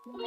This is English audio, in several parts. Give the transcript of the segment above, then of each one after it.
Hello!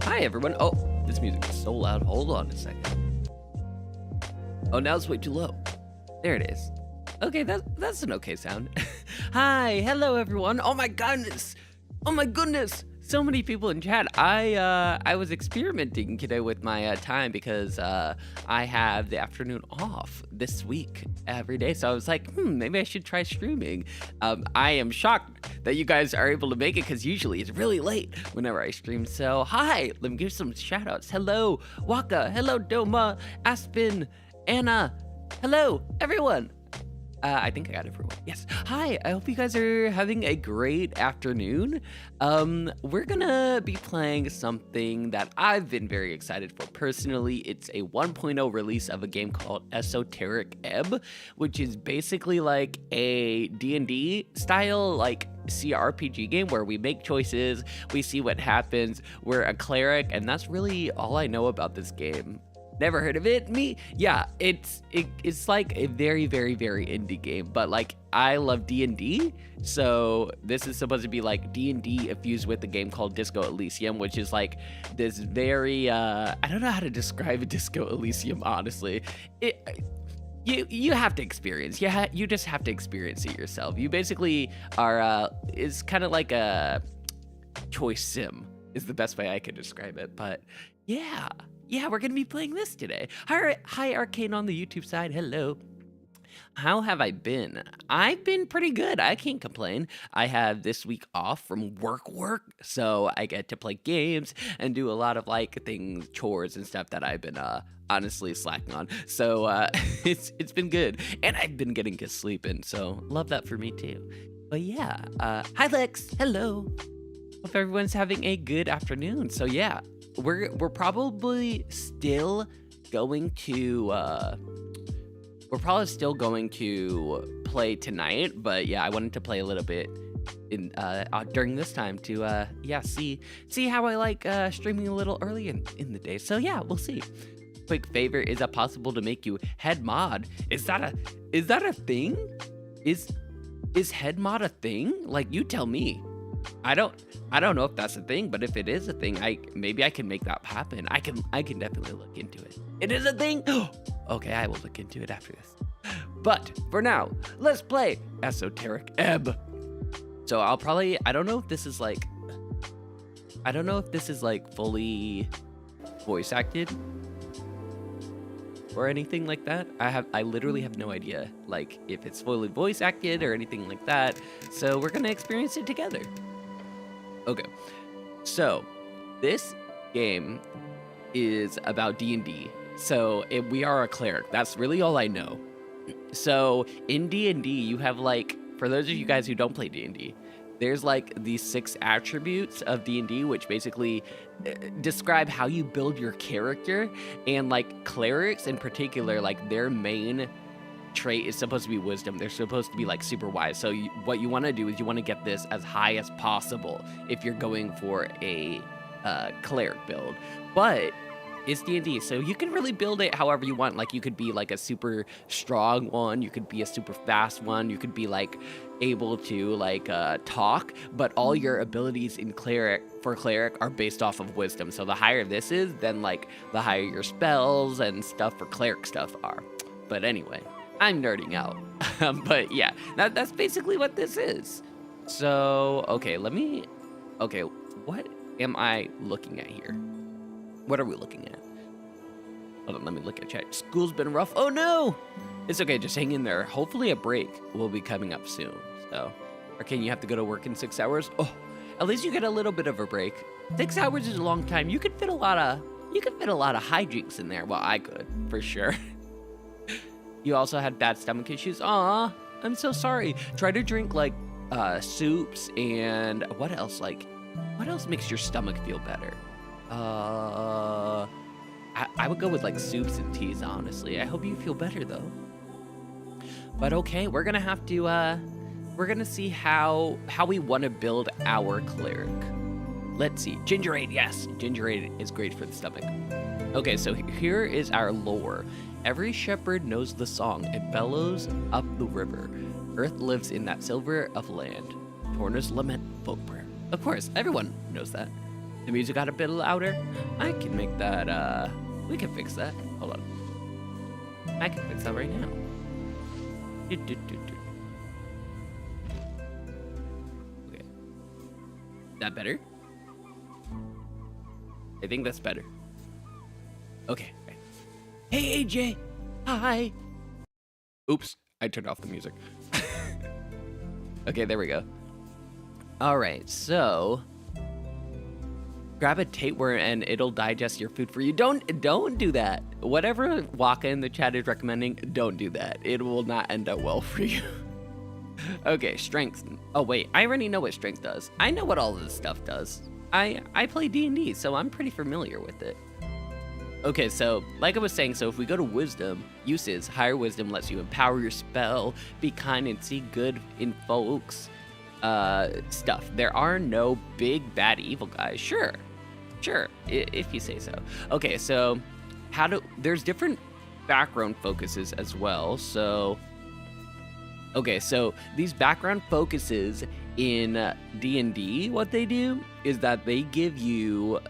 Hi, everyone. Oh, this music is so loud. Hold on a second. Oh, now it's way too low. There it is. Okay, that's an okay sound. Hi, hello, everyone. Oh my goodness! Oh my goodness! So many people in chat. I was experimenting today with my time because I have the afternoon off this week every day. So I was like, maybe I should try streaming. I am shocked that you guys are able to make it because usually it's really late whenever I stream. So hi, let me give some shout outs. Hello, Waka. Hello, Doma, Aspen, Anna. Hello, everyone. I think I got everyone. Yes. Hi, I hope you guys are having a great afternoon. We're gonna be playing something that I've been very excited for personally. It's a 1.0 release of a game called Esoteric Ebb, which is basically like a D&D style, like CRPG game where we make choices, we see what happens. We're a cleric, and that's really all I know about this game. Never heard of it? Me? Yeah, it's like a very, very, very indie game, but like I love D&D, so this is supposed to be like D&D infused with a game called Disco Elysium, which is like this very, I don't know how to describe Disco Elysium, honestly. You have to experience, you just have to experience it yourself. You basically are, it's kind of like a choice sim is the best way I could describe it, but yeah, we're gonna be playing this today. Hi, Arcane on the YouTube side. Hello. How have I been? I've been pretty good. I can't complain. I have this week off from work, so I get to play games and do a lot of like things, chores and stuff that I've been honestly slacking on. So it's been good, and I've been getting good sleep in. So love that for me too. But yeah, hi Lex. Hello. Hope everyone's having a good afternoon. So yeah. We're probably still going to we're probably still going to play tonight, but yeah, I wanted to play a little bit in during this time to yeah, see how I like streaming a little early in the day. So yeah, we'll see. Quick favor, is it possible to make you head mod? Is that a thing? Is head mod a thing? Like, you tell me. I don't know if that's a thing, but if it is a thing, maybe I can make that happen. I can definitely look into it. It is a thing. Okay, I will look into it after this. But for now, let's play Esoteric Ebb. So I don't know if this is like fully voice acted or anything like that. I literally have no idea, like, if it's fully voice acted or anything like that. So we're gonna experience it together. Okay, so this game is about D&D. So we are a cleric. That's really all I know. So in D&D, you have, like, for those of you guys who don't play D&D, there's like these 6 attributes of D&D, which basically describe how you build your character. And like clerics in particular, like their main trait is supposed to be wisdom. They're supposed to be like super wise. So what you want to do is you want to get this as high as possible if you're going for a cleric build. But it's D&D, so you can really build it however you want. Like, you could be like a super strong one, you could be a super fast one, you could be like able to like talk, but all your abilities in cleric are based off of wisdom. So the higher this is, then like the higher your spells and stuff for cleric stuff are. But anyway, I'm nerding out. But yeah, that's basically what this is. So okay, what am I looking at here? What are we looking at? Hold on, let me look at chat. School's been rough. Oh no! It's okay, just hang in there. Hopefully a break will be coming up soon. So, or can you have to go to work in 6 hours? Oh, at least you get a little bit of a break. 6 hours is a long time. You could fit a lot of hijinks in there. Well, I could, for sure. You also had bad stomach issues? Aw, I'm so sorry. Try to drink like soups and what else? Like, what else makes your stomach feel better? I would go with like soups and teas, honestly. I hope you feel better though. But okay, we're gonna have to we're gonna see how we want to build our cleric. Let's see. Ginger ale, yes. Ginger ale is great for the stomach. Okay, so here is our lore. Every shepherd knows the song. It bellows up the river. Earth lives in that silver of land. Mourners lament, folk prayer. Of course, everyone knows that. The music got a bit louder. I can make that, we can fix that. Hold on. I can fix that right now. Okay. That better? I think that's better. Okay. Hey, AJ! Hi! Oops, I turned off the music. Okay, there we go. Alright, so... grab a tapeworm and it'll digest your food for you. Don't do that. Whatever Waka in the chat is recommending, don't do that. It will not end up well for you. Okay, strength. Oh wait, I already know what strength does. I know what all of this stuff does. I play D&D, so I'm pretty familiar with it. Okay, so like I was saying, so if we go to wisdom, uses, higher wisdom lets you empower your spell, be kind and see good in folks. Stuff. There are no big bad evil guys. Sure, if you say so. Okay, so there's different background focuses as well. So okay, so these background focuses in D&D, what they do is that they give you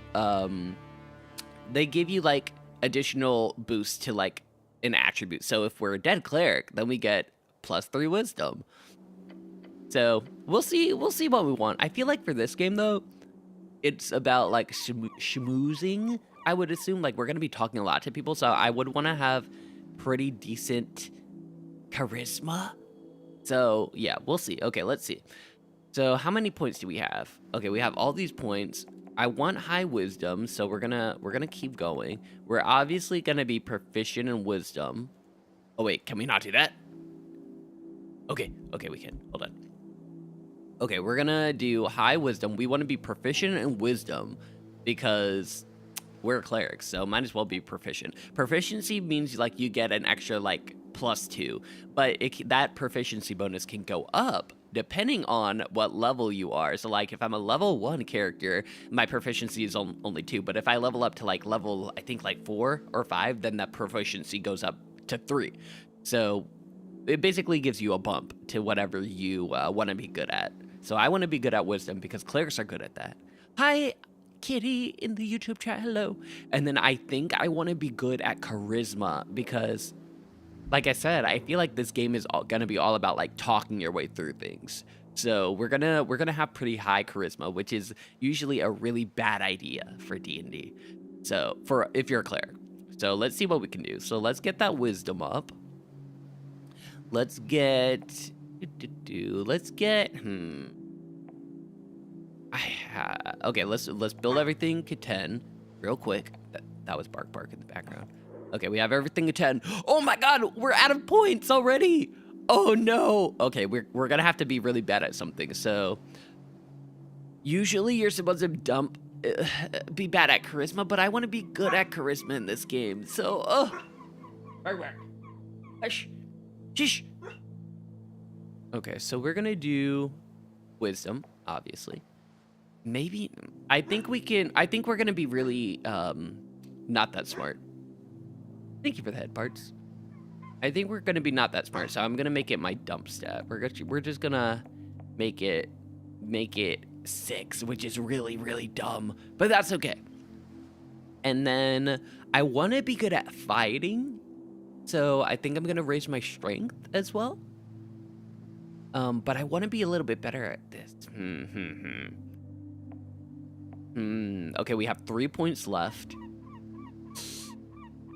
like additional boosts to like an attribute. So if we're a dead cleric, then we get +3 wisdom. So we'll see what we want. I feel like for this game though, it's about like schmoozing. I would assume like we're gonna be talking a lot to people, so I would want to have pretty decent charisma. So yeah, we'll see. Okay, let's see. So how many points do we have? Okay, we have all these points. I want high wisdom, so we're gonna keep going. We're obviously gonna be proficient in wisdom. Oh wait, can we not do that? Okay, we can. Hold on. Okay, we're gonna do high wisdom. We want to be proficient in wisdom because we're clerics, so might as well be proficient. Proficiency means like you get an extra like +2, but that proficiency bonus can go up depending on what level you are. So like if I'm a level 1 character, my proficiency is only 2, but if I level up to like level, I think like 4 or 5, then that proficiency goes up to 3. So it basically gives you a bump to whatever you want to be good at. So I want to be good at wisdom because clerics are good at that. Hi, Kitty in the YouTube chat, hello. And then I think I want to be good at charisma because, like I said, I feel like this game is gonna be all about like talking your way through things. So we're gonna have pretty high charisma, which is usually a really bad idea for D&D. So if you're a cleric. So let's see what we can do. So let's get that wisdom up. Let's get okay, let's build everything to 10 real quick. That was bark in the background. Okay, we have everything at 10. Oh my god, we're out of points already. Oh no. Okay, we're gonna have to be really bad at something. So usually you're supposed to be bad at charisma, but I want to be good at charisma in this game. So Shish. Okay, so we're gonna do wisdom, obviously. Maybe I think we're gonna be really not that smart. Thank you for the head parts. I think we're gonna be not that smart, so I'm gonna make it my dump stat. We're just gonna make it 6, which is really, really dumb, but that's okay. And then I want to be good at fighting, so I think I'm gonna raise my strength as well. But I want to be a little bit better at this. Okay, we have 3 points left.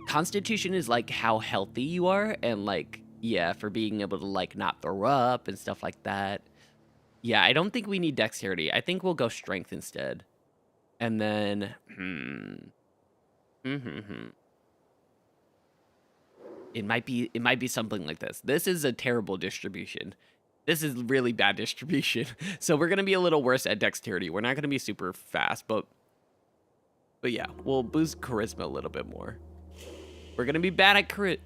Constitution is like how healthy you are, and like, yeah, for being able to like not throw up and stuff like that. Yeah, I don't think we need dexterity. I think we'll go strength instead. And then, It might be something like this. This is a terrible distribution. This is really bad distribution. So we're gonna be a little worse at dexterity. We're not gonna be super fast, but yeah, we'll boost charisma a little bit more. We're gonna be bad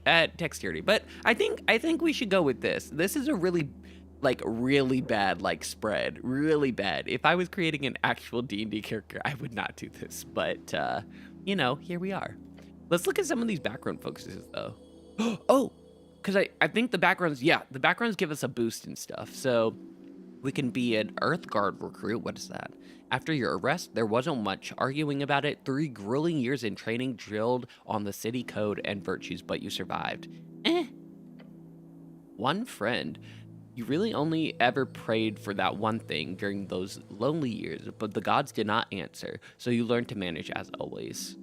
at dexterity, but I think we should go with this. This is a really bad like spread, really bad. If I was creating an actual D&D character, I would not do this. But you know, here we are. Let's look at some of these background focuses though. Oh, because I think the backgrounds give us a boost and stuff. So we can be an Earth Guard recruit. What is that? After your arrest, there wasn't much arguing about it. 3 grueling years in training drilled on the city code and virtues, but you survived. One friend. You really only ever prayed for that one thing during those lonely years, but the gods did not answer, so you learned to manage as always.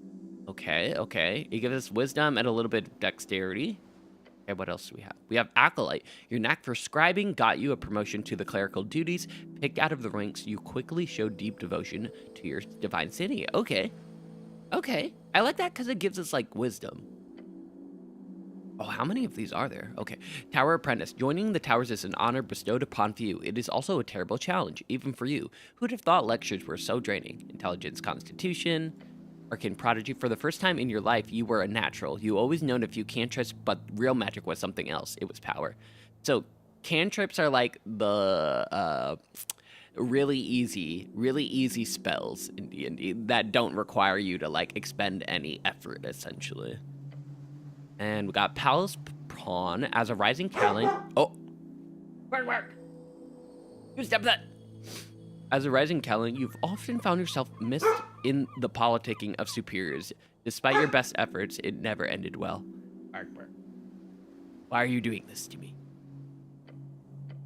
Okay. You give us wisdom and a little bit of dexterity. Okay, what else do we have? We have Acolyte. Your knack for scribing got you a promotion to the clerical duties. Picked out of the ranks, you quickly showed deep devotion to your divine city. Okay. I like that because it gives us, like, wisdom. Oh, how many of these are there? Okay. Tower Apprentice. Joining the towers is an honor bestowed upon few. It is also a terrible challenge, even for you. Who'd have thought lectures were so draining? Intelligence, Constitution... Arcane Prodigy. For the first time in your life, you were a natural. You always known a few cantrips, but real magic was something else. It was power. So cantrips are like the really easy spells in D&D that don't require you to like expend any effort, essentially. And we got Palace Pawn as a rising talent. Oh, work. You step that. As a rising talent, you've often found yourself missed in the politicking of superiors. Despite your best efforts, it never ended well. Why are you doing this to me?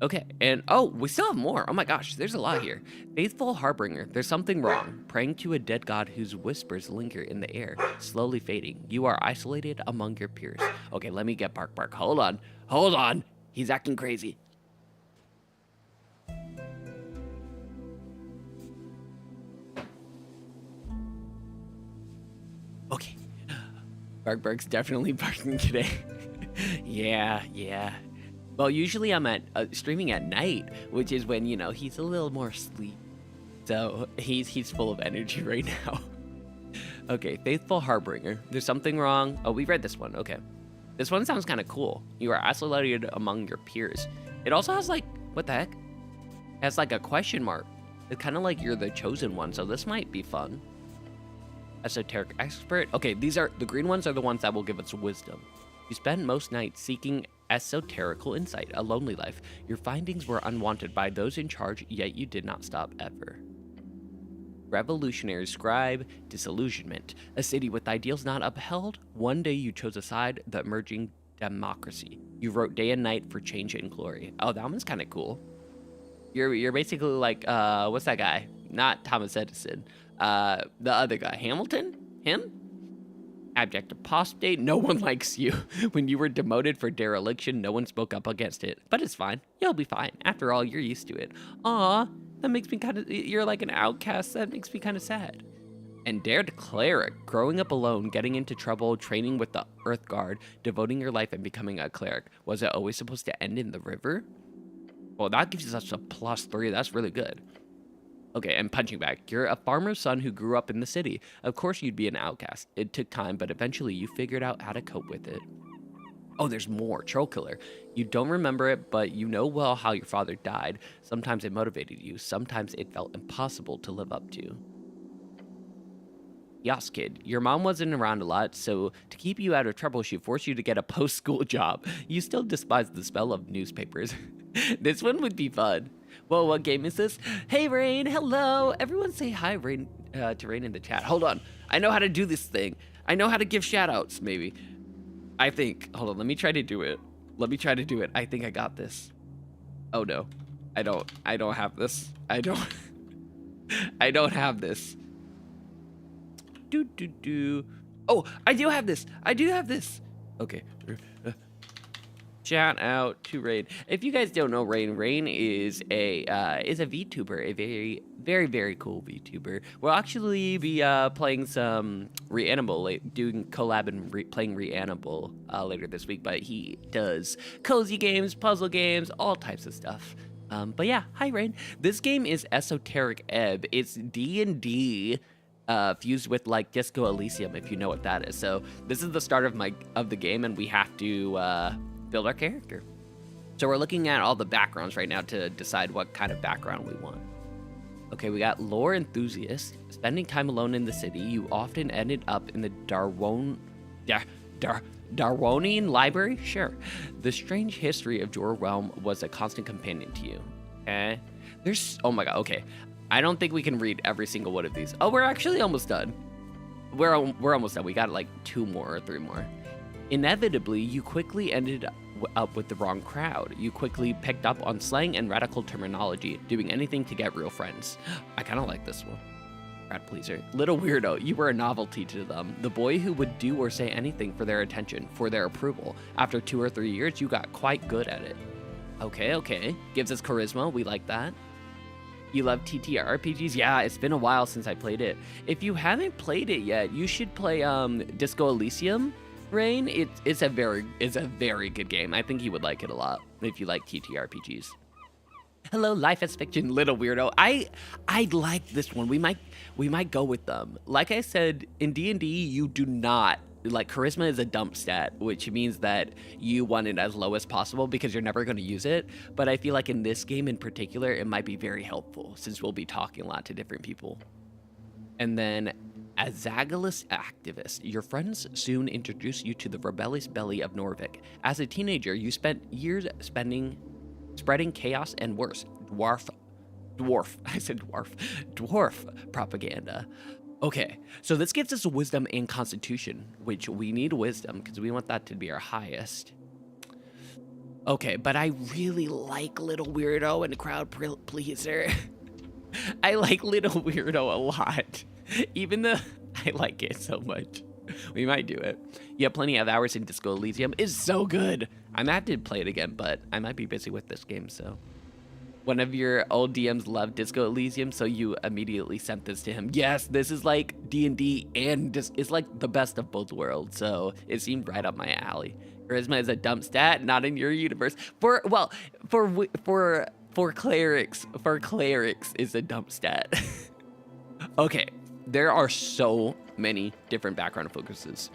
Okay, and oh, we still have more. Oh my gosh, there's a lot here. Faithful Harbinger, there's something wrong. Praying to a dead god whose whispers linger in the air, slowly fading. You are isolated among your peers. Okay, let me get Bark. Hold on. He's acting crazy. Okay, Bark's definitely barking today. Yeah. Well, usually I'm streaming at night, which is when, you know, he's a little more asleep. So he's full of energy right now. Okay, Faithful Harbinger. There's something wrong. Oh, we read this one. Okay. This one sounds kind of cool. You are isolated among your peers. It also has like, what the heck? It has like a question mark. It's kind of like you're the chosen one, so this might be fun. Esoteric Expert. Okay, these are, the green ones are the ones that will give us wisdom. You spend most nights seeking esoterical insight, a lonely life. Your findings were unwanted by those in charge, yet you did not stop ever. Revolutionary Scribe, Disillusionment. A city with ideals not upheld. One day you chose a side, the emerging democracy. You wrote day and night for change and glory. Oh, that one's kind of cool. You're basically like, what's that guy? Not Thomas Edison. The other guy, Hamilton? Him? Abject apostate, no one likes you. When you were demoted for dereliction, no one spoke up against it. But it's fine. You'll be fine. After all, you're used to it. Aw, that makes me kind of, you're like an outcast. That makes me kind of sad. And dared Cleric, growing up alone, getting into trouble, training with the Earth Guard, devoting your life and becoming a cleric. Was it always supposed to end in the river? Well, that gives us a +3. That's really good. Okay, and punching back. You're a farmer's son who grew up in the city. Of course you'd be an outcast. It took time, but eventually you figured out how to cope with it. Oh, there's more. Troll Killer. You don't remember it, but you know well how your father died. Sometimes it motivated you. Sometimes it felt impossible to live up to. Yas Kid. Your mom wasn't around a lot, so to keep you out of trouble, she forced you to get a post-school job. You still despise the smell of newspapers. This one would be fun. Whoa, what game is this? Hey, Rain, hello. Everyone say hi, Rain, to Rain in the chat. Hold on. I know how to do this thing. I know how to give shout-outs, maybe. I think. Hold on, let me try to do it. I think I got this. Oh, no. I don't have this. I don't have this. Oh, I do have this. Okay. Shout out to Rain. If you guys don't know Rain is a VTuber, a very, very cool VTuber. We'll actually be playing some Reanimable, doing collab and playing Reanimable later this week. But he does cozy games, puzzle games, all types of stuff. But yeah, hi Rain. This game is Esoteric Ebb. It's D&D. Fused with like Disco Elysium, if you know what that is. So this is the start of the game, and we have to build our character. So we're looking at all the backgrounds right now to decide what kind of background we want. Okay, we got lore enthusiast. Spending time alone in the city, you often ended up in the Darwonian library? Sure. The strange history of your realm was a constant companion to you. Okay. Oh my god, okay. I don't think we can read every single one of these. Oh, we're actually almost done. We're almost done. We got like 2 more or 3 more. Inevitably, you quickly ended up with the wrong crowd. You quickly picked up on slang and radical terminology, doing anything to get real friends. I kind of like this one. Crowd pleaser. Little weirdo, you were a novelty to them. The boy who would do or say anything for their attention, for their approval. After 2 or 3 years, you got quite good at it. Okay. Gives us charisma. We like that. You love TTRPGs? Yeah, it's been a while since I played it. If you haven't played it yet, you should play Disco Elysium. Rain, it's a very good game. I think you would like it a lot if you like TTRPGs. Hello, Life as Fiction, little weirdo. I like this one. We might go with them. Like I said, in D&D, you do not like charisma is a dump stat, which means that you want it as low as possible because you're never going to use it. But I feel like in this game in particular, it might be very helpful since we'll be talking a lot to different people. And then Azagalus activist. Your friends soon introduce you to the rebellious belly of Norvik. As a teenager, you spent years spreading chaos and worse, dwarf propaganda. Okay, so this gives us wisdom and constitution, which we need wisdom because we want that to be our highest. Okay, but I really like Little Weirdo and Crowd Pleaser. I like Little Weirdo a lot, even though I like it so much. We might do it. You have plenty of hours in Disco Elysium. It's so good. I might have to play it again, but I might be busy with this game, so. One of your old DMs loved Disco Elysium, so you immediately sent this to him. Yes, this is like D&D and it's like the best of both worlds, so it seemed right up my alley. Charisma is a dump stat, not in your universe. For clerics is a dump stat. Okay, there are so many different background focuses.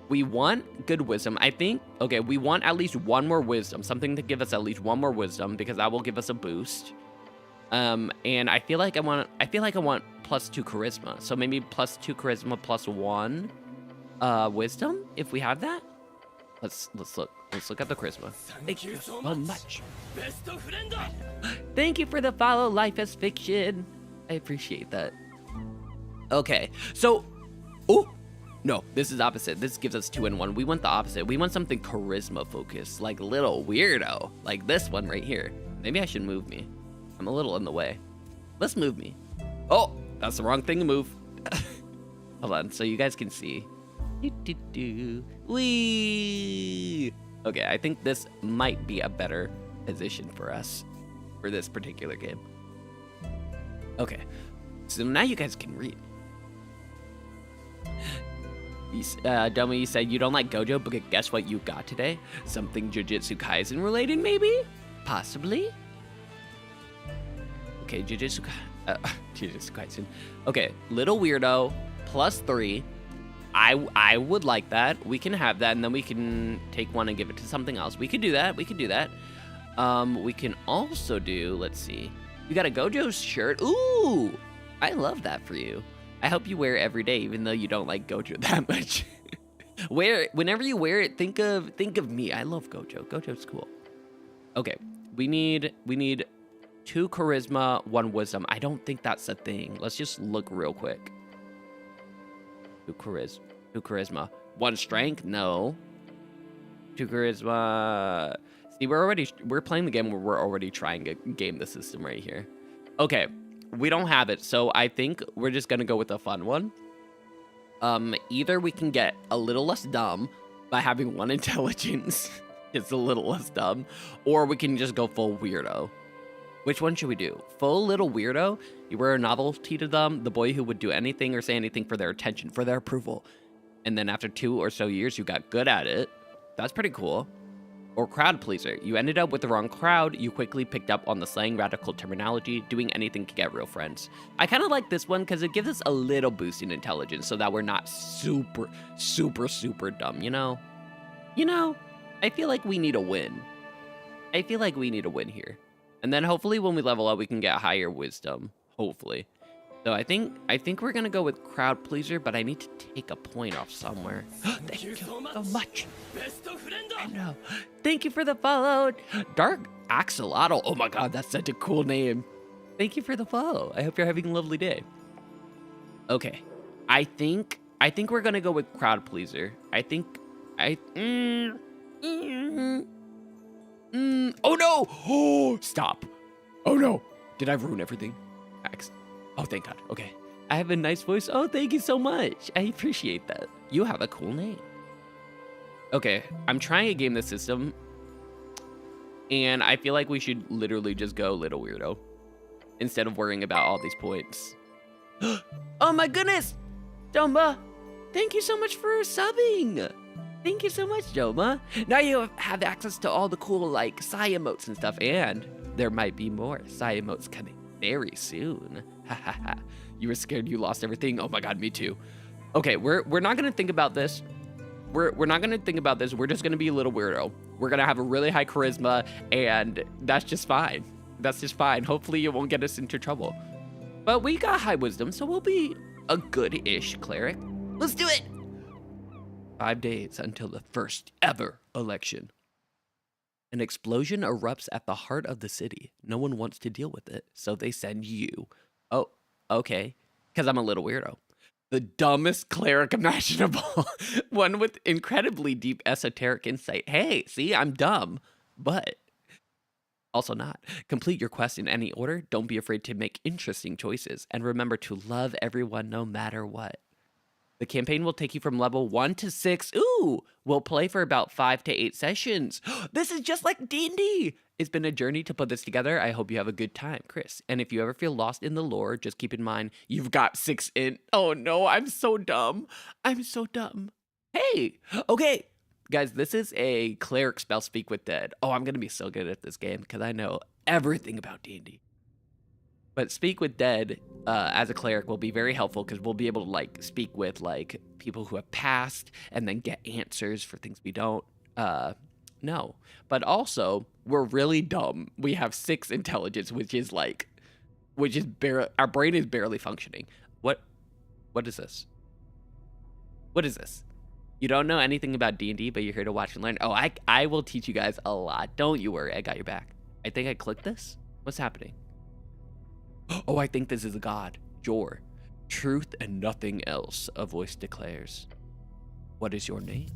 We want good wisdom. I think, okay, we want at least one more wisdom, something to give us at least one more wisdom because that will give us a boost. And I feel like I want +2 charisma. So maybe +2 charisma +1 wisdom if we have that. Let's look at the charisma. Thank you so much. Thank you for the follow, Life as Fiction. I appreciate that. Okay, so, oh, no, this is opposite. This gives us 2 in 1. We want the opposite. We want something charisma focused, like little weirdo, like this one right here. Maybe I should move me. I'm a little in the way. Let's move me. Oh, that's the wrong thing to move. Hold on, so you guys can see. Wee. Okay, I think this might be a better position for us for this particular game. Okay, so now you guys can read. Domi, you said you don't like Gojo, but guess what you got today? Something Jujutsu Kaisen related, maybe? Possibly? Okay, Jujutsu Kaisen. Okay, little weirdo, +3. I would like that. We can have that, and then we can take one and give it to something else. We could do that. We can also do, let's see. You got a Gojo shirt. Ooh, I love that for you. I hope you wear it every day, even though you don't like Gojo that much. Whenever you wear it, think of me. I love Gojo. Gojo's cool. Okay, we need 2 charisma, 1 wisdom. I don't think that's a thing. Let's just look real quick. 2 charisma. 1 strength? No. 2 charisma. See, we're playing the game where we're already trying to game the system right here. Okay, we don't have it, so I think we're just gonna go with a fun one. Either we can get a little less dumb by having 1 intelligence. It's a little less dumb, or we can just go full weirdo. Which one should we do? Full little weirdo? You were a novelty to them, the boy who would do anything or say anything for their attention, for their approval. And then after 2 or so years, you got good at it. That's pretty cool. Or crowd pleaser. You ended up with the wrong crowd. You quickly picked up on the slang radical terminology, doing anything to get real friends. I kind of like this one because it gives us a little boost in intelligence so that we're not super, super, super dumb, you know? I feel like we need a win. Here. And then hopefully when we level up, we can get higher wisdom. Hopefully. So I think we're gonna go with crowd pleaser, but I need to take a point off somewhere. Thank you so much. I know. Thank you for the follow. Dark Axolotl. Oh my god, that's such a cool name. Thank you for the follow. I hope you're having a lovely day. Okay. I think we're gonna go with crowd pleaser. Oh no! Oh, stop. Oh no. Did I ruin everything? Oh, thank God. Okay. I have a nice voice. Oh, thank you so much. I appreciate that. You have a cool name. Okay. I'm trying to game the system. And I feel like we should literally just go little weirdo. Instead of worrying about all these points. Oh my goodness! Doma, thank you so much for subbing. Thank you so much, Doma. Now you have access to all the cool, like, Psy emotes and stuff. And there might be more Psy emotes coming very soon. You were scared you lost everything? Oh my god, me too. Okay, we're not gonna think about this. We're not gonna think about this. We're just gonna be a little weirdo. We're gonna have a really high charisma, and that's just fine. That's just fine. Hopefully it won't get us into trouble. But we got high wisdom, so we'll be a good-ish cleric. Let's do it! 5 days until the first ever election. An explosion erupts at the heart of the city. No one wants to deal with it, so they send you. Oh, okay. Because I'm a little weirdo. The dumbest cleric imaginable. One with incredibly deep esoteric insight. Hey, see, I'm dumb, but also not. Complete your quest in any order. Don't be afraid to make interesting choices. And remember to love everyone no matter what. The campaign will take you from level 1 to 6. Ooh, we'll play for about 5 to 8 sessions. This is just like D&D. It's been a journey to put this together. I hope you have a good time, Chris. And if you ever feel lost in the lore, just keep in mind, you've got 6 in. Oh no, I'm so dumb. I'm so dumb. Hey, okay. Guys, this is a cleric spell speak with dead. Oh, I'm going to be so good at this game because I know everything about D&D. But speak with dead as a cleric will be very helpful because we'll be able to like speak with like people who have passed and then get answers for things we don't know. But also, we're really dumb. We have 6 intelligence, which is our brain is barely functioning. What is this? What is this? You don't know anything about D&D, but you're here to watch and learn. Oh, I will teach you guys a lot. Don't you worry, I got your back. I think I clicked this. What's happening? Oh, I think this is a god. Jor. Truth and nothing else, a voice declares. What is your name?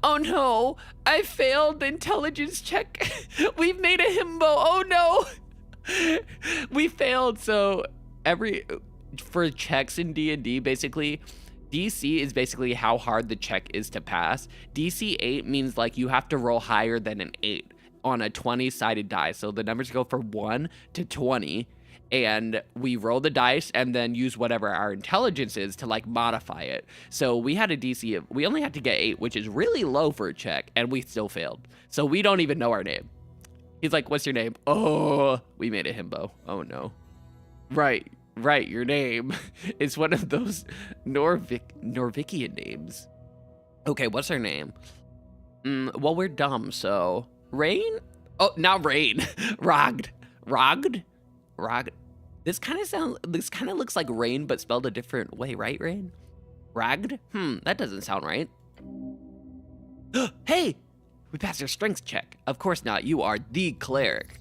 Oh no! I failed the intelligence check. We've made a himbo. Oh no! We failed. So for checks in D&D, basically, DC is basically how hard the check is to pass. DC 8 means like you have to roll higher than an 8 on a 20-sided die. So the numbers go from 1 to 20, and we roll the dice and then use whatever our intelligence is to like modify it. So we had a DC of, we only had to get 8, which is really low for a check, and we still failed. So we don't even know our name. He's like, what's your name? Oh, we made a himbo. Oh no. Right, your name is one of those Norvikian names. Okay, what's her name? Well, we're dumb, so Rain? Oh, not Rain. Rogd. This kind of looks like rain, but spelled a different way, right, Rain? Ragd? That doesn't sound right. Hey, we passed our strength check. Of course not. You are the cleric.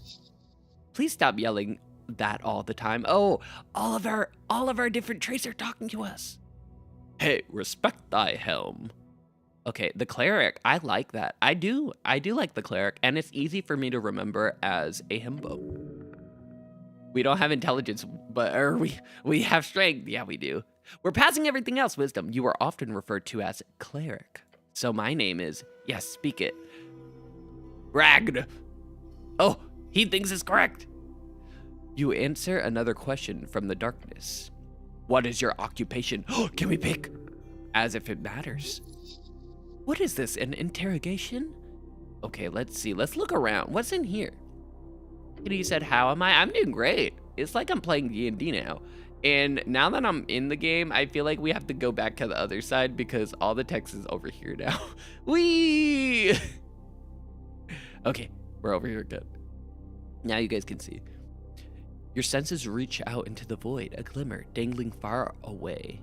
Please stop yelling that all the time. Oh, all of our different traits are talking to us. Hey, respect thy helm. Okay, the cleric, I like that. I do like the cleric, and it's easy for me to remember as a himbo. We don't have intelligence, but we have strength. Yeah, we do. We're passing everything else wisdom. You are often referred to as cleric. So my name is, yes, speak it. Ragd. Oh, he thinks it's correct. You answer another question from the darkness. What is your occupation? Can we pick? As if it matters. What is this, an interrogation? Okay, let's see. Let's look around. What's in here? Kitty said, how am I? I'm doing great. It's like I'm playing D&D now. And now that I'm in the game, I feel like we have to go back to the other side because all the text is over here now. Whee! Okay, we're over here again. Now you guys can see. Your senses reach out into the void, a glimmer dangling far away.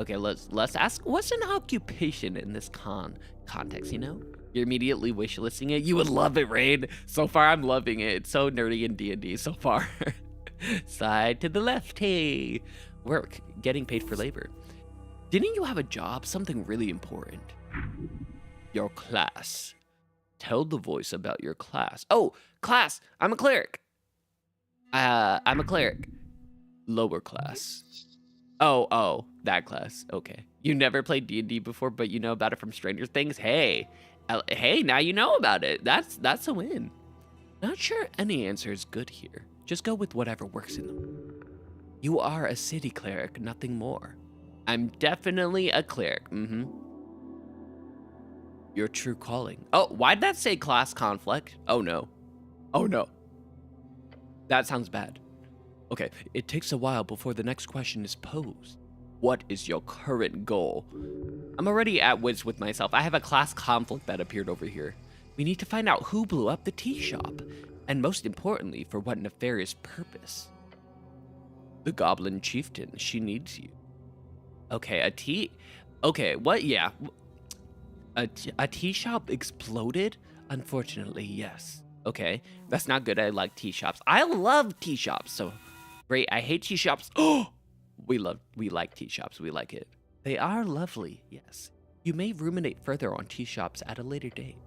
Okay, let's ask, what's an occupation in this context, you know? You're immediately wish listing it. You would love it, Rain. So far, I'm loving it. It's so nerdy in D&D so far. Side to the left, hey. Work, getting paid for labor. Didn't you have a job? Something really important. Your class. Tell the voice about your class. Oh, class, I'm a cleric. I'm a cleric. Lower class. Oh, that class. Okay. You never played D&D before, but you know about it from Stranger Things? Hey, now you know about it. That's a win. Not sure any answer is good here. Just go with whatever works in them. You are a city cleric, nothing more. I'm definitely a cleric. Your true calling. Oh, why'd that say class conflict? Oh no. That sounds bad. Okay, it takes a while before the next question is posed. What is your current goal? I'm already at wits with myself. I have a class conflict that appeared over here. We need to find out who blew up the tea shop, and most importantly, for what nefarious purpose. The Goblin Chieftain, she needs you. Okay, what? Yeah. A tea shop exploded? Unfortunately, yes. Okay, that's not good. I like tea shops. I love tea shops, so great. I hate tea shops. Oh, we like tea shops. We like it. They are lovely, yes. You may ruminate further on tea shops at a later date.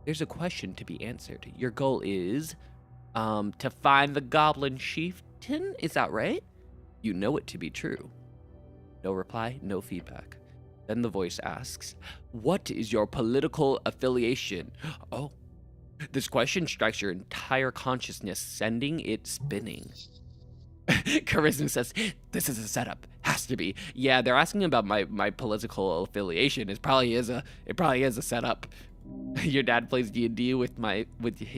There's a question to be answered. Your goal is, to find the Goblin Chieftain? Is that right? You know it to be true. No reply, no feedback. Then the voice asks, what is your political affiliation? Oh. This question strikes your entire consciousness, sending it spinning. Charisma says, this is a setup. Has to be. Yeah, they're asking about my political affiliation. It probably is a setup. Your dad plays D&D with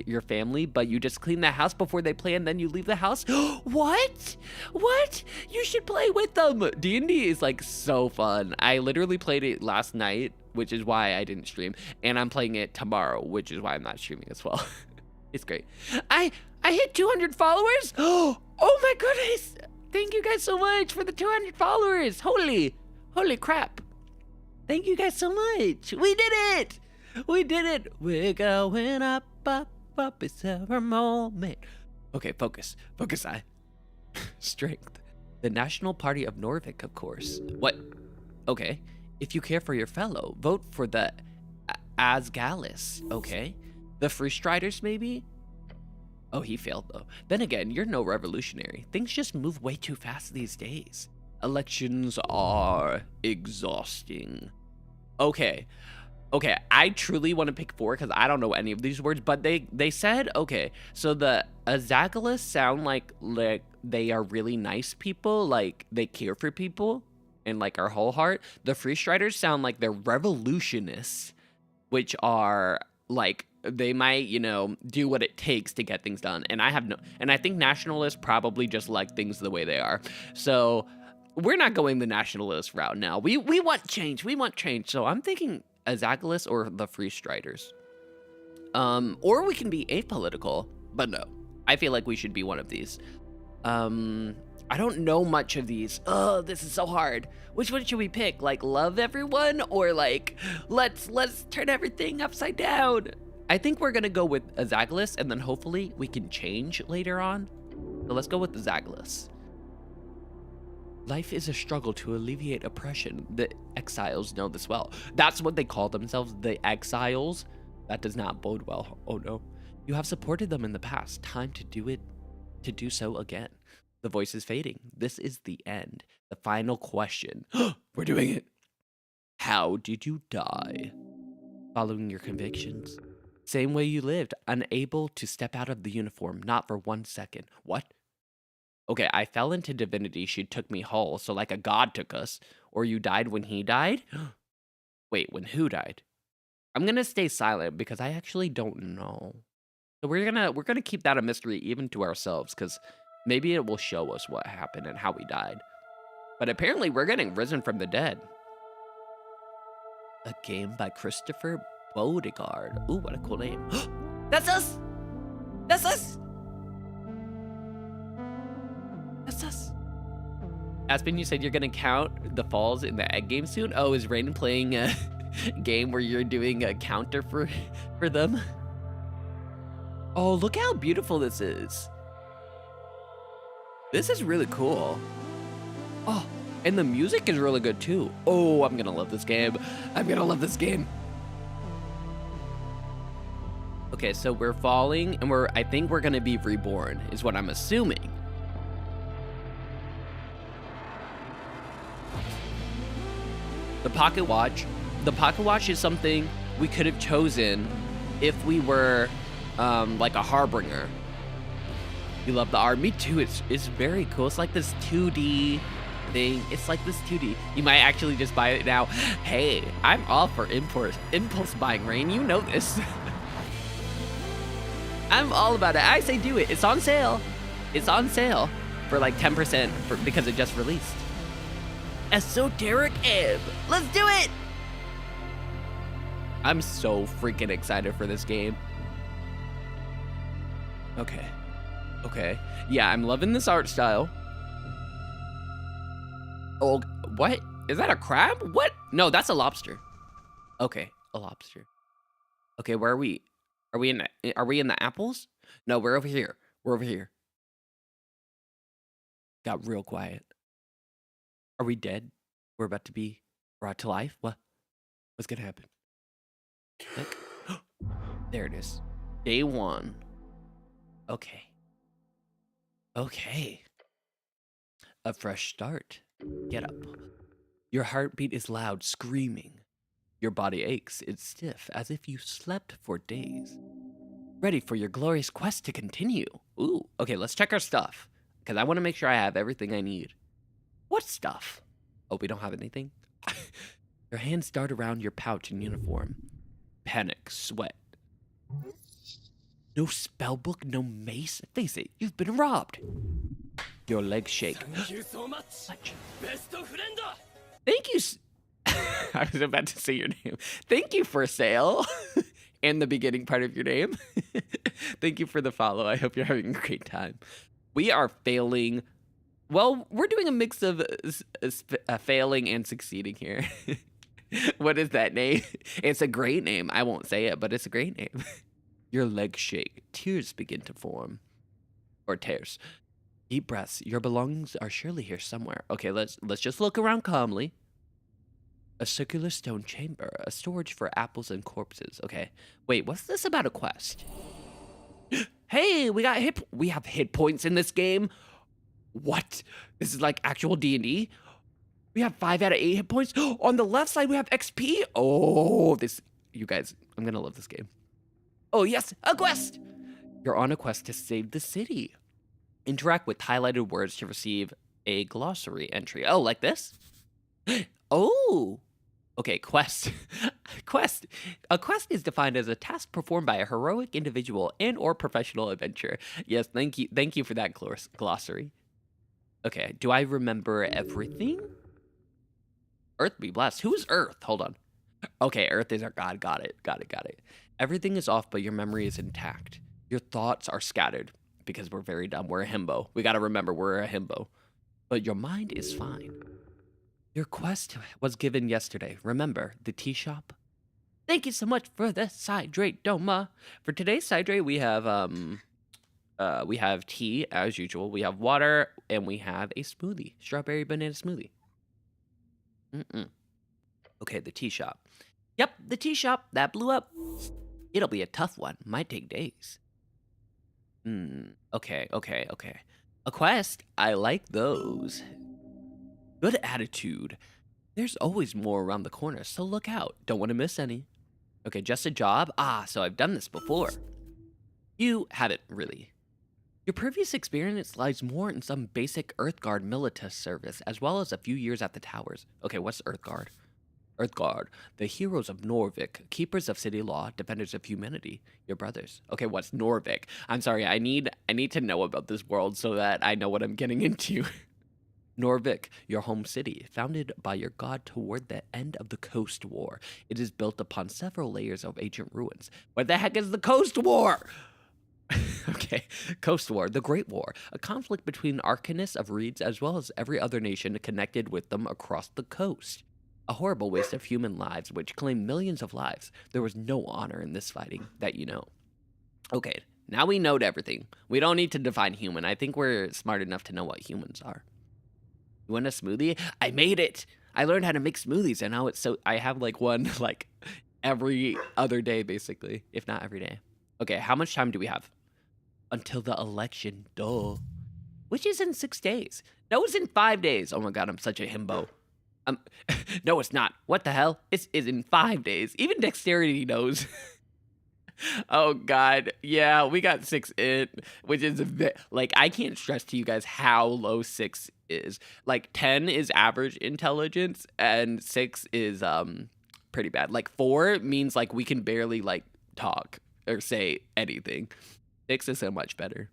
your family, but you just clean the house before they play and then you leave the house? What? What? You should play with them. D&D is like so fun. I literally played it last night, which is why I didn't stream, and I'm playing it tomorrow, which is why I'm not streaming as well. It's great. I hit 200 followers. Oh my goodness. Thank you guys so much for the 200 followers. Holy crap. Thank you guys so much. We did it. We did it. We're going up, up, up. It's our moment. Okay, focus. Focus, Strength. The National Party of Norvik, of course. What? Okay. If you care for your fellow, vote for the Asgalis. Okay. The Free Striders, maybe? Oh, he failed, though. Then again, you're no revolutionary. Things just move way too fast these days. Elections are exhausting. Okay, I truly want to pick 4 because I don't know any of these words, but they said, okay, so the Azagalis sound like they are really nice people, like they care for people and like our whole heart. The Free Striders sound like they're revolutionists, which are like, they might, do what it takes to get things done. And I think nationalists probably just like things the way they are. So we're not going the nationalist route now. We want change. We want change. So I'm thinking Azagalis or the Free Striders. Or we can be apolitical, but no. I feel like we should be one of these. I don't know much of these. Oh, this is so hard. Which one should we pick? Like love everyone or like let's turn everything upside down? I think we're gonna go with Azagalis and then hopefully we can change later on. So let's go with Azagalis. Life is a struggle to alleviate oppression. The exiles know this well. That's what they call themselves, the exiles. That does not bode well. Oh no. You have supported them in the past. Time to do so again. The voice is fading. This is the end. The final question. We're doing it. How did you die? Following your convictions. Same way you lived, unable to step out of the uniform, not for 1 second. What? Okay, I fell into divinity. She took me whole, so like a god took us. Or you died when he died? Wait, when who died? I'm gonna stay silent because I actually don't know. So we're gonna keep that a mystery even to ourselves, because maybe it will show us what happened and how we died. But apparently we're getting risen from the dead. A game by Christopher Beauregard. Ooh, what a cool name. That's us! That's us! That's us. Aspen, you said you're gonna count the falls in the egg game soon? Oh, is Rain playing a game where you're doing a counter for them? Oh, look how beautiful this is. This is really cool. Oh, and the music is really good too. Oh, I'm gonna love this game. I'm gonna love this game. Okay, so we're falling and I think we're gonna be reborn is what I'm assuming. The pocket watch. The pocket watch is something we could have chosen if we were like a harbinger. You love the art? Me too. It's very cool. It's like this 2D thing. It's like this 2D. You might actually just buy it now. Hey, I'm all for impulse buying, Rain. You know this. I'm all about it. I say do it. It's on sale. It's on sale for like 10% because it just released. Esoteric Ebb. Let's do it! I'm so freaking excited for this game. Okay. Okay. Yeah, I'm loving this art style. Oh, what? Is that a crab? What? No, that's a lobster. Okay, a lobster. Okay, where are we? Are we in the apples? No, we're over here. We're over here. Got real quiet. Are we dead? We're about to be brought to life? What? What's gonna happen? Click. There it is. Day 1. Okay. Okay. A fresh start. Get up. Your heartbeat is loud, screaming. Your body aches. It's stiff, as if you slept for days. Ready for your glorious quest to continue. Ooh. Okay, let's check our stuff, because I want to make sure I have everything I need. What stuff? Oh, we don't have anything? Your hands dart around your pouch and uniform. Panic, sweat. No spellbook, no mace. Face it, you've been robbed. Your legs shake. Thank you so much. Best friend. Thank you. I was about to say your name. Thank you for sale. And the beginning part of your name. Thank you for the follow. I hope you're having a great time. We are failing. Well, we're doing a mix of failing and succeeding here. What is that name? It's a great name. I won't say it, but it's a great name. Your legs shake. Tears begin to form. Or tears. Deep breaths. Your belongings are surely here somewhere. Okay, let's just look around calmly. A circular stone chamber. A storage for apples and corpses. Okay. Wait, what's this about a quest? Hey, we have hit points in this game. What? This is like actual D&D? We have 5 out of 8 hit points. On the left side, we have XP. Oh, you guys, I'm gonna love this game. Oh yes, a quest. You're on a quest to save the city. Interact with highlighted words to receive a glossary entry. Oh, like this? Oh. Okay, quest. Quest. A quest is defined as a task performed by a heroic individual and or professional adventurer. Yes, thank you for that glossary. Okay, do I remember everything? Earth be blessed. Who's Earth? Hold on. Okay, Earth is our god. Got it. Everything is off, but your memory is intact. Your thoughts are scattered because we're very dumb. We're a himbo. We gotta remember we're a himbo. But your mind is fine. Your quest was given yesterday. Remember, the tea shop? Thank you so much for the Sidrate Doma. For today's Sidrate, we have tea, as usual. We have water, and we have a smoothie. Strawberry banana smoothie. Okay, the tea shop. Yep, the tea shop. That blew up. It'll be a tough one. Might take days. Okay. A quest. I like those. Good attitude. There's always more around the corner, so look out. Don't want to miss any. Okay, just a job? Ah, so I've done this before. You haven't really. Your previous experience lies more in some basic Earthguard militia service, as well as a few years at the towers. Okay, what's Earthguard? Earthguard, the heroes of Norvik, keepers of city law, defenders of humanity, your brothers. Okay, what's Norvik? I'm sorry, I need to know about this world so that I know what I'm getting into. Norvik, your home city, founded by your god toward the end of the Coast War. It is built upon several layers of ancient ruins. What the heck is the Coast War? Okay, Coast War, the Great War, a conflict between Arcanists of Reeds as well as every other nation connected with them across the coast. A horrible waste of human lives which claimed millions of lives. There was no honor in this fighting, that you know. Okay, now we know everything. We don't need to define human. I think we're smart enough to know what humans are. You want a smoothie? I made it! I learned how to make smoothies, and now I have like one like every other day, basically, if not every day. Okay, how much time do we have? Until the election, duh. Which is in 6 days. No, it's in 5 days. Oh my god, I'm such a himbo. No, it's not. What the hell? It's in 5 days. Even Dexterity knows. Oh god, yeah, we got 6 in, which is a bit, like, I can't stress to you guys how low 6 is. Like, 10 is average intelligence, and 6 is, pretty bad. Like, 4 means, like, we can barely, like, talk or say anything. 6 is so much better.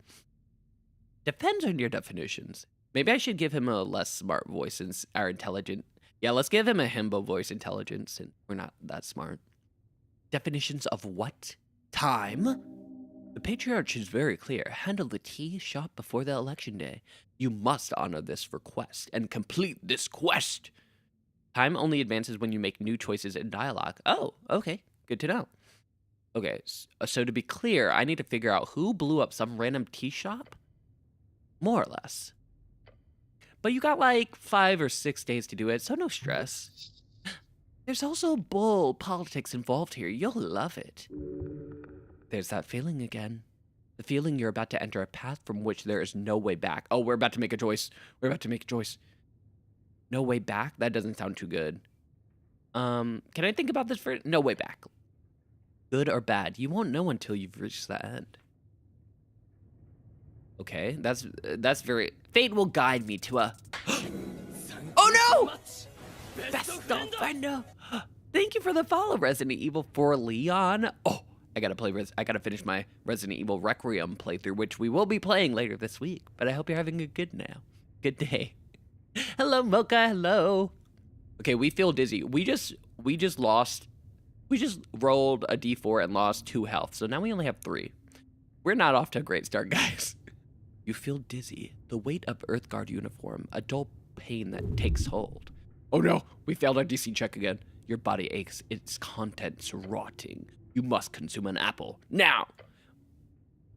Depends on your definitions. Maybe I should give him a less smart voice since our intelligent. Yeah, let's give him a himbo voice intelligence, and we're not that smart. Definitions of what? Time? The patriarch is very clear. Handle the tea shop before the election day. You must honor this request and complete this quest. Time only advances when you make new choices in dialogue. Oh, okay. Good to know. Okay, so to be clear, I need to figure out who blew up some random tea shop? More or less. But you got like 5 or 6 days to do it, so no stress. There's also bull politics involved here. You'll love it. There's that feeling again. The feeling you're about to enter a path from which there is no way back. Oh, we're about to make a choice. We're about to make a choice. No way back? That doesn't sound too good. Can I think about this for no way back? Good or bad? You won't know until you've reached the end. Okay, that's very... Fate will guide me to a... Oh no! Best offender! Thank you for the follow, Resident Evil 4 Leon. Oh, I gotta finish my Resident Evil Requiem playthrough, which we will be playing later this week. But I hope you're having a good day. Hello, Mocha. Hello. Okay, we feel dizzy. We just rolled a d4 and lost 2 health, so now we only have 3. We're not off to a great start, guys. You feel dizzy. The weight of Earthguard uniform, a dull pain that takes hold. Oh no, we failed our DC check again. Your body aches, its contents rotting. You must consume an apple, now!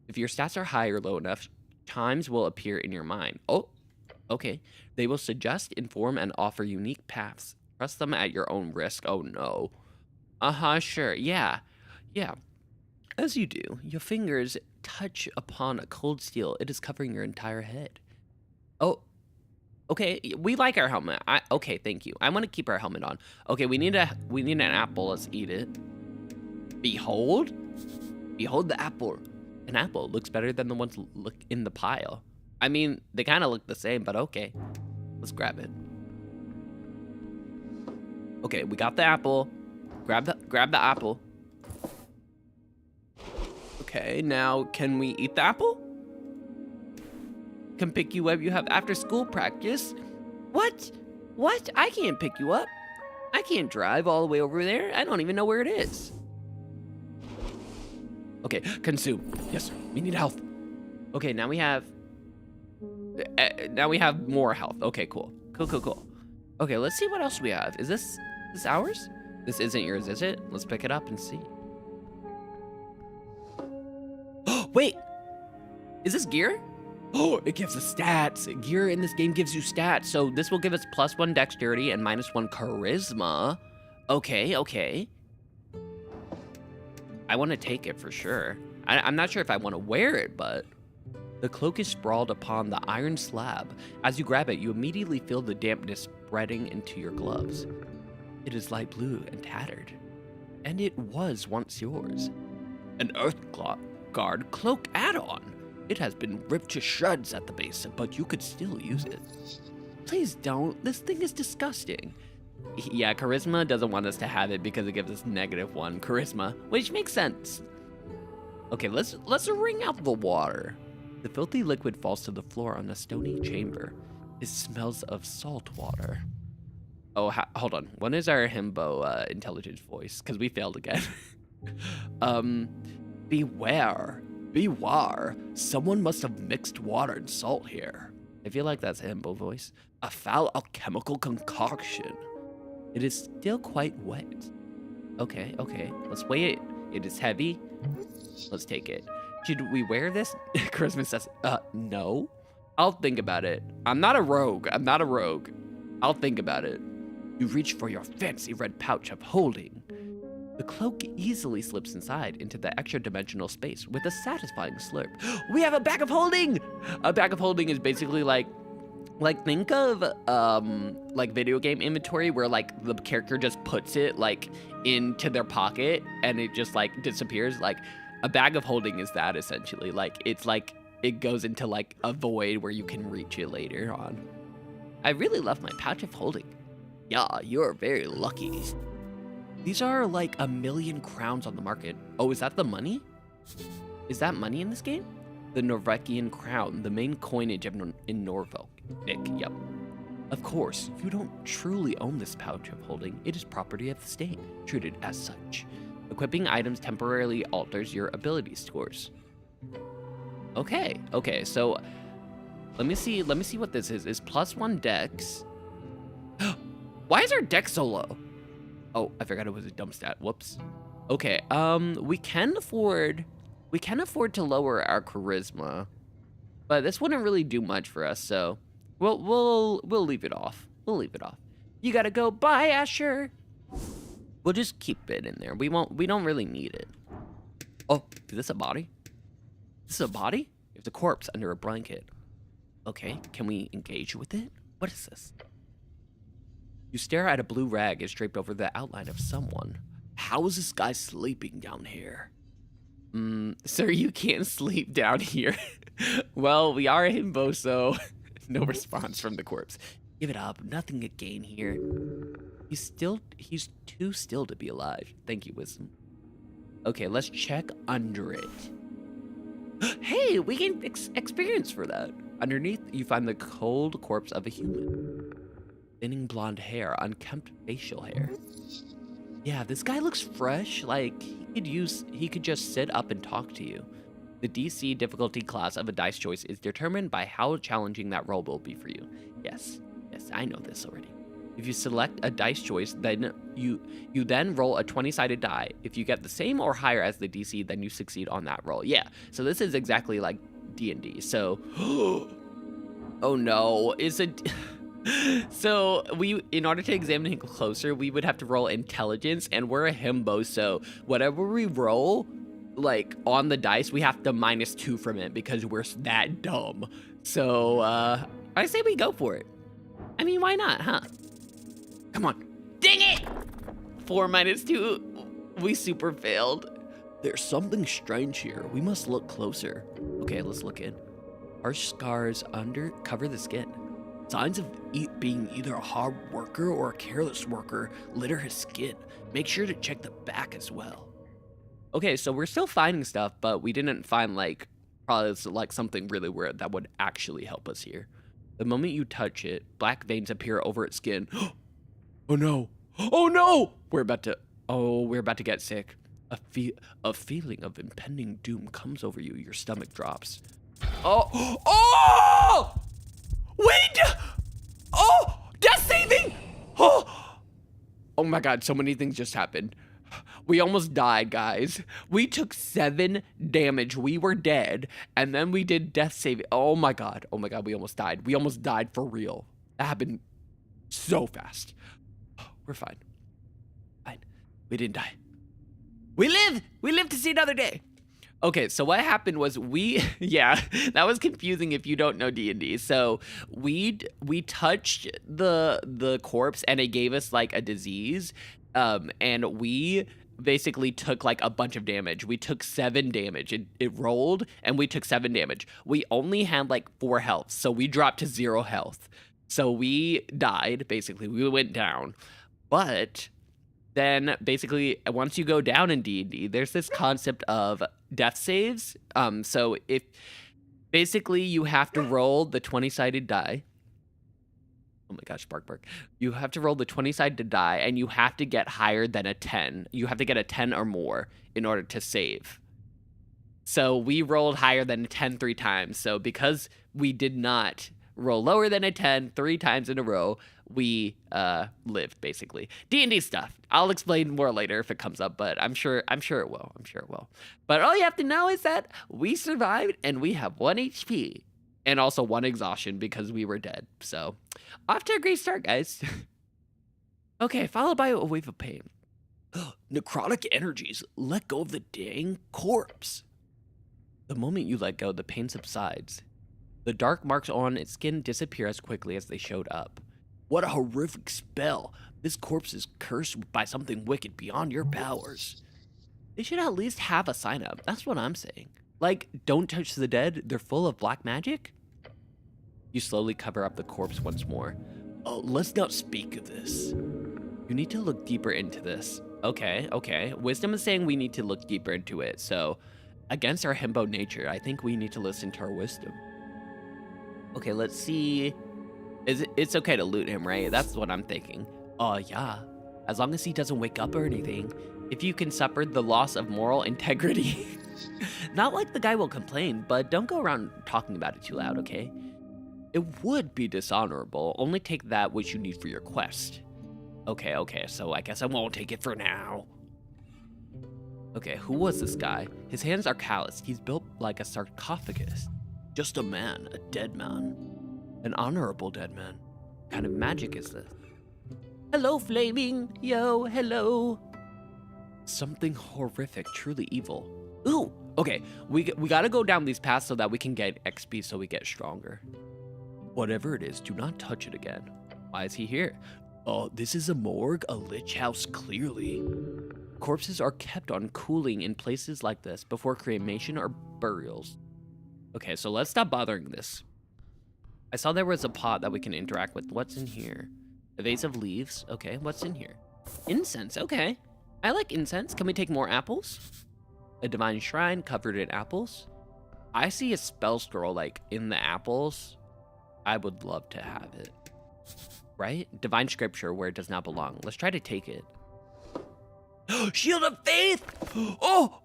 If your stats are high or low enough, chimes will appear in your mind. Oh, okay. They will suggest, inform, and offer unique paths. Trust them at your own risk. Oh no. Sure, yeah. As you do, your fingers touch upon a cold steel. It is covering your entire head. Oh, okay, we like our helmet. Okay, thank you. I want to keep our helmet on. Okay, we need an apple. Let's eat it. Behold the apple. An apple looks better than the ones look in the pile. I mean, they kind of look the same, but okay. Let's grab it. Okay, we got the apple. Grab the apple. Okay, now can we eat the apple? Can pick you up. You have after school practice. What? I can't pick you up. I can't drive all the way over there. I don't even know where it is. Okay, consume. Yes, sir. We need health. Okay, now we have more health. Okay, cool. Okay, let's see what else we have. Is this ours? This isn't yours, is it? Let's pick it up and see. Wait, is this gear? Oh, it gives us stats. Gear in this game gives you stats. So this will give us +1 dexterity and -1 charisma. Okay. I want to take it for sure. I'm not sure if I want to wear it, but the cloak is sprawled upon the iron slab. As you grab it, you immediately feel the dampness spreading into your gloves. It is light blue and tattered, and it was once yours. An Earthguard cloak add-on. It has been ripped to shreds at the base, but you could still use it. Please don't. This thing is disgusting. Yeah, charisma doesn't want us to have it because it gives us -1 charisma, which makes sense. Okay, let's wring out the water. The filthy liquid falls to the floor on a stony chamber. It smells of salt water. Oh, hold on. When is our himbo intelligence voice? Because we failed again. Beware. Someone must have mixed water and salt here. I feel like that's a himbo voice. A foul alchemical concoction. It is still quite wet. Okay. Let's weigh it. It is heavy. Let's take it. Should we wear this? Christmas says, no. I'll think about it. I'm not a rogue. I'll think about it. You reach for your fancy red pouch of holding. The cloak easily slips inside into the extra-dimensional space with a satisfying slurp. We have a bag of holding! A bag of holding is basically like think of like video game inventory where like the character just puts it like into their pocket and it just like disappears. Like a bag of holding is that essentially. Like it's like it goes into like a void where you can reach it later on. I really love my pouch of holding. Yeah, you're very lucky. These are like 1,000,000 crowns on the market. Oh, is that the money? Is that money in this game? The Norvegian crown, the main coinage in Norfolk. Yep. Of course, you don't truly own this pouch of holding. It is property of the state, treated as such. Equipping items temporarily alters your ability scores. Okay, so let me see what this is. Is +1 dex. Why is our dex so low? Oh, I forgot it was a dumb stat. Whoops. Okay, we can afford to lower our charisma, but this wouldn't really do much for us, so we'll leave it off. You gotta go. Bye, Asher. We'll just keep it in there. We don't really need it. Oh, is this a body? This is a body? There's a corpse under a blanket. Okay, can we engage with it? What is this? You stare at a blue rag as draped over the outline of someone. How is this guy sleeping down here? Sir, you can't sleep down here. Well, we are himbo, so no response from the corpse. Give it up. Nothing to gain here. He's too still to be alive. Thank you, Wisdom. Okay, let's check under it. Hey, we gain experience for that. Underneath, you find the cold corpse of a human. Thinning blonde hair, unkempt facial hair. Yeah, this guy looks fresh. Like, he could just sit up and talk to you. The DC difficulty class of a dice choice is determined by how challenging that roll will be for you. Yes, I know this already. If you select a dice choice, then you then roll a 20-sided die. If you get the same or higher as the DC, then you succeed on that roll. Yeah, so this is exactly like D&D. So, oh no, so in order to examine him closer, we would have to roll intelligence, and we're a himbo, so whatever we roll, like on the dice, we have to -2 from it because we're that dumb. So I say we go for it. I mean, why not, huh? Come on. Dang it! 4 -2. We super failed. There's something strange here. We must look closer. Okay, let's look in. Harsh scars cover the skin. Signs of being either a hard worker or a careless worker litter his skin. Make sure to check the back as well. Okay, so we're still finding stuff, but we didn't find probably like something really weird that would actually help us here. The moment you touch it, black veins appear over its skin. Oh no! Oh no! We're about to get sick. A feeling of impending doom comes over you. Your stomach drops. Oh! Wait! Oh! Death saving! Oh my god, so many things just happened. We almost died, guys. We took 7 damage. We were dead. And then we did death saving. Oh my god, we almost died. We almost died for real. That happened so fast. We're fine. Fine. We didn't die. We live to see another day. Okay, so what happened was yeah, that was confusing if you don't know D&D. So we touched the corpse and it gave us like a disease, and we basically took like a bunch of damage. We took 7 damage. It rolled and we took 7 damage. We only had like 4 health, so we dropped to 0 health. So we died, basically. We went down. But then basically once you go down in D&D, there's this concept of death saves. So if basically you have to roll the 20-sided die. Oh my gosh, bark. You have to roll the 20-sided die and you have to get higher than a 10. You have to get a 10 or more in order to save. So we rolled higher than a 10 3 times. So because we did not roll lower than a 10 3 times in a row, we lived, basically. D&D stuff. I'll explain more later if it comes up, but I'm sure it will. But all you have to know is that we survived and we have 1 HP and also 1 exhaustion because we were dead. So off to a great start, guys. Okay, followed by a wave of pain. Necrotic energies. Let go of the dang corpse. The moment you let go, the pain subsides. The dark marks on its skin disappear as quickly as they showed up. What a horrific spell. This corpse is cursed by something wicked beyond your powers. They should at least have a sign up. That's what I'm saying. Like, don't touch the dead. They're full of black magic. You slowly cover up the corpse once more. Oh, let's not speak of this. You need to look deeper into this. Okay. Wisdom is saying we need to look deeper into it. So, against our himbo nature, I think we need to listen to our wisdom. Okay, let's see. It's okay to loot him, right? That's what I'm thinking. Yeah. As long as he doesn't wake up or anything. If you can suffer the loss of moral integrity. Not like the guy will complain, but don't go around talking about it too loud, okay? It would be dishonorable. Only take that which you need for your quest. Okay, so I guess I won't take it for now. Okay, who was this guy? His hands are calloused. He's built like a sarcophagus. Just a man, a dead man. An honorable dead man. What kind of magic is this? Hello, Flaming. Yo, hello. Something horrific, truly evil. Ooh, okay. We gotta go down these paths so that we can get XP so we get stronger. Whatever it is, do not touch it again. Why is he here? Oh, this is a morgue, a lich house, clearly. Corpses are kept on cooling in places like this before cremation or burials. Okay, so let's stop bothering this. I saw there was a pot that we can interact with. What's in here? A vase of leaves. Okay, what's in here? Incense. Okay. I like incense. Can we take more apples? A divine shrine covered in apples. I see a spell scroll like in the apples. I would love to have it. Right? Divine scripture where it does not belong. Let's try to take it. Shield of Faith! Oh,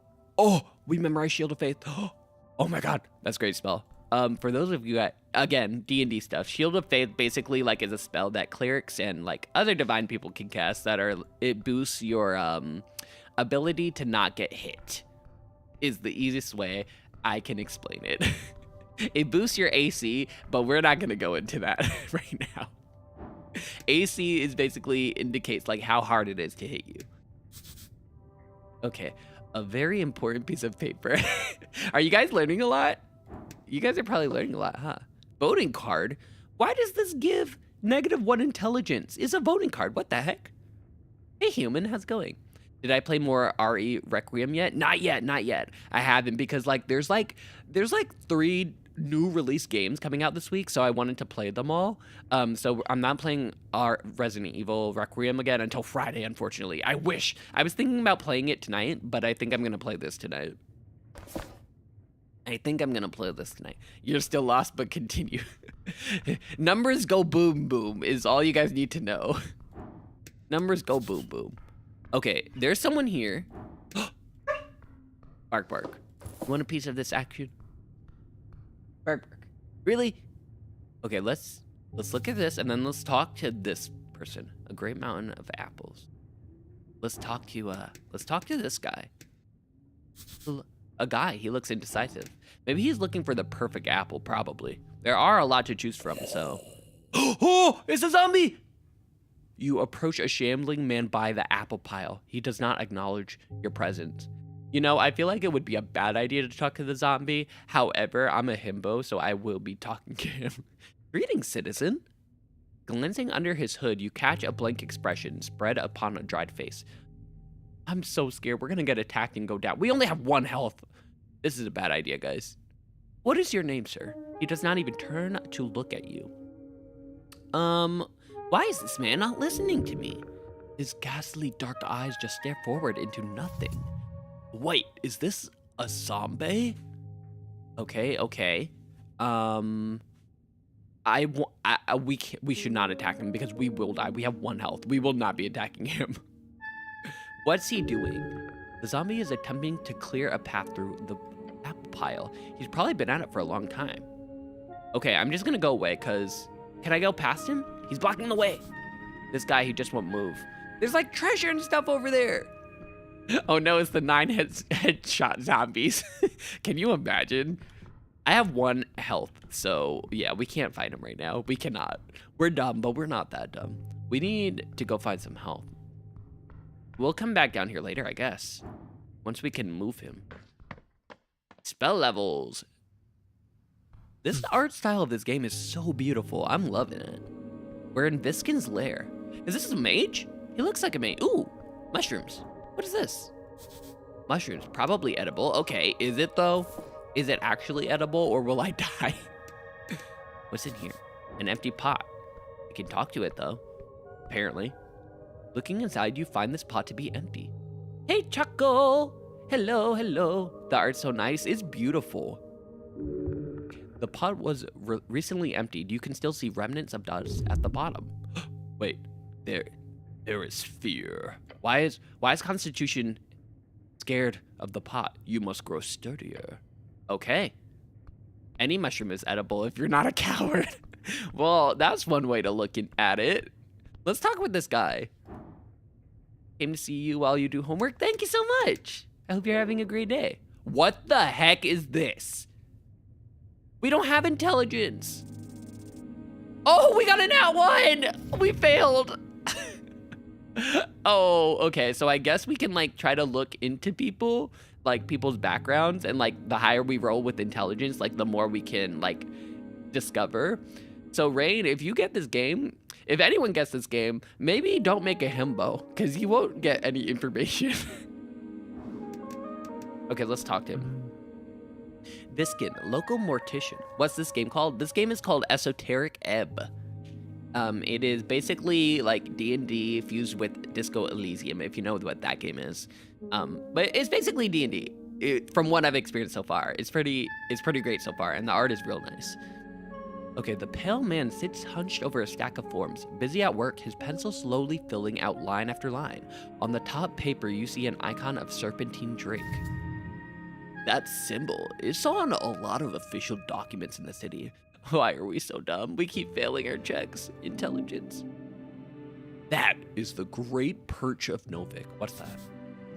we memorized Shield of Faith. Oh my God, that's a great spell. For those of you that, again, D&D stuff, Shield of Faith basically like is a spell that clerics and like other divine people can cast it boosts your ability to not get hit. Is the easiest way I can explain it. It boosts your AC, but we're not gonna go into that right now. AC is basically indicates like how hard it is to hit you. Okay, a very important piece of paper. Are you guys learning a lot? You guys are probably learning a lot, huh? Voting card? Why does this give -1 intelligence? It's a voting card, what the heck? Hey human, how's it going? Did I play more RE Requiem yet? Not yet. I haven't because there's like 3 new release games coming out this week, so I wanted to play them all. So I'm not playing our Resident Evil Requiem again until Friday, unfortunately. I wish. I was thinking about playing it tonight, but I think I'm gonna play this tonight. You're still lost, but continue. Numbers go boom boom is all you guys need to know. Numbers go boom boom. Okay, there's someone here. Bark bark. You want a piece of this action? Bark bark. Really? Okay, let's look at this and then let's talk to this person. A great mountain of apples. Let's talk to this guy. A guy, he looks indecisive. Maybe he's looking for the perfect apple, probably. There are a lot to choose from, so. Oh, it's a zombie! You approach a shambling man by the apple pile. He does not acknowledge your presence. You know, I feel like it would be a bad idea to talk to the zombie. However, I'm a himbo, so I will be talking to him. Greetings, citizen. Glancing under his hood, you catch a blank expression spread upon a dried face. I'm so scared. We're gonna get attacked and go down. We only have 1 health. This is a bad idea, guys. What is your name, sir? He does not even turn to look at you. Why is this man not listening to me? His ghastly dark eyes just stare forward into nothing. Wait, is this a zombie? Okay. We should not attack him because we will die. We have 1 health. We will not be attacking him. What's he doing? The zombie is attempting to clear a path through the apple pile. He's probably been at it for a long time. Okay, I'm just gonna go away because can I go past him? He's blocking the way. This guy, he just won't move. There's like treasure and stuff over there. Oh no, it's the 9 headshot zombies. Can you imagine? I have 1 health, so yeah, we can't fight him right now. We cannot. We're dumb, but we're not that dumb. We need to go find some health. We'll come back down here later, I guess. Once we can move him. Spell levels. This art style of this game is so beautiful. I'm loving it. We're in Viskin's lair. Is this a mage? He looks like a mage. Ooh, mushrooms. What is this? Mushrooms, probably edible. Okay, is it though? Is it actually edible or will I die? What's in here? An empty pot. I can talk to it though, apparently. Looking inside, you find this pot to be empty. Hey, Chuckle! Hello. The art's so nice. It's beautiful. The pot was recently emptied. You can still see remnants of dust at the bottom. Wait, there is fear. Why is Constitution scared of the pot? You must grow sturdier. Okay. Any mushroom is edible if you're not a coward. Well, that's one way to look at it. Let's talk with this guy. Came to see you while you do homework. Thank you so much. I hope you're having a great day. What the heck is this? We don't have intelligence. Oh, we got an @1. We failed. Oh, okay. So I guess we can like try to look into people, like people's backgrounds, and like the higher we roll with intelligence, like the more we can like discover. So Rain, if you get this game, if anyone gets this game, maybe don't make a himbo because you won't get any information. Okay, let's talk to him. Viskin, local mortician. What's this game called? This game is called Esoteric Ebb. It is basically like D&D fused with Disco Elysium, if you know what that game is. But it's basically D&D. From what I've experienced so far, it's pretty great so far, and the art is real nice. Okay, the pale man sits hunched over a stack of forms, busy at work, his pencil slowly filling out line after line. On the top paper, you see an icon of serpentine drake. That symbol is on a lot of official documents in the city. Why are we so dumb? We keep failing our checks. Intelligence. That is the Great Perch of Novik. What's that?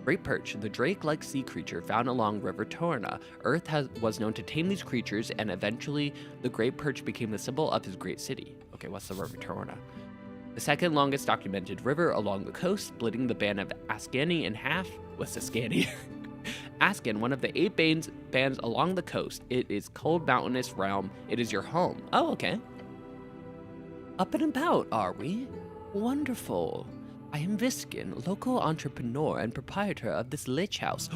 Great Perch, the drake-like sea creature found along River Torna. Earth was known to tame these creatures, and eventually the Great Perch became the symbol of his great city. Okay, what's the River Torna? The second longest documented river along the coast, splitting the band of Askani in half. What's Askani? Askan, one of the 8 bands along the coast. It is cold mountainous realm. It is your home. Oh, okay. Up and about, are we? Wonderful. I am Viskin, local entrepreneur and proprietor of this lich house.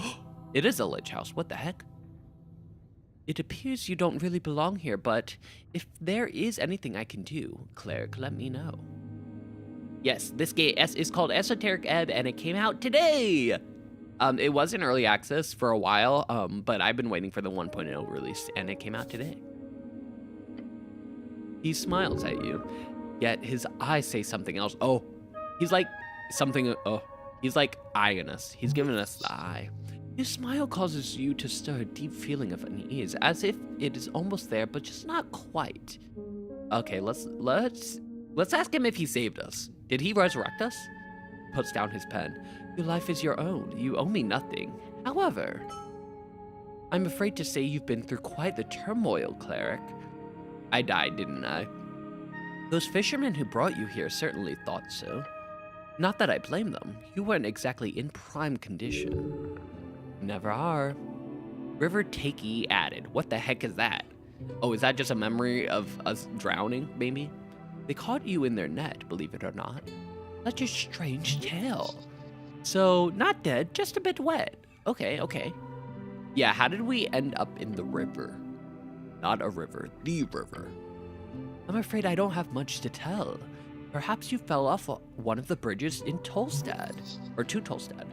It is a lich house, what the heck? It appears you don't really belong here, but if there is anything I can do, Cleric, let me know. Yes, this game is called Esoteric Ebb, and it came out today! It was in early access for a while, but I've been waiting for the 1.0 release, and it came out today. He smiles at you, yet his eyes say something else. Oh, he's like something, he's like eyeing us. He's giving us the eye. His smile causes you to stir a deep feeling of unease, as if it is almost there, but just not quite. Okay, let's ask him if he saved us. Did he resurrect us? Puts down his pen. Your life is your own. You owe me nothing. However, I'm afraid to say you've been through quite the turmoil, Cleric. I died, didn't I? Those fishermen who brought you here certainly thought so. Not that I blame them. You weren't exactly in prime condition. Never are. River Takey added. What the heck is that? Oh, is that just a memory of us drowning, maybe? They caught you in their net, believe it or not. Such a strange tale. So, not dead, just a bit wet. Okay. Yeah, how did we end up in the river? Not a river, the river. I'm afraid I don't have much to tell. Perhaps you fell off one of the bridges in Tolstad, or to Tolstad.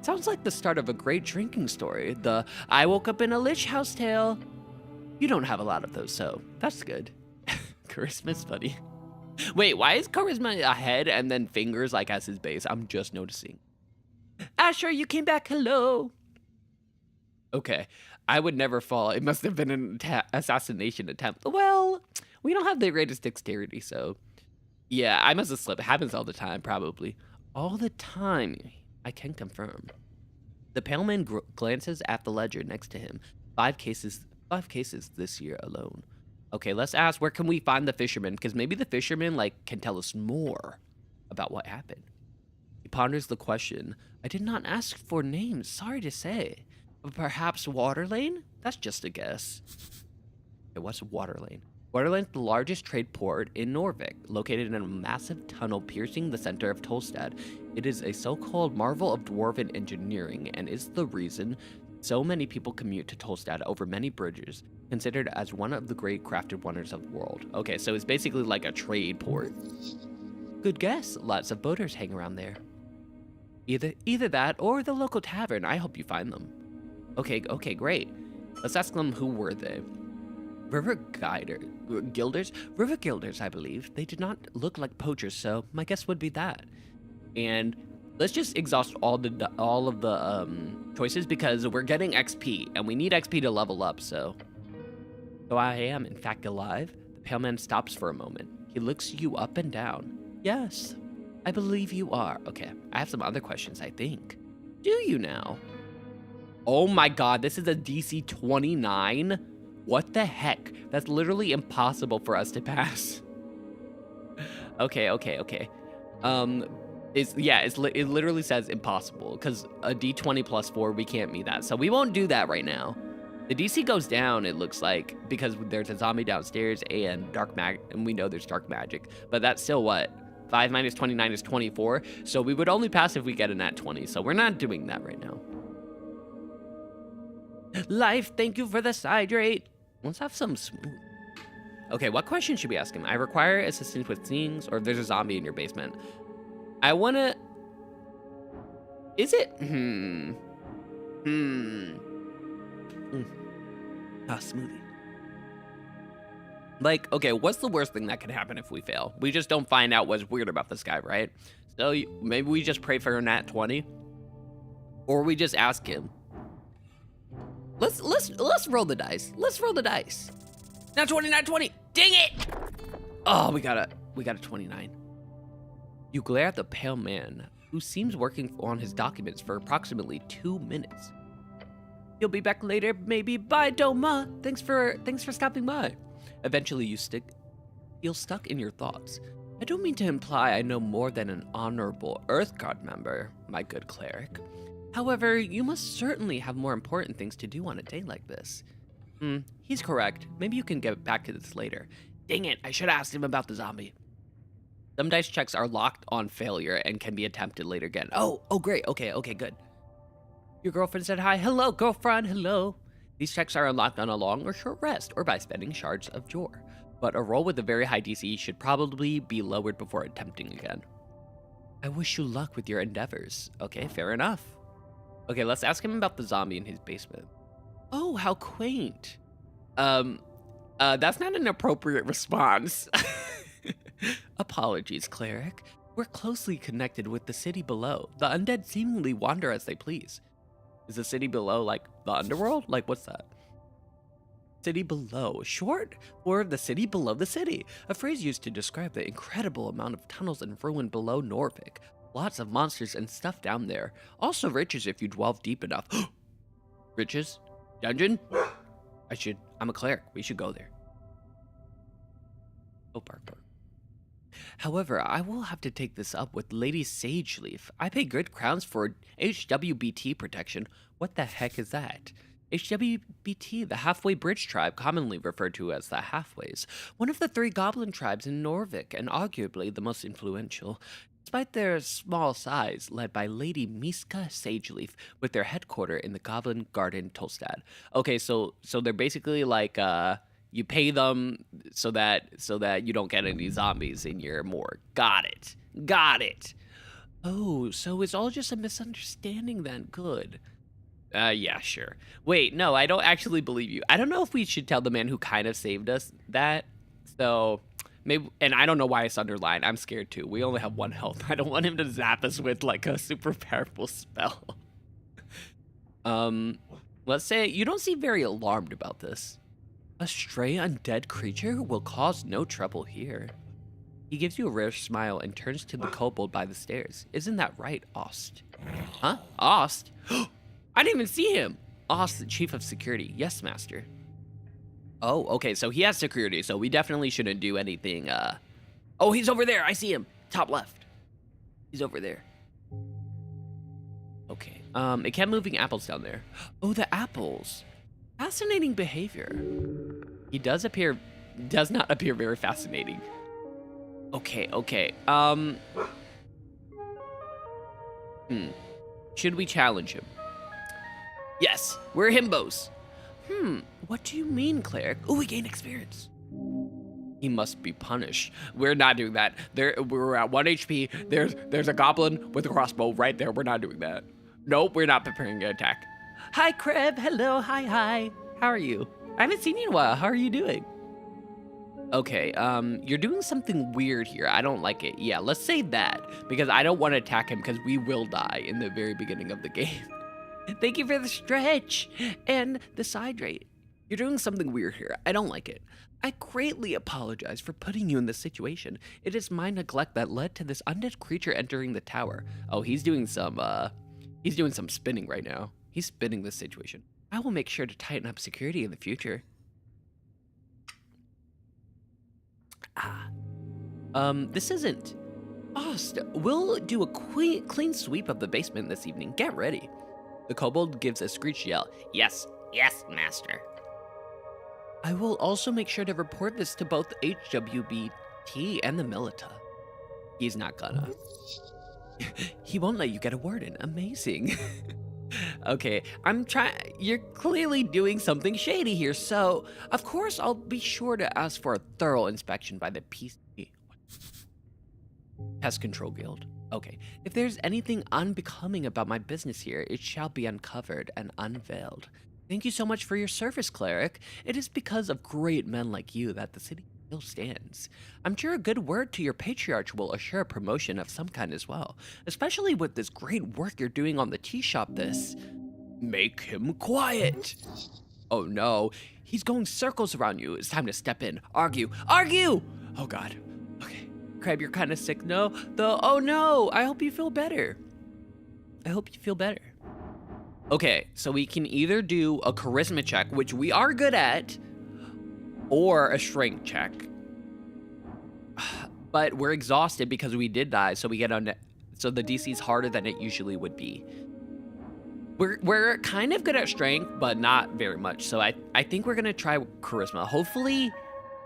Sounds like the start of a great drinking story. The I woke up in a lich house tale. You don't have a lot of those, so that's good. Charisma's funny. Wait, why is Charisma a head and then fingers like as his base? I'm just noticing. Asher, you came back, hello. Okay, I would never fall. It must have been an assassination attempt. Well, we don't have the greatest dexterity, so... Yeah, I must have slipped. It happens all the time, probably. All the time, I can confirm. The pale man glances at the ledger next to him. 5 cases this year alone. Okay, let's ask, where can we find the fisherman? Because maybe the fisherman, can tell us more about what happened. He ponders the question. I did not ask for names, sorry to say. But perhaps Waterlane? That's just a guess. Okay, what's Waterlane? Waterlane is the largest trade port in Norvik, located in a massive tunnel piercing the center of Tolstad. It is a so-called marvel of dwarven engineering, and is the reason so many people commute to Tolstad over many bridges, considered as one of the great crafted wonders of the world. Okay, so it's basically like a trade port. Good guess. Lots of boaters hang around there. Either that or the local tavern. I hope you find them. Okay, great. Let's ask them, who were they? River Gilders? River Gilders, I believe. They did not look like poachers, so my guess would be that. And let's just exhaust all of the choices, because we're getting XP, and we need XP to level up, so I am, in fact, alive. The pale man stops for a moment. He looks you up and down. Yes, I believe you are. Okay, I have some other questions, I think. Do you now? Oh my god, this is a DC 29? What the heck? That's literally impossible for us to pass. Okay. It literally says impossible, because a D20 plus 4, we can't meet that. So we won't do that right now. The DC goes down, it looks like, because there's a zombie downstairs and and we know there's dark magic. But that's still what? 5 minus 29 is 24. So we would only pass if we get a nat 20. So we're not doing that right now. Life, thank you for the hydrate. Let's have some smooth. Okay, what question should we ask him? I require assistance with things, or there's a zombie in your basement. I wanna... Is it? Ah, smoothie. Like, okay, what's the worst thing that could happen if we fail? We just don't find out what's weird about this guy, right? So maybe we just pray for a nat 20, or we just ask him. Let's roll the dice. Let's roll the dice. Nat 20, nat 20. Dang it! Oh, we got a 29. You glare at the pale man, who seems working on his documents for approximately 2 minutes. You'll be back later, maybe. Bye, Doma. Thanks for stopping by. Eventually, you feel stuck in your thoughts. I don't mean to imply I know more than an honorable Earth Guard member, my good cleric. However, you must certainly have more important things to do on a day like this. He's correct. Maybe you can get back to this later. Dang it, I should have asked him about the zombie. Some dice checks are locked on failure and can be attempted later again. Oh, great. Okay, good. Your girlfriend said hi. Hello, girlfriend. Hello. These checks are unlocked on a long or short rest or by spending shards of Jor. But a roll with a very high DC should probably be lowered before attempting again. I wish you luck with your endeavors. Okay, fair enough. Okay, let's ask him about the zombie in his basement. Oh, how quaint. That's not an appropriate response. Apologies, cleric. We're closely connected with the city below. The undead seemingly wander as they please. Is the city below like the underworld? Like, what's that? City below, short for the city below the city, a phrase used to describe the incredible amount of tunnels and ruin below Norvik. Lots of monsters and stuff down there. Also riches if you delve deep enough. Riches? Dungeon? I'm a cleric. We should go there. Oh, bark. However, I will have to take this up with Lady Sageleaf. I pay good crowns for HWBT protection. What the heck is that? HWBT, the Halfway Bridge tribe, commonly referred to as the Halfways, one of the 3 goblin tribes in Norvik, and arguably the most influential. Despite their small size, led by Lady Miska Sageleaf, with their headquarters in the Goblin Garden, Tolstad. Okay, so they're basically like, you pay them so that you don't get any zombies in your morgue. Got it. Oh, so it's all just a misunderstanding then. Good. Yeah, sure. Wait, no, I don't actually believe you. I don't know if we should tell the man who kind of saved us that. So maybe, and I don't know why it's underlined. I'm scared too. We only have 1 health. I don't want him to zap us with like a super powerful spell. Let's say you don't seem very alarmed about this. A stray undead creature will cause no trouble here. He gives you a rare smile and turns to the kobold by the stairs. Isn't that right, Ost? Huh? Ost? I didn't even see him. Ost, the chief of security. Yes, master. Oh, okay, so he has security, so we definitely shouldn't do anything, Oh, he's over there. I see him. Top left. He's over there. Okay. It kept moving apples down there. Oh, the apples. Fascinating behavior. He does not appear very fascinating. Okay. Should we challenge him? Yes, we're himbos. What do you mean, cleric? Oh, we gain experience. He must be punished. We're not doing that. We're at 1 HP. There's a goblin with a crossbow right there. We're not doing that. Nope, we're not preparing an attack. Hi, Kreb. Hello. Hi. How are you? I haven't seen you in a while. How are you doing? Okay, you're doing something weird here. I don't like it. Yeah, let's say that, because I don't want to attack him because we will die in the very beginning of the game. Thank you for the stretch and the hydrate. You're doing something weird here. I don't like it. I greatly apologize for putting you in this situation. It is my neglect that led to this undead creature entering the tower. Oh, he's doing some spinning right now. He's spinning this situation. I will make sure to tighten up security in the future. This isn't. Ost, we'll do a clean sweep of the basement this evening. Get ready. The kobold gives a screech yell. Yes, master. I will also make sure to report this to both HWBT and the Milita. He's not gonna. He won't let you get a word in. Amazing. Okay, I'm trying. You're clearly doing something shady here, so of course I'll be sure to ask for a thorough inspection by the PC Pest Control Guild. Okay, if there's anything unbecoming about my business here, it shall be uncovered and unveiled. Thank you so much for your service, Cleric. It is because of great men like you that the city still stands. I'm sure a good word to your patriarch will assure a promotion of some kind as well, especially with this great work you're doing on the tea shop this. Make him quiet. Oh no, he's going circles around you. It's time to step in. Argue. Argue! Oh god. Okay. Crab, you're kind of sick. No, oh no, I hope you feel better. I hope you feel better. Okay, so we can either do a charisma check, which we are good at, or a strength check. But we're exhausted because we did die, so we get on. So the DC is harder than it usually would be. We're kind of good at strength, but not very much. So I think we're gonna try charisma. Hopefully,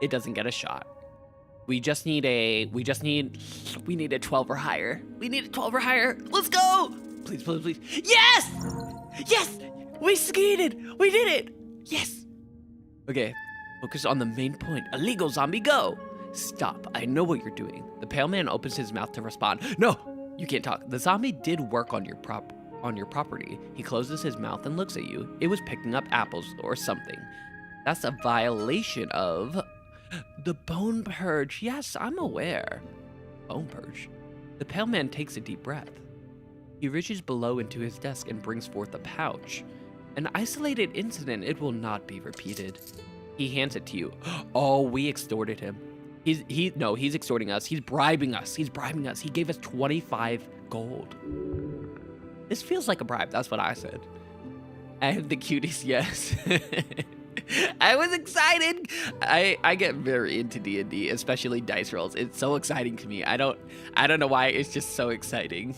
it doesn't get a shot. We need a 12 or higher. We need a 12 or higher. Let's go! Please, please, please. Yes! Yes! We succeeded! We did it! Yes! Okay, focus on the main point. Illegal zombie, go! Stop, I know what you're doing. The pale man opens his mouth to respond. No! You can't talk. The zombie did work on your property. He closes his mouth and looks at you. It was picking up apples or something. That's a violation of the bone purge. Yes, I'm aware. Bone purge. The pale man takes a deep breath. He reaches below into his desk and brings forth a pouch. An isolated incident, it will not be repeated. He hands it to you. Oh, we extorted him. He's extorting us. He's bribing us. He gave us 25 gold. This feels like a bribe. That's what I said. I have the cutest yes. I was excited. I get very into D&D, especially dice rolls. It's so exciting to me. I don't know why. It's just so exciting.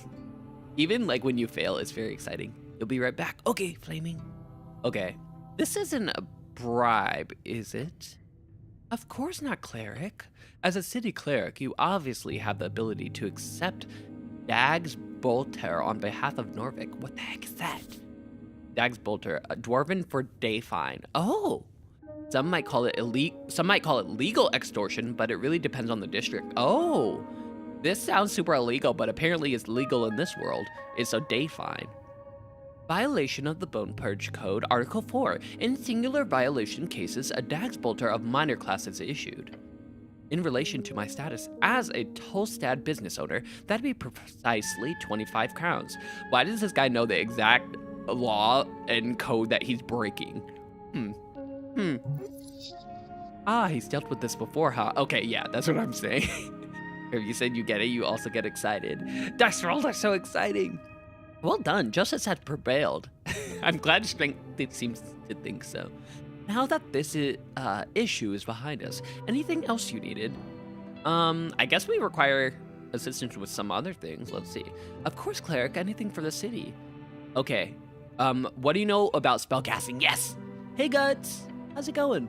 Even like when you fail, it's very exciting. You'll be right back. Okay, Flaming. Okay, this isn't a bribe, is it? Of course not, Cleric. As a city cleric, you obviously have the ability to accept Dag's Bolter on behalf of Norvik. What the heck is that? Dag's Bolter, a dwarven for day fine. Oh, some might call it legal extortion, but it really depends on the district. Oh, this sounds super illegal, but apparently it's legal in this world. It's a day fine. Violation of the Bone Purge Code, Article 4. In singular violation cases, a Dag's Bolter of minor class is issued. In relation to my status as a Tolstad business owner, that'd be precisely 25 crowns. Why does this guy know the exact law and code that he's breaking? Ah, he's dealt with this before, huh? Okay, yeah, that's what I'm saying. If you said you get it, you also get excited. Dice rolls are so exciting. Well done, justice has prevailed. I'm glad strength seems to think so. Now that this issue is behind us, anything else you needed? I guess we require assistance with some other things. Let's see. Of course, Cleric, anything for the city. Okay. What do you know about spellcasting? Yes. Hey, Guts. How's it going?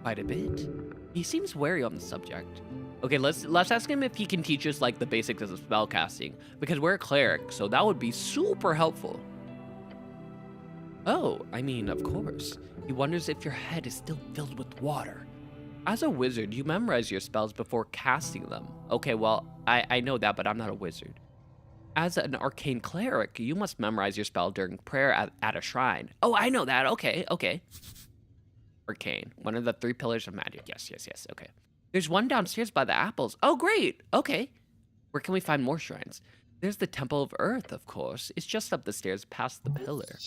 Quite a bit. He seems wary on the subject. Okay, let's ask him if he can teach us like the basics of spellcasting, because we're a cleric, so that would be super helpful. Oh, I mean, of course. He wonders if your head is still filled with water. As a wizard, you memorize your spells before casting them. Okay, well, I know that, but I'm not a wizard. As an arcane cleric, you must memorize your spell during prayer at a shrine. Oh, I know that. Okay. Arcane, one of the 3 pillars of magic. Yes, okay. There's one downstairs by the apples. Oh, great. Okay. Where can we find more shrines? There's the Temple of Earth, of course. It's just up the stairs past the pillar.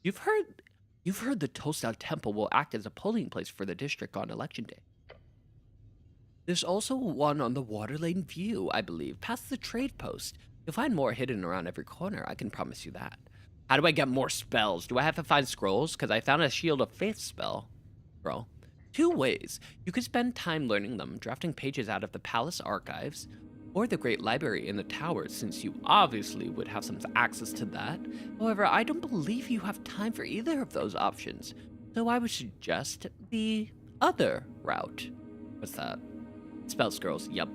You've heard the Tolstad Temple will act as a polling place for the district on election day. There's also one on the Waterlane View, I believe, past the trade post. You'll find more hidden around every corner, I can promise you that. How do I get more spells? Do I have to find scrolls? Because I found a Shield of Faith spell. Bro. 2 ways. You could spend time learning them, drafting pages out of the palace archives, or the great library in the tower, since you obviously would have some access to that. However, I don't believe you have time for either of those options, so I would suggest the other route. What's that? Spell scrolls, yep.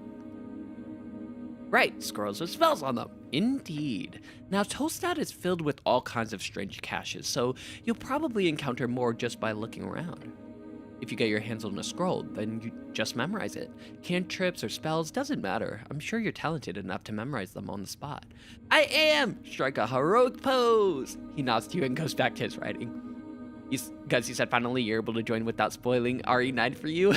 Right, scrolls with spells on them. Indeed. Now, Toastad is filled with all kinds of strange caches, so you'll probably encounter more just by looking around. If you get your hands on a scroll, then you just memorize it. Cantrips or spells, doesn't matter. I'm sure you're talented enough to memorize them on the spot. I am! Strike a heroic pose! He nods to you and goes back to his writing. Because he said finally you're able to join without spoiling RE9 for you.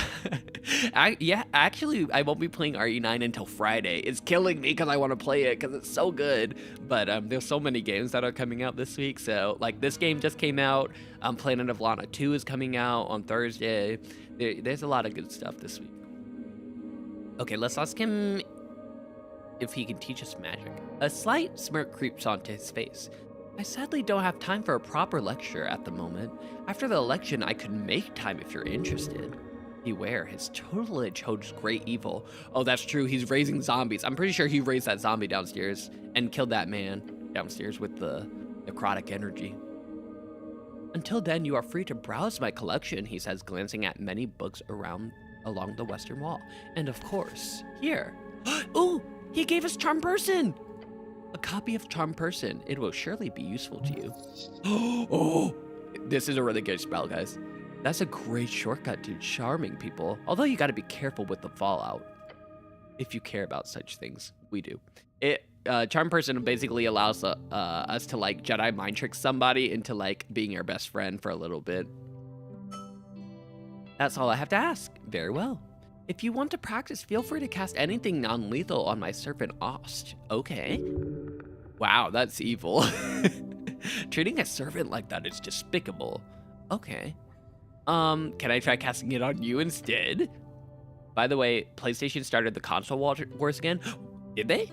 Actually, I won't be playing RE9 until Friday. It's killing me because I want to play it because it's so good. But there's so many games that are coming out this week. So, like, this game just came out. Planet of Lana 2 is coming out on Thursday. There's a lot of good stuff this week. Okay, let's ask him if he can teach us magic. A slight smirk creeps onto his face. I sadly don't have time for a proper lecture at the moment. After the election, I could make time if you're interested. Beware, his tutelage holds great evil. Oh, that's true, he's raising zombies. I'm pretty sure he raised that zombie downstairs and killed that man downstairs with the necrotic energy. Until then, you are free to browse my collection, he says, glancing at many books along the western wall. And of course, here. Oh, he gave us Charm Person! A copy of Charm Person. It will surely be useful to you. Oh, this is a really good spell, guys. That's a great shortcut to charming people. Although you got to be careful with the fallout. If you care about such things, we do. Charm Person basically allows us to like Jedi mind trick somebody into like being our best friend for a little bit. That's all I have to ask. Very well. If you want to practice, feel free to cast anything non-lethal on my servant Ost. Okay. Wow, that's evil. Treating a servant like that is despicable. Okay. Can I try casting it on you instead? By the way, PlayStation started the console wars again. Did they?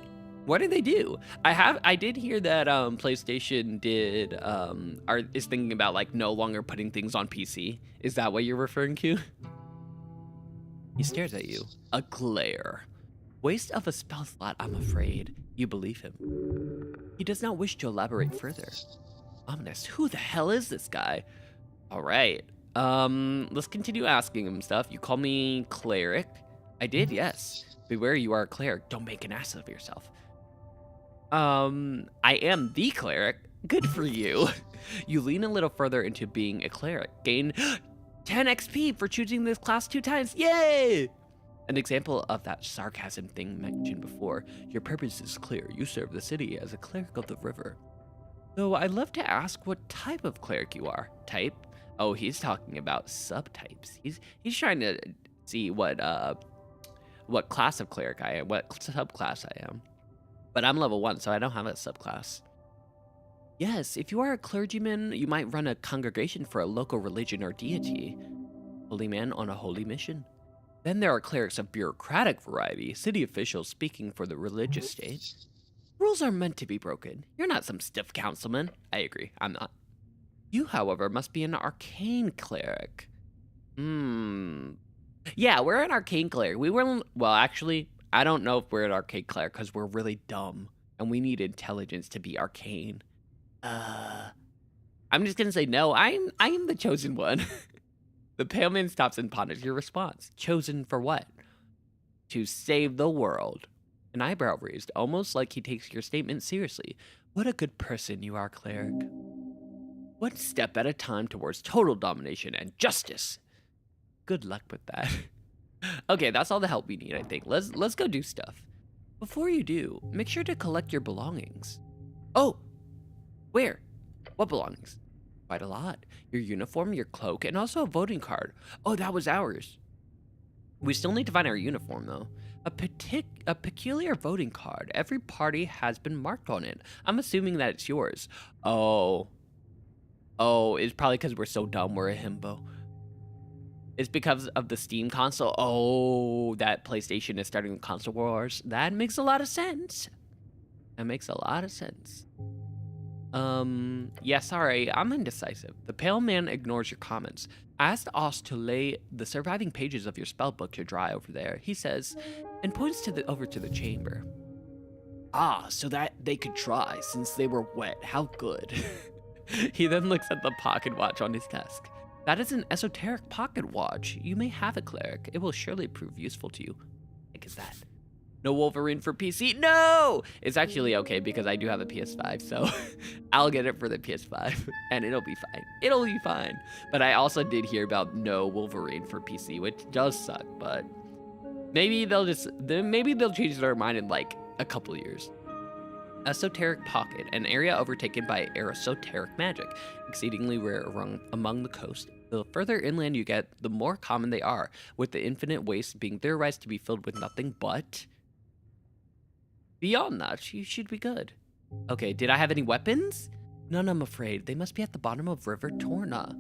What did they do? I did hear that PlayStation is thinking about like no longer putting things on PC. Is that what you're referring to? He stares at you. A glare. Waste of a spell slot, I'm afraid. You believe him. He does not wish to elaborate further. Ominous. Who the hell is this guy? All right. Let's continue asking him stuff. You call me Cleric. I did, yes. Beware, you are a cleric. Don't make an ass of yourself. I am the cleric. Good for you. You lean a little further into being a cleric. Gain 10 XP for choosing this class 2 times. Yay! An example of that sarcasm thing mentioned before. Your purpose is clear. You serve the city as a cleric of the river. Though I'd love to ask what type of cleric you are. Type? Oh, he's talking about subtypes. He's trying to see what class of cleric I am, what subclass I am. But I'm level 1, so I don't have a subclass. Yes, if you are a clergyman, you might run a congregation for a local religion or deity. Holy man on a holy mission. Then there are clerics of bureaucratic variety, city officials speaking for the religious state. Rules are meant to be broken. You're not some stiff councilman. I agree, I'm not. You, however, must be an arcane cleric. Yeah, we're an arcane cleric. Well, actually, I don't know if we're an arcane cleric because we're really dumb and we need intelligence to be arcane. I'm just gonna say no. I am the chosen one. The pale man stops and ponders your response. Chosen for what? To save the world. An eyebrow raised, almost like he takes your statement seriously. What a good person you are, cleric. One step at a time towards total domination and justice. Good luck with that. Okay, that's all the help we need, I think. Let's go do stuff. Before you do, make sure to collect your belongings. Oh, where? What belongings? Quite a lot. Your uniform, your cloak, and also a voting card. Oh, that was ours. We still need to find our uniform, though. A peculiar voting card. Every party has been marked on it. I'm assuming that it's yours. Oh, it's probably because we're so dumb we're a himbo. It's because of the Steam console. Oh, that PlayStation is starting the console wars. That makes a lot of sense. That makes a lot of sense. Yeah, sorry, I'm indecisive. The pale man ignores your comments. I asked Oz to lay the surviving pages of your spellbook to dry over there, he says, and points over to the chamber. Ah, so that they could dry since they were wet. How good. He then looks at the pocket watch on his desk. That is an esoteric pocket watch. You may have it, cleric. It will surely prove useful to you. What is that? No Wolverine for PC. No! It's actually okay because I do have a PS5, so I'll get it for the PS5 and it'll be fine. It'll be fine. But I also did hear about no Wolverine for PC, which does suck, but maybe they'll change their mind in like a couple years. Esoteric Pocket, an area overtaken by esoteric magic, exceedingly rare among the coast. The further inland you get, the more common they are, with the infinite waste being theorized to be filled with nothing but... Beyond that, you should be good. Okay, did I have any weapons? None, I'm afraid. They must be at the bottom of River Torna.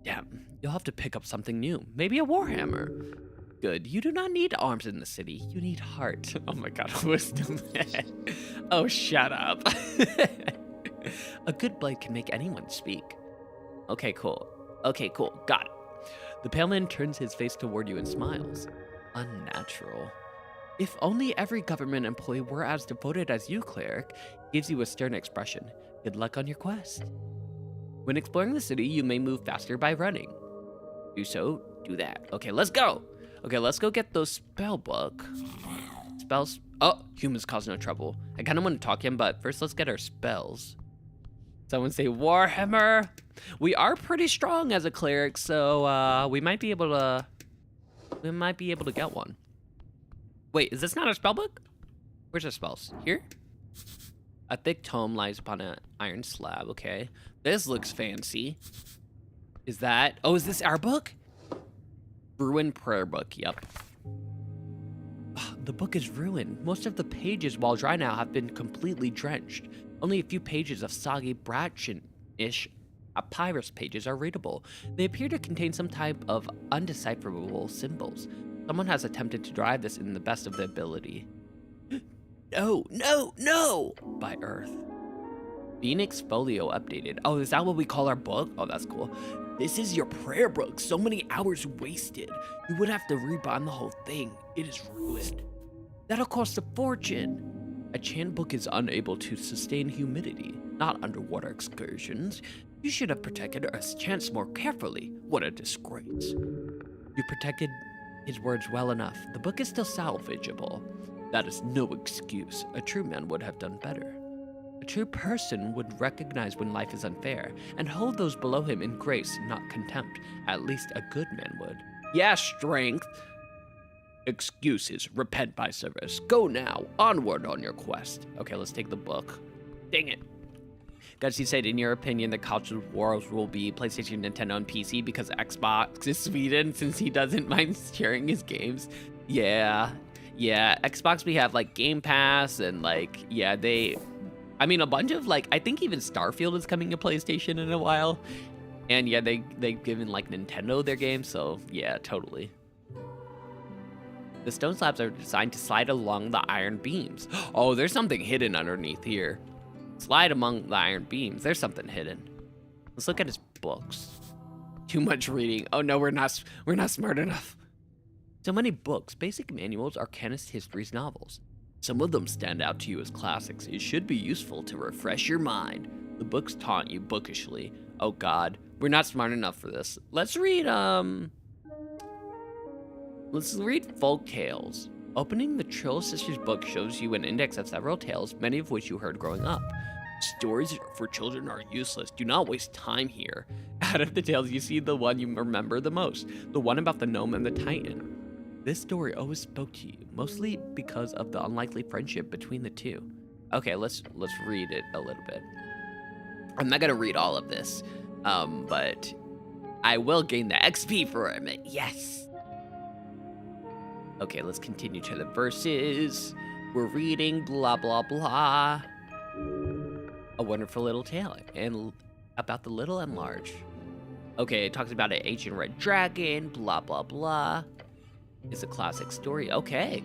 Damn, you'll have to pick up something new. Maybe a warhammer. Good, you do not need arms in the city. You need heart. Oh my god, wisdom. Oh, shut up. A good blade can make anyone speak. Okay, cool. Okay, cool. Got it. The pale man turns his face toward you and smiles. Unnatural. If only every government employee were as devoted as you, Cleric. Gives you a stern expression. Good luck on your quest. When exploring the city, you may move faster by running. Do so, do that. Okay, let's go. Okay, let's go get those spell book. Spells. Oh, humans cause no trouble. I kind of want to talk to him, but first let's get our spells. Someone say Warhammer. We are pretty strong as a cleric, so we might be able to get one. Wait, is this not a spell book? Where's the spells? Here? A thick tome lies upon an iron slab. Okay, this looks fancy. Is this our book? Ruined prayer book. Yep. The book is ruined. Most of the pages, while dry now, have been completely drenched. Only a few pages of soggy Brachian-ish papyrus pages are readable. They appear to contain some type of undecipherable symbols. Someone has attempted to drive this in the best of their ability. No, no, no! By Earth. Phoenix Folio updated. Oh, is that what we call our book? Oh, that's cool. This is your prayer book. So many hours wasted. You would have to rebind the whole thing. It is ruined. That'll cost a fortune. A chant book is unable to sustain humidity, not underwater excursions. You should have protected Earth's chants more carefully. What a disgrace. You protected his words well enough. The book is still salvageable. That is no excuse. A true man would have done better. A true person would recognize when life is unfair and hold those below him in grace, not contempt. At least a good man would. Yeah, strength. Excuses. Repent by service. Go now. Onward on your quest. Okay, let's take the book. Dang it. Guys, you said, in your opinion, the console wars will be PlayStation, Nintendo, and PC because Xbox is Sweden since he doesn't mind sharing his games. Yeah. Xbox, we have like Game Pass and like, yeah, I mean, a bunch of like, I think even Starfield is coming to PlayStation in a while. And yeah, they've given like Nintendo their games, so yeah, totally. The stone slabs are designed to slide along the iron beams. Oh, there's something hidden underneath here. Slide among the iron beams. There's something hidden. Let's look at his books. Too much reading. Oh no, we're not smart enough. So many books. Basic manuals, arcanist histories, novels. Some of them stand out to you as classics. It should be useful to refresh your mind. The books taunt you bookishly. Oh god, we're not smart enough for this. Let's read folk tales. Opening the Trill Sisters book shows you an index of several tales, many of which you heard growing up. Stories for children are useless. Do not waste time here. Out of the tales, you see the one you remember the most, the one about the gnome and the titan. This story always spoke to you, mostly because of the unlikely friendship between the two. Okay, let's read it a little bit. I'm not gonna read all of this, but I will gain the XP from it. Yes. Okay, let's continue to the verses. We're reading blah, blah, blah. A wonderful little tale and about the little and large. Okay, it talks about an ancient red dragon, blah, blah, blah. It's a classic story. Okay.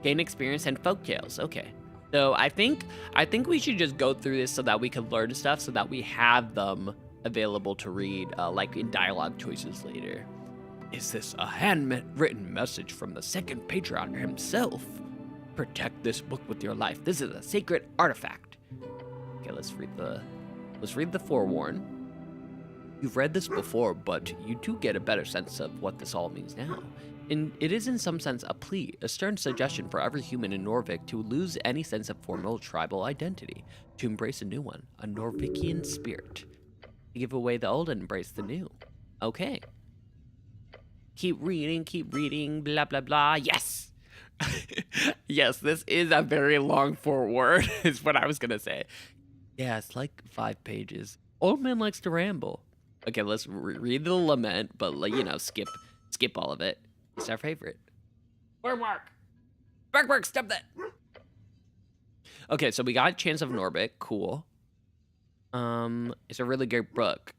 Gain experience and folk tales. Okay. So I think we should just go through this so that we can learn stuff so that we have them available to read like in dialogue choices later. Is this a handwritten message from the second patriarch himself? Protect this book with your life. This is a sacred artifact. Okay, let's read the forewarn. You've read this before, but you do get a better sense of what this all means now. And it is in some sense a plea, a stern suggestion for every human in Norvik to lose any sense of formal tribal identity, to embrace a new one, a Norvikian spirit. To give away the old and embrace the new. Okay. Keep reading, blah, blah, blah. Yes! Yes, this is a very long foreword, is what I was gonna say. Yeah, it's like 5 pages. Old man likes to ramble. Okay, let's read the lament, but, you know, skip all of it. It's our favorite. Bark, stop that! Okay, so we got Chance of Norbit. Cool. It's a really great book.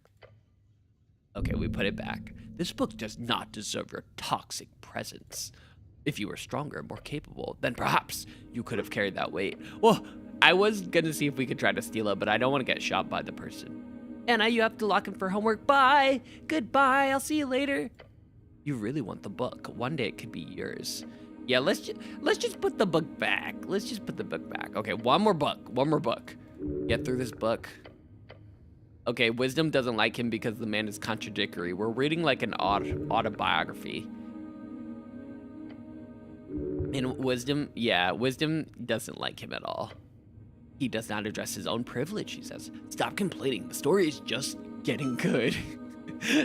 Okay, we put it back. This book does not deserve your toxic presence. If you were stronger and more capable, then perhaps you could have carried that weight. Well, I was gonna see if we could try to steal it, but I don't want to get shot by the person. Anna, you have to lock in for homework. Bye! Goodbye, I'll see you later. You really want the book. One day it could be yours. Yeah, let's just put the book back. Let's just put the book back. Okay, one more book. Get through this book. Okay, Wisdom doesn't like him because the man is contradictory. We're reading like an autobiography. And Wisdom doesn't like him at all. He does not address his own privilege, he says. Stop complaining, the story is just getting good.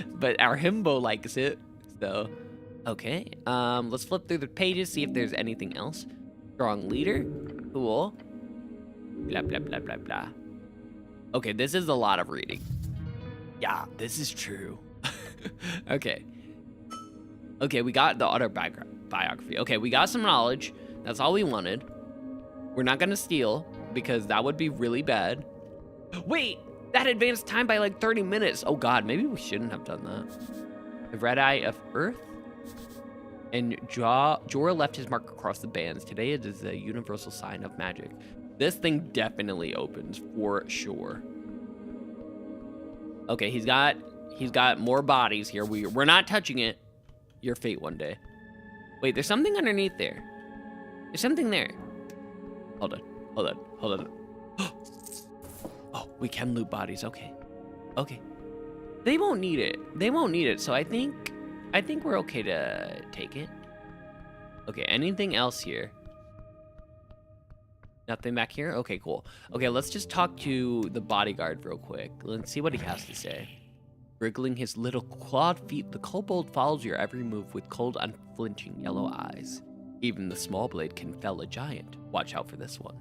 But our himbo likes it, so. Okay, let's flip through the pages, see if there's anything else. Strong leader, cool. Blah, blah, blah, blah, blah. Okay, this is a lot of reading. Yeah, this is true. Okay. Okay, we got the autobiography. Okay, we got some knowledge. That's all we wanted. We're not gonna steal, because that would be really bad. Wait, that advanced time by like 30 minutes. Oh God, maybe we shouldn't have done that. The red eye of Earth. And Jorah left his mark across the bands. Today it is a universal sign of magic. This thing definitely opens for sure. Okay, he's got more bodies here. We're not touching it. Your fate one day. Wait, there's something underneath there. There's something there. Hold on. Oh, we can loot bodies. Okay. They won't need it. So I think we're okay to take it. Okay, anything else here? Nothing back here? Okay, cool. Okay, let's just talk to the bodyguard real quick. Let's see what he has to say. Wriggling his little clawed feet, the kobold follows your every move with cold, unflinching yellow eyes. Even the small blade can fell a giant. Watch out for this one.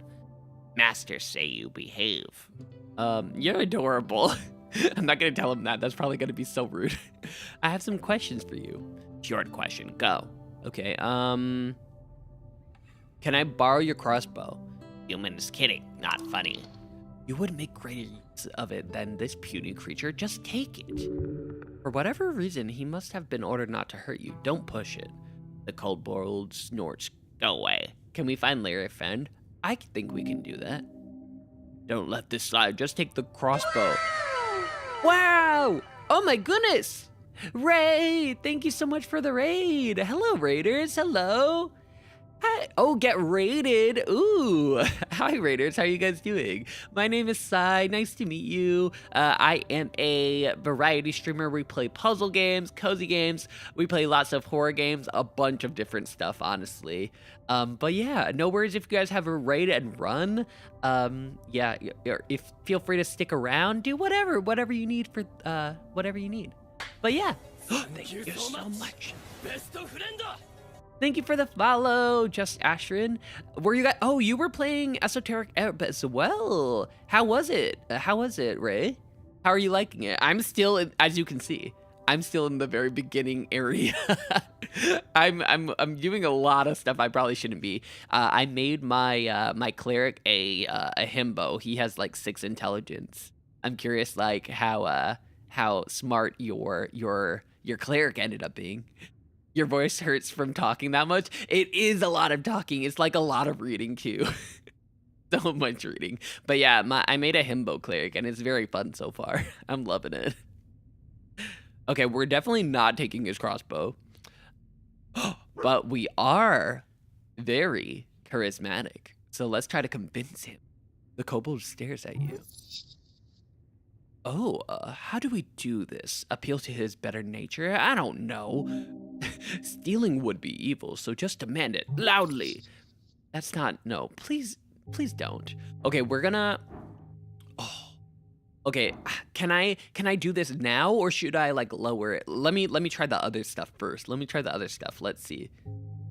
Masters say you behave. You're adorable. I'm not gonna tell him that. That's probably gonna be so rude. I have some questions for you. Short question, go. Okay, can I borrow your crossbow? Human is kidding, not funny. You would make greater use of it than this puny creature. Just take it. For whatever reason, he must have been ordered not to hurt you. Don't push it. The kobold snorts. Go away. Can we find Larifend? I think we can do that. Don't let this slide. Just take the crossbow. Wow! Oh my goodness! Ray, thank you so much for the raid. Hello, raiders. Hello. Hi. Oh, get raided. Ooh. Hi, raiders. How are you guys doing? My name is Sai. Nice to meet you. I am a variety streamer. We play puzzle games, cozy games. We play lots of horror games, a bunch of different stuff, honestly. But yeah, no worries if you guys have a raid and run. Yeah, feel free to stick around. Do whatever you need for whatever you need. But yeah, thank you so much. Thank you for the follow, Just Ashrin. Were you guys? Oh, you were playing Esoteric Ebb as well. How was it? Ray? How are you liking it? I'm still, as you can see, I'm still in the very beginning area. I'm doing a lot of stuff I probably shouldn't be. I made my my cleric a himbo. He has like 6 intelligence. I'm curious, like how smart your cleric ended up being. Your voice hurts from talking that much. It is a lot of talking. It's like a lot of reading too. So much reading. But yeah, I made a himbo cleric and it's very fun so far. I'm loving it. Okay, we're definitely not taking his crossbow. But we are very charismatic. So let's try to convince him. The kobold stares at you. Oh, how do we do this? Appeal to his better nature? I don't know. Stealing would be evil, so just demand it loudly. That's not, no, please don't. Okay, we're gonna, oh, okay, can I do this now, or should I like lower it? Let me try the other stuff first. Let's see.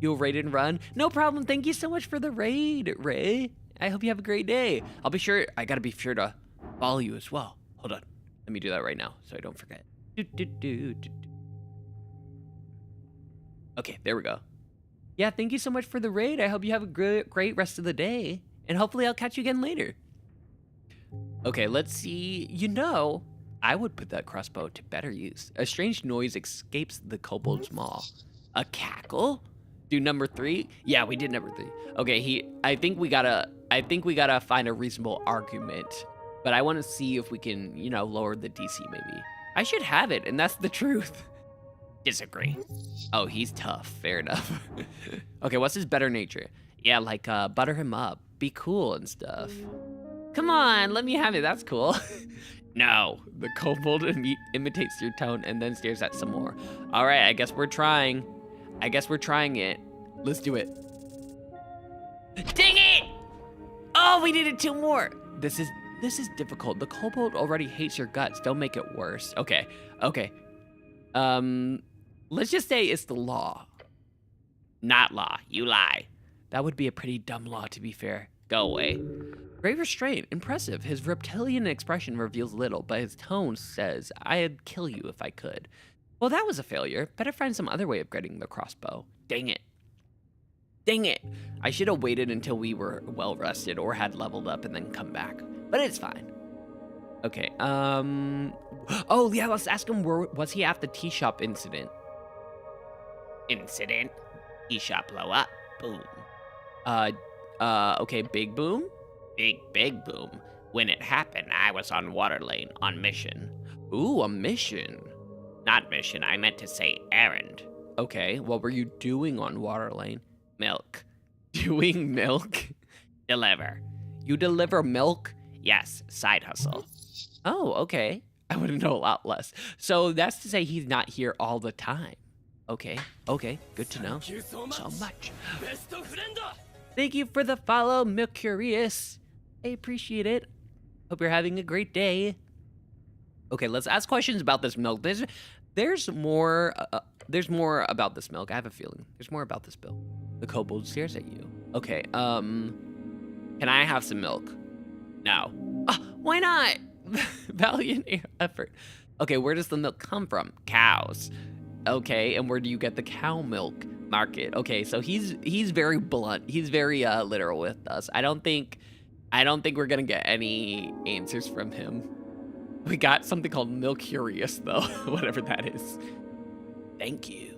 You'll raid and run? No problem. Thank you so much for the raid, Ray. I hope you have a great day. I gotta be sure to follow you as well. Hold on. Let me do that right now so I don't forget. Okay, there we go. Yeah, thank you so much for the raid. I hope you have a great rest of the day. And hopefully I'll catch you again later. Okay, let's see. You know, I would put that crossbow to better use. A strange noise escapes the kobold's maw. A cackle? Do number 3? Yeah, we did number 3. Okay, I think we gotta find a reasonable argument. But I want to see if we can, you know, lower the DC maybe. I should have it, and that's the truth. Disagree. Oh, he's tough. Fair enough. Okay, what's his better nature? Yeah, like butter him up, be cool and stuff. Come on, let me have it. That's cool. No, the kobold imitates your tone and then stares at some more. All right, I guess we're trying it. Let's do it. Dang it! Oh, we needed 2 more. This is difficult. The kobold already hates your guts. Don't make it worse. Okay. Let's just say it's the law. Not law. You lie. That would be a pretty dumb law, to be fair. Go away. Great restraint. Impressive. His reptilian expression reveals little, but his tone says, I'd kill you if I could. Well, that was a failure. Better find some other way of getting the crossbow. Dang it. I should have waited until we were well rested or had leveled up and then come back. But it's fine. Okay, oh yeah, let's ask him was he at the tea shop incident? Incident? Tea shop blow up. Boom. Okay, big boom? Big boom. When it happened, I was on water lane on mission. Ooh, a mission. Not mission, I meant to say errand. Okay, what were you doing on water lane? Milk. Doing milk? Deliver. You deliver milk? Yes, side hustle. Oh, okay. I would know a lot less. So that's to say he's not here all the time. Okay, good to know. Thank you so much. Best friend. Thank you for the follow, Milk Curious. I appreciate it. Hope you're having a great day. Okay, let's ask questions about this milk. There's more about this milk. I have a feeling. There's more about this bill. The kobold stares at you. Okay, can I have some milk? No. Why not? Valiant effort. Okay, where does the milk come from? Cows. Okay, and where do you get the cow milk? Market. Okay, so he's very blunt. He's very literal with us. I don't think we're gonna get any answers from him. We got something called Milk Curious though, whatever that is. Thank you.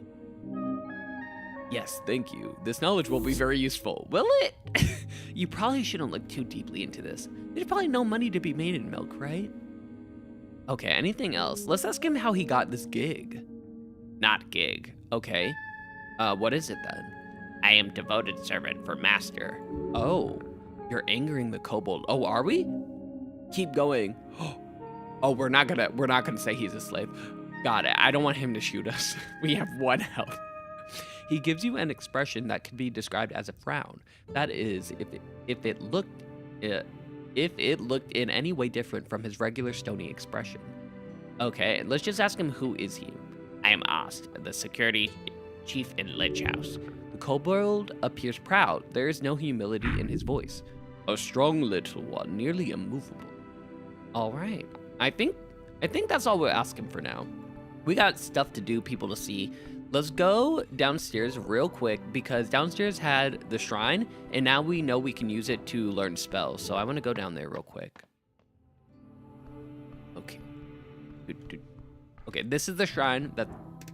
Yes, thank you. This knowledge will be very useful. Will it? You probably shouldn't look too deeply into this. There's probably no money to be made in milk, right? Okay, anything else? Let's ask him how he got this gig. Not gig. Okay. What is it then? I am devoted servant for master. Oh, you're angering the kobold. Oh, are we? Keep going. Oh, we're not gonna say he's a slave. Got it. I don't want him to shoot us. We have 1 health. He gives you an expression that can be described as a frown. That is, if it looked in any way different from his regular stony expression. Okay, let's just ask him, who is he? I am Ost, the security chief in Lich House. The kobold appears proud. There is no humility in his voice. A strong little one, nearly immovable. All right, I think that's all we'll ask him for now. We got stuff to do, people to see. Let's go downstairs real quick because downstairs had the shrine and now we know we can use it to learn spells. So I want to go down there real quick. Okay. Okay, this is the shrine that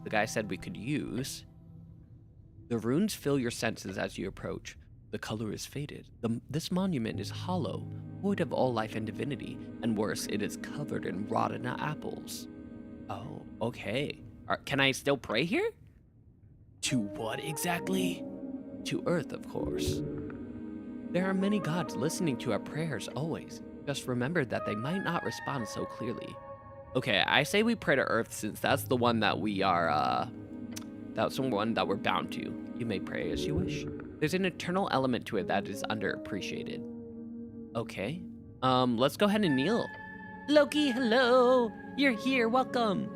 the guy said we could use. The runes fill your senses as you approach. The color is faded. This monument is hollow, void of all life and divinity, and worse, it is covered in rotten apples. Oh, okay. Can I still pray here? To what exactly? To Earth, of course. There are many gods listening to our prayers always. Just remember that they might not respond so clearly. Okay, I say we pray to Earth since that's the one that we are, without someone that we're bound to. You may pray as you wish. There's an eternal element to it that is underappreciated. Okay. Let's go ahead and kneel. Loki, hello! You're here, welcome!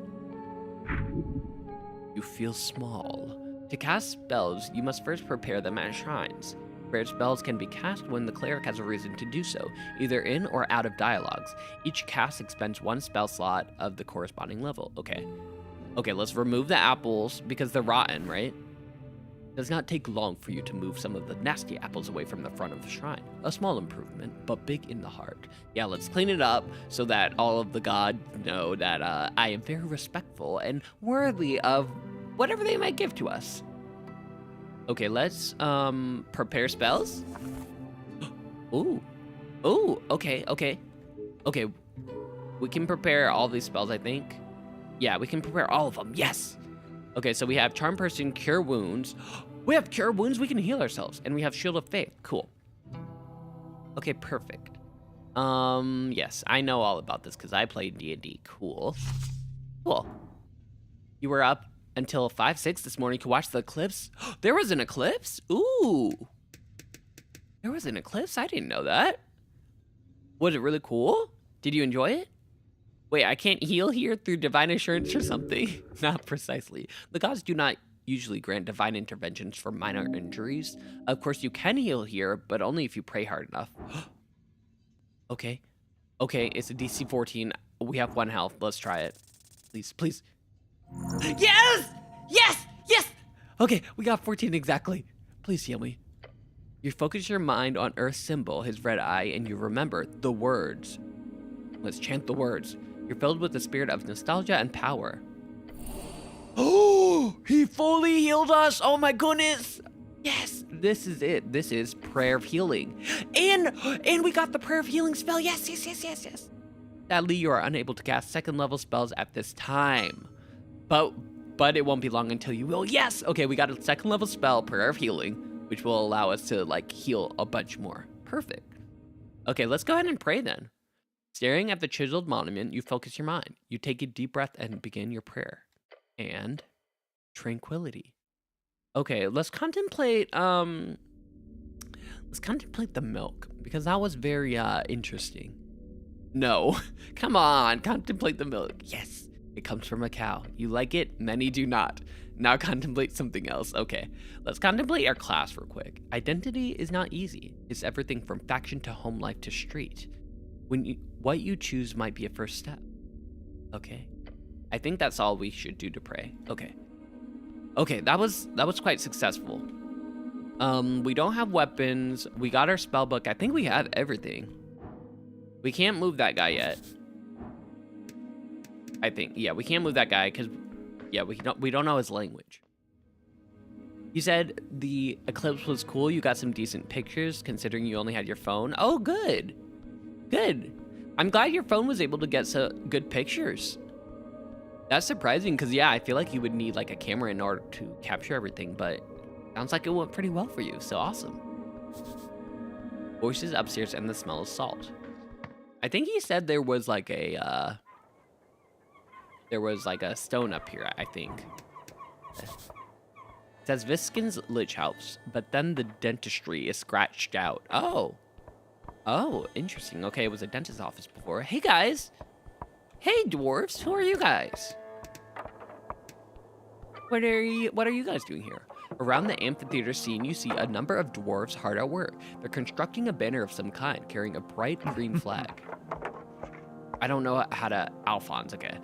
You feel small. To cast spells, you must first prepare them at shrines. Prayer spells can be cast when the cleric has a reason to do so, either in or out of dialogues. Each cast expends 1 spell slot of the corresponding level. Okay. Okay, let's remove the apples because they're rotten, right? It does not take long for you to move some of the nasty apples away from the front of the shrine. A small improvement, but big in the heart. Yeah, let's clean it up so that all of the gods know that I am very respectful and worthy of whatever they might give to us. Okay, let's prepare spells. Ooh. Ooh, okay. Okay, we can prepare all these spells, I think. Yeah, we can prepare all of them, yes. Okay, so we have Charm Person, Cure Wounds. We have Cure Wounds, we can heal ourselves. And we have Shield of Faith, cool. Okay, perfect. Yes, I know all about this because I played D&D, cool. Cool. You were up until 5-6 this morning to watch the eclipse. There was an eclipse? Ooh. There was an eclipse? I didn't know that. Was it really cool? Did you enjoy it? Wait, I can't heal here through divine assurance or something? Not precisely. The gods do not usually grant divine interventions for minor injuries. Of course, you can heal here, but only if you pray hard enough. Okay. Okay, it's a DC 14. We have 1 health. Let's try it. Please, please. Yes! Yes! Yes! Okay, we got 14 exactly. Please heal me. You focus your mind on Earth's symbol, his red eye, and you remember the words. Let's chant the words. You're filled with the spirit of nostalgia and power. Oh, he fully healed us. Oh my goodness. Yes, this is it. This is prayer of healing. And we got the prayer of healing spell. Yes. Sadly, you are unable to cast 2nd level spells at this time. But it won't be long until you will. Yes. Okay, we got a 2nd level spell, prayer of healing, which will allow us to like heal a bunch more. Perfect. Okay, let's go ahead and pray then. Staring at the chiseled monument, you focus your mind. You take a deep breath and begin your prayer. And tranquility. Okay, let's contemplate the milk because that was very interesting. No. Come on, contemplate the milk. Yes. It comes from a cow. You like it? Many do not. Now contemplate something else. Okay, let's contemplate our class real quick. Identity is not easy. It's everything from faction to home life to street. What you choose might be a first step. Okay. I think that's all we should do to pray. Okay. Okay, that was quite successful. We don't have weapons. We got our spell book. I think we have everything. We can't move that guy yet. I think, yeah, we can't move that guy because, yeah, we don't know his language. You said the eclipse was cool. You got some decent pictures considering you only had your phone. Oh, good. Good. I'm glad your phone was able to get some good pictures. That's surprising because, yeah, I feel like you would need like a camera in order to capture everything, but sounds like it went pretty well for you. So awesome. Voices upstairs and the smell of salt. I think he said there was like a stone up here, I think. It says Viskin's Lich House, but then the dentistry is scratched out. Oh. Oh, interesting. Okay, it was a dentist's office before. Hey, guys. Hey, dwarves. Who are you guys? What are you guys doing here? Around the amphitheater scene, you see a number of dwarves hard at work. They're constructing a banner of some kind, carrying a bright green flag. I don't know how to... Alphonse, okay.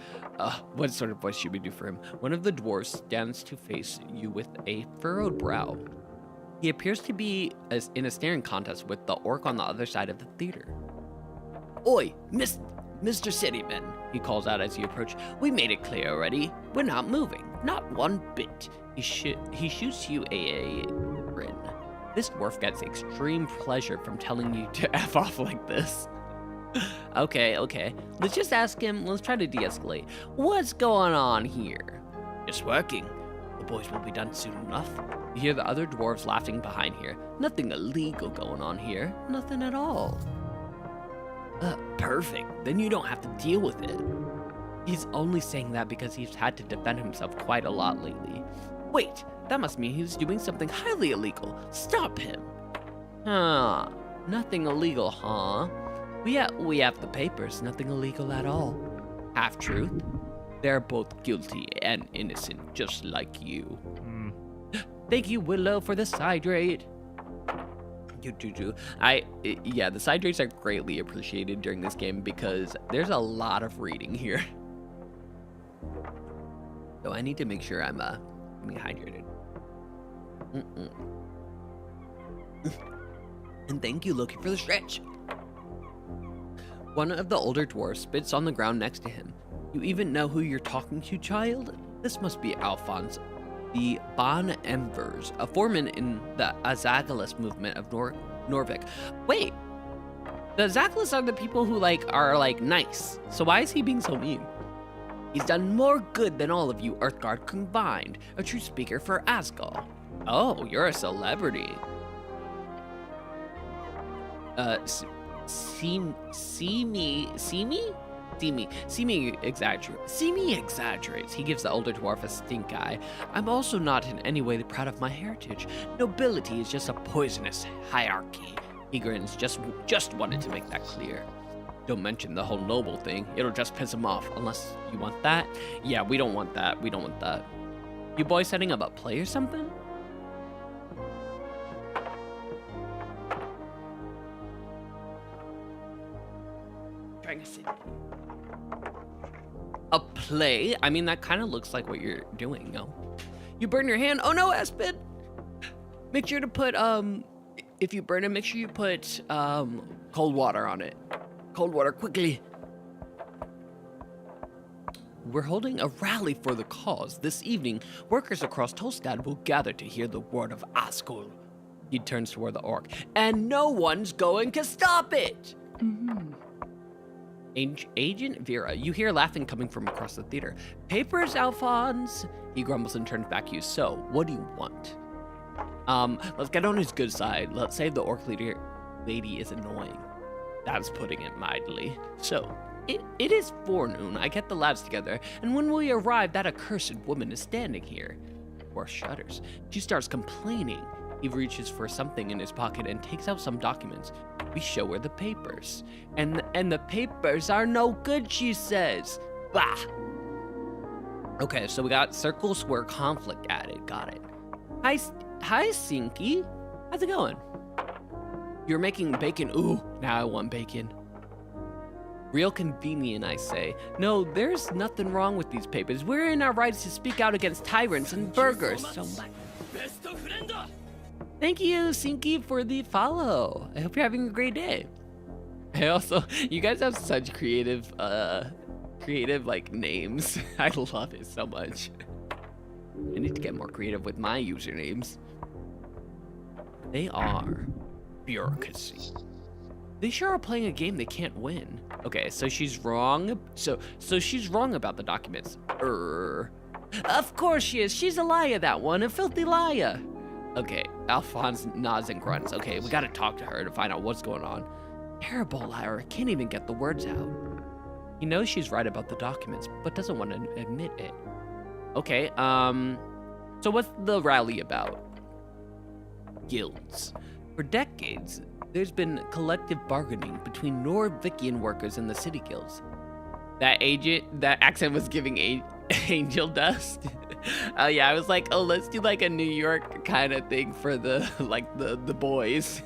What sort of voice should we do for him? One of the dwarves stands to face you with a furrowed brow. He appears to be in a staring contest with the orc on the other side of the theater. Oi, Mr. Cityman, he calls out as you approach. We made it clear already. We're not moving. Not one bit. He shoots you a grin. This dwarf gets extreme pleasure from telling you to F off like this. Okay. Let's just ask him. Let's try to de-escalate. What's going on here? Just working. The boys will be done soon enough. You hear the other dwarves laughing behind here. Nothing illegal going on here. Nothing at all. Perfect. Then you don't have to deal with it. He's only saying that because he's had to defend himself quite a lot lately. Wait, that must mean he's doing something highly illegal. Stop him. Huh, nothing illegal, huh? We have the papers, nothing illegal at all. Half-truth. They're both guilty and innocent, just like you. Thank you, Willow, for the hydrate. Yeah, the hydrates are greatly appreciated during this game because there's a lot of reading here. So I need to make sure I'm being hydrated. And thank you, Loki, for the stretch. One of the older dwarfs spits on the ground next to him. You even know who you're talking to, child? This must be Alphonse, the Bon Embers, a foreman in the Azagalus movement of Norvik. Wait, the Azagalus are the people who are nice. So why is he being so mean? He's done more good than all of you Earthguard combined. A true speaker for Asgol. Oh, you're a celebrity. See me exaggerates. He gives the older dwarf a stink eye. I'm also not in any way proud of my heritage. Nobility is just a poisonous hierarchy. He grins, just wanted to make that clear. Don't mention the whole noble thing. It'll just piss him off, unless you want that. Yeah, we don't want that. We don't want that. You boys setting up a play or something? Trying to see. A play? I mean, that kind of looks like what you're doing, no? You burn your hand? Oh no, Aspen! Make sure to put, if you burn it, make sure you put, cold water on it. Cold water, quickly. We're holding a rally for the cause. This evening, workers across Tolstad will gather to hear the word of Asgol. He turns toward the orc. And no one's going to stop it! Agent Vera, you hear laughing coming from across the theater. Papers, Alphonse! He grumbles and turns back to you. So, what do you want? Let's get on his good side. Let's say the orc lady is annoying. That's putting it mildly. So, it is forenoon. I get the lads together, and when we arrive, that accursed woman is standing here. Dwarf shudders. She starts complaining. He reaches for something in his pocket and takes out some documents. We show her the papers. And the papers are no good, she says. Bah! Okay, so we got circles where conflict added. Got it. Hi, Sinky. How's it going? You're making bacon. Ooh, now I want bacon. Real convenient, I say. No, there's nothing wrong with these papers. We're in our rights to speak out against tyrants and burgers. So much. Thank you, Sinky, for the follow. I hope you're having a great day. I also, you guys have such creative names. I love it so much. I need to get more creative with my usernames. They are bureaucracy. They sure are playing a game they can't win. Okay, so she's wrong. So she's wrong about the documents. Of course she is. She's a liar, that one. A filthy liar. Okay, Alphonse nods and grunts. Okay, we gotta talk to her to find out what's going on. Terrible liar, can't even get the words out. He knows she's right about the documents, but doesn't want to admit it. Okay, so what's the rally about? Guilds. For decades, there's been collective bargaining between Norvikian workers and the city guilds. That accent was giving angel dust. Oh yeah, I was like, oh, let's do like a New York kind of thing for the the boys.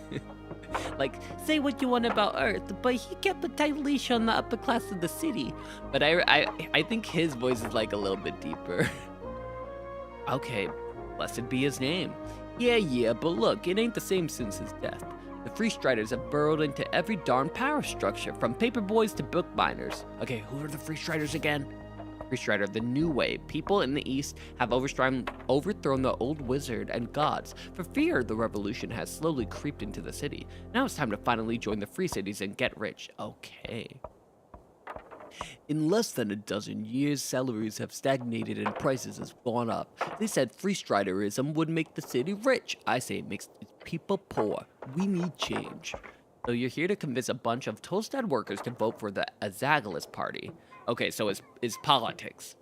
Like, say what you want about Earth, but he kept a tight leash on the upper class of the city. But I think his voice is like a little bit deeper. Okay, blessed be his name. Yeah, but look, it ain't the same since his death. The Free Striders have burrowed into every darn power structure, from paper boys to bookbinders. Okay, who are the Free Striders again? Free Strider, the new way. People in the East have overthrown the old wizard and gods. For fear the revolution has slowly creeped into the city. Now it's time to finally join the Free Cities and get rich. Okay. In less than a dozen years, salaries have stagnated and prices have gone up. They said Free Striderism would make the city rich. I say it makes its people poor. We need change. So you're here to convince a bunch of Tolstad workers to vote for the Azagalus party. Okay, so it's politics.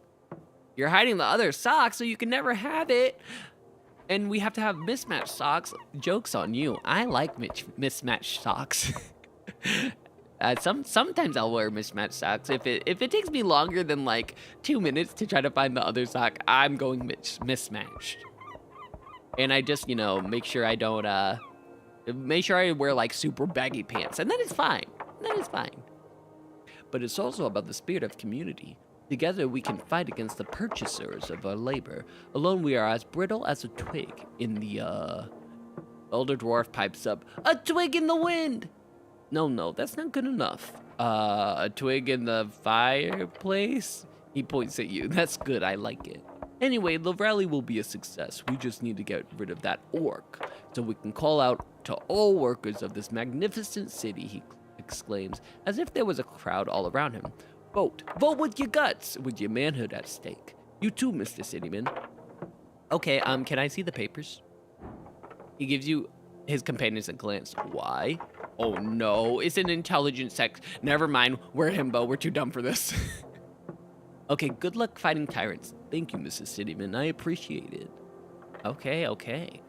You're hiding the other sock so you can never have it. And we have to have mismatched socks. Joke's on you. I like mismatched socks. Sometimes I'll wear mismatched socks. If it takes me longer than like 2 minutes to try to find the other sock, I'm going mismatched. And I just, make sure I don't, make sure I wear like super baggy pants, and that is fine. That is fine. But it's also about the spirit of community. Together we can fight against the purchasers of our labor. Alone we are as brittle as a twig in the, Elder Dwarf pipes up, a twig in the wind! No, that's not good enough. A twig in the fireplace? He points at you. That's good, I like it. Anyway, the rally will be a success. We just need to get rid of that orc, so we can call out to all workers of this magnificent city, he exclaims, as if there was a crowd all around him. Vote with your guts, with your manhood at stake. You too, Mr. Cityman. Okay, can I see the papers? He gives you his companions a glance. Why? Oh no, it's an intelligence check. Never mind, we're himbo, we're too dumb for this. Okay, good luck fighting tyrants. Thank you, Mrs. Cityman, I appreciate it. Okay.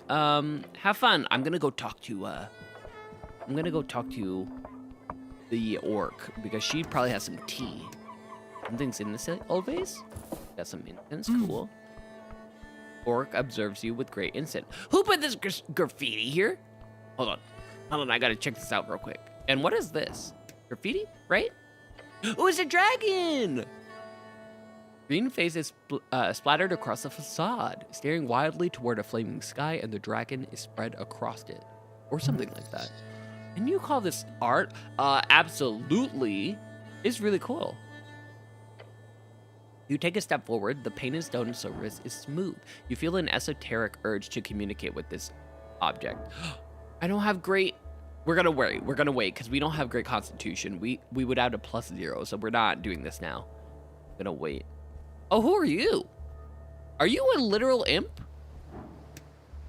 Have fun. I'm gonna go talk to the orc, because she probably has some tea. Something's in this old vase? Got some incense, cool. Orc observes you with great insight. Who put this graffiti here? Hold on, I gotta check this out real quick. And what is this? Graffiti, right? Oh, it's a dragon! Green face is splattered across the facade, staring wildly toward a flaming sky, and the dragon is spread across it. Or something like that. And you call this art? Absolutely. It's really cool. You take a step forward, the painted stone surface is smooth. You feel an esoteric urge to communicate with this object. I don't have great... We're gonna wait, because we don't have great constitution. We would add a +0, so we're not doing this now. I'm gonna wait. Oh, who are you? Are you a literal imp?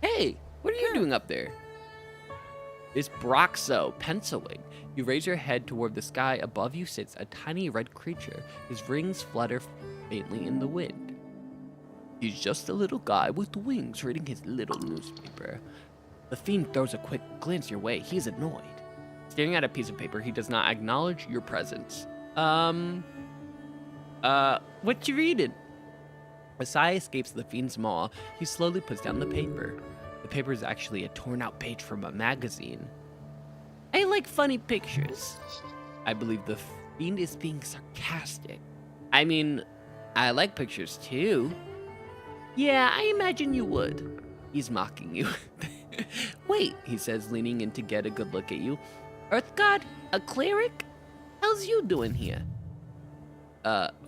Hey, what are you doing up there? It's Broxo, penciling. You raise your head toward the sky. Above you sits a tiny red creature. His rings flutter faintly in the wind. He's just a little guy with wings reading his little newspaper. The fiend throws a quick glance your way. He's annoyed. Staring at a piece of paper, he does not acknowledge your presence. What you reading? A sigh escapes the fiend's maw. He slowly puts down the paper. The paper is actually a torn-out page from a magazine. I like funny pictures. I believe the fiend is being sarcastic. I mean, I like pictures too. Yeah, I imagine you would. He's mocking you. Wait, he says, leaning in to get a good look at you. Earth God? A cleric? How's you doing here?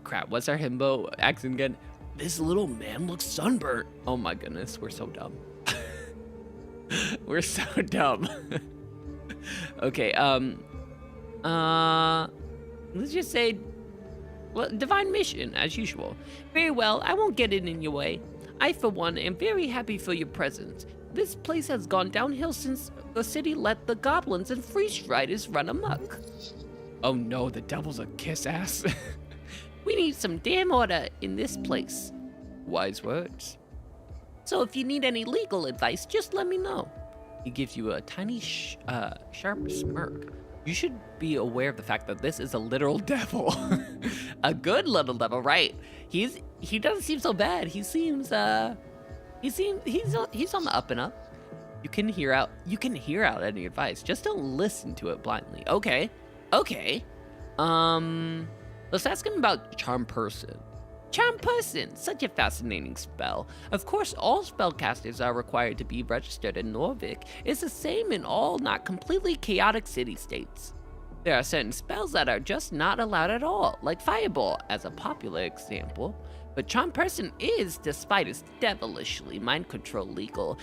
Crap, what's our himbo accent again? This little man looks sunburnt. Oh my goodness, we're so dumb. We're so dumb. Okay, let's just say, well, divine mission, as usual. Very well, I won't get it in your way. I, for one, am very happy for your presence. This place has gone downhill since the city let the goblins and freeze riders run amok. Oh no, the devil's a kiss-ass. We need some damn order in this place. Wise words. So if you need any legal advice, just let me know. He gives you a tiny, sharp smirk. You should be aware of the fact that this is a literal devil. A good little devil, right? He doesn't seem so bad. He's on the up and up. You can hear out any advice. Just don't listen to it blindly. Okay. Let's ask him about Charm Person. Charm Person, such a fascinating spell. Of course, all spellcasters are required to be registered in Norvik. It's the same in all not completely chaotic city-states. There are certain spells that are just not allowed at all, like Fireball, as a popular example. But Charm Person is, despite its devilishly mind control, legal.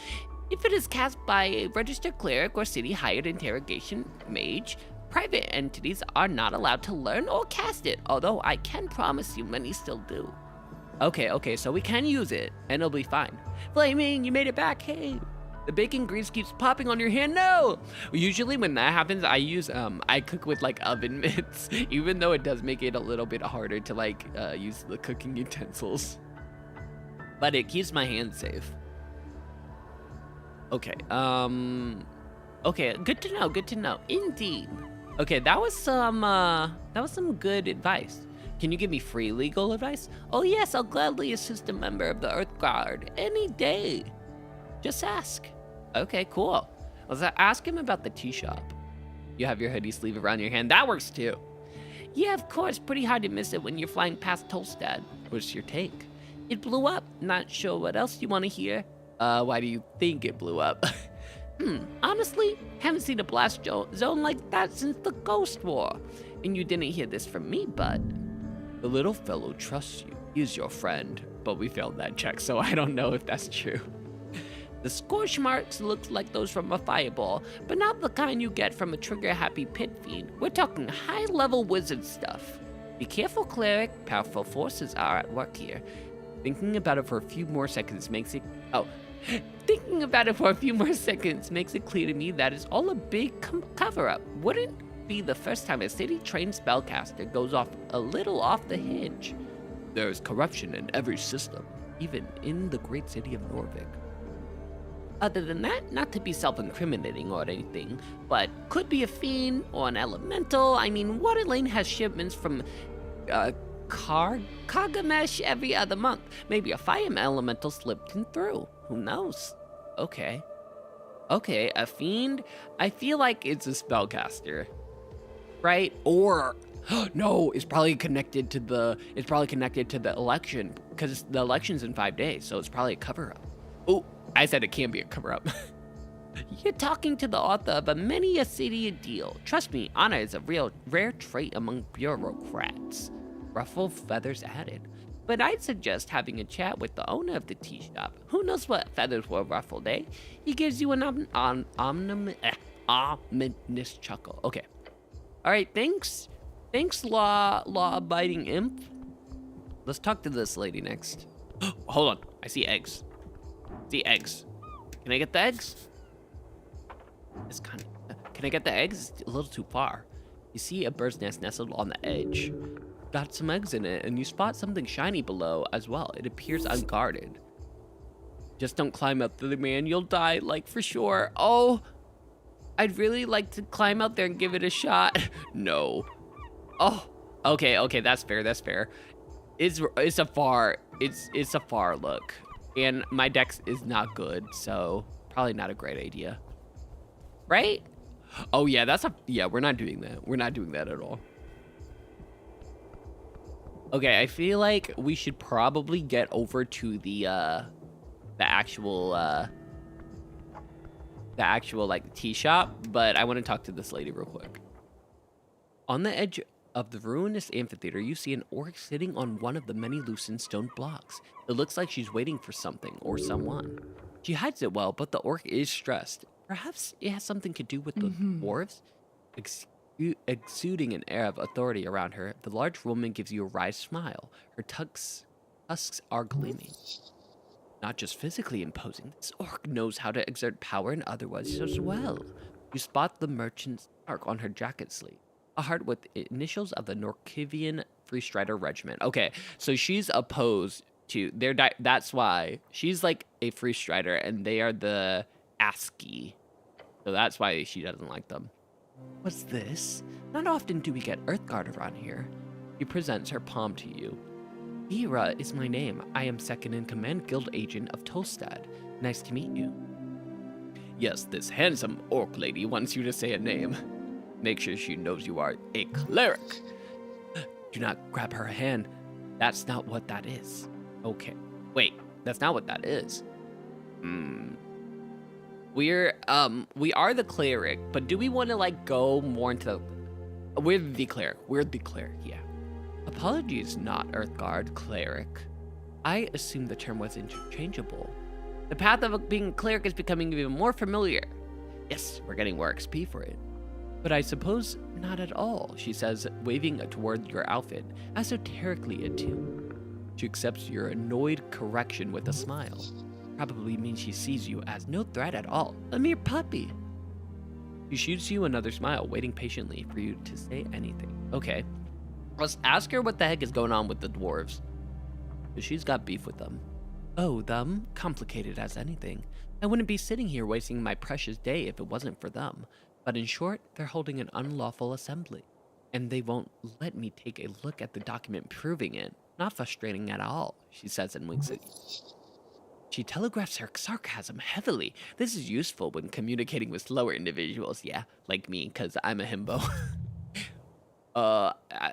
If it is cast by a registered cleric or city-hired interrogation mage, private entities are not allowed to learn or cast it, although I can promise you many still do. Okay, so we can use it, and it'll be fine. Flaming, you made it back, hey! The bacon grease keeps popping on your hand, no! Usually when that happens, I use, I cook with, like, oven mitts, even though it does make it a little bit harder to, like, use the cooking utensils. but it keeps my hand safe. Okay, okay, good to know, indeed. Okay, that was some good advice. Can you give me free legal advice? Oh yes, I'll gladly assist a member of the Earth Guard any day. Just ask. Okay, cool. Let's ask him about the tea shop. You have your hoodie sleeve around your hand. That works too. Yeah, of course, pretty hard to miss it when you're flying past Tolstad. What's your take? It blew up. Not sure what else you want to hear. Why do you think it blew up? Honestly, haven't seen a blast zone like that since the Ghost War. And you didn't hear this from me, bud. The little fellow trusts you. He's your friend. But we failed that check, so I don't know if that's true. The scorch marks look like those from a fireball, but not the kind you get from a trigger-happy pit fiend. We're talking high-level wizard stuff. Be careful, Cleric. Powerful forces are at work here. Thinking about it for a few more seconds makes it... Thinking about it for a few more seconds makes it clear to me that it's all a big cover-up. Wouldn't be the first time a city-trained spellcaster goes off a little off the hinge. There's corruption in every system, even in the great city of Norvik. Other than that, not to be self-incriminating or anything, but could be a fiend or an elemental. I mean, Waterlane has shipments from Kagamesh every other month. Maybe a fire elemental slipped in through. Who knows? Okay, a fiend? I feel like it's a spellcaster, right? Or no, it's probably connected to the election, because the election's in 5 days, so it's probably a cover-up. Oh, I said it can be a cover-up. You're talking to the author of many a city deal. Trust me, honor is a real rare trait among bureaucrats. Ruffled feathers added. But I'd suggest having a chat with the owner of the tea shop. Who knows what feathers were ruffled, eh? He gives you an ominous chuckle. Okay. All right, thanks. Thanks, law-abiding imp. Let's talk to this lady next. Hold on, I see eggs. Can I get the eggs? Can I get the eggs? It's a little too far. You see a bird's nest nestled on the edge. Got some eggs in it, and you spot something shiny below as well. It appears unguarded. Just don't climb up there, man. You'll die, like, for sure. Oh, I'd really like to climb out there and give it a shot. No. Oh, okay, that's fair. It's a far look. And my dex is not good, so probably not a great idea. Right? Oh yeah, we're not doing that. We're not doing that at all. Okay, I feel like we should probably get over to the actual like tea shop, but I want to talk to this lady real quick. On the edge of the ruinous amphitheater, you see an orc sitting on one of the many loosened stone blocks. It looks like she's waiting for something or someone. She hides it well, but the orc is stressed. Perhaps it has something to do with the dwarves? Exuding an air of authority around her, the large woman gives you a wry smile. Her tusks are gleaming. Not just physically imposing, this orc knows how to exert power in other ways as well. You spot the merchant's mark on her jacket sleeve. A heart with initials of the Norkivian Free Strider Regiment. Okay, so she's opposed to that's why she's like a Free Strider, and they are the ASCII. So that's why she doesn't like them. What's this? Not often do we get Earthguard around here. She presents her palm to you. Vera is my name. I am second in command guild agent of Tolstad. Nice to meet you. Yes, this handsome orc lady wants you to say a name. Make sure she knows you are a cleric. Do not grab her hand. That's not what that is. Okay. Wait, that's not what that is. We are the cleric, but do we want to like go more into we're the cleric, yeah. Apologies, not Earthguard, cleric. I assumed the term was interchangeable. The path of being a cleric is becoming even more familiar. Yes, we're getting more XP for it. But I suppose not at all, she says, waving toward your outfit, esoterically attuned. She accepts your annoyed correction with a smile. Probably means she sees you as no threat at all, a mere puppy. She shoots you another smile, waiting patiently for you to say anything. Okay, let's ask her what the heck is going on with the dwarves. She's got beef with them. Oh, them? Complicated as anything. I wouldn't be sitting here wasting my precious day if it wasn't for them. But in short, they're holding an unlawful assembly. And they won't let me take a look at the document proving it. Not frustrating at all, she says and winks at you. She telegraphs her sarcasm heavily. This is useful when communicating with slower individuals. Yeah, like me, because I'm a himbo.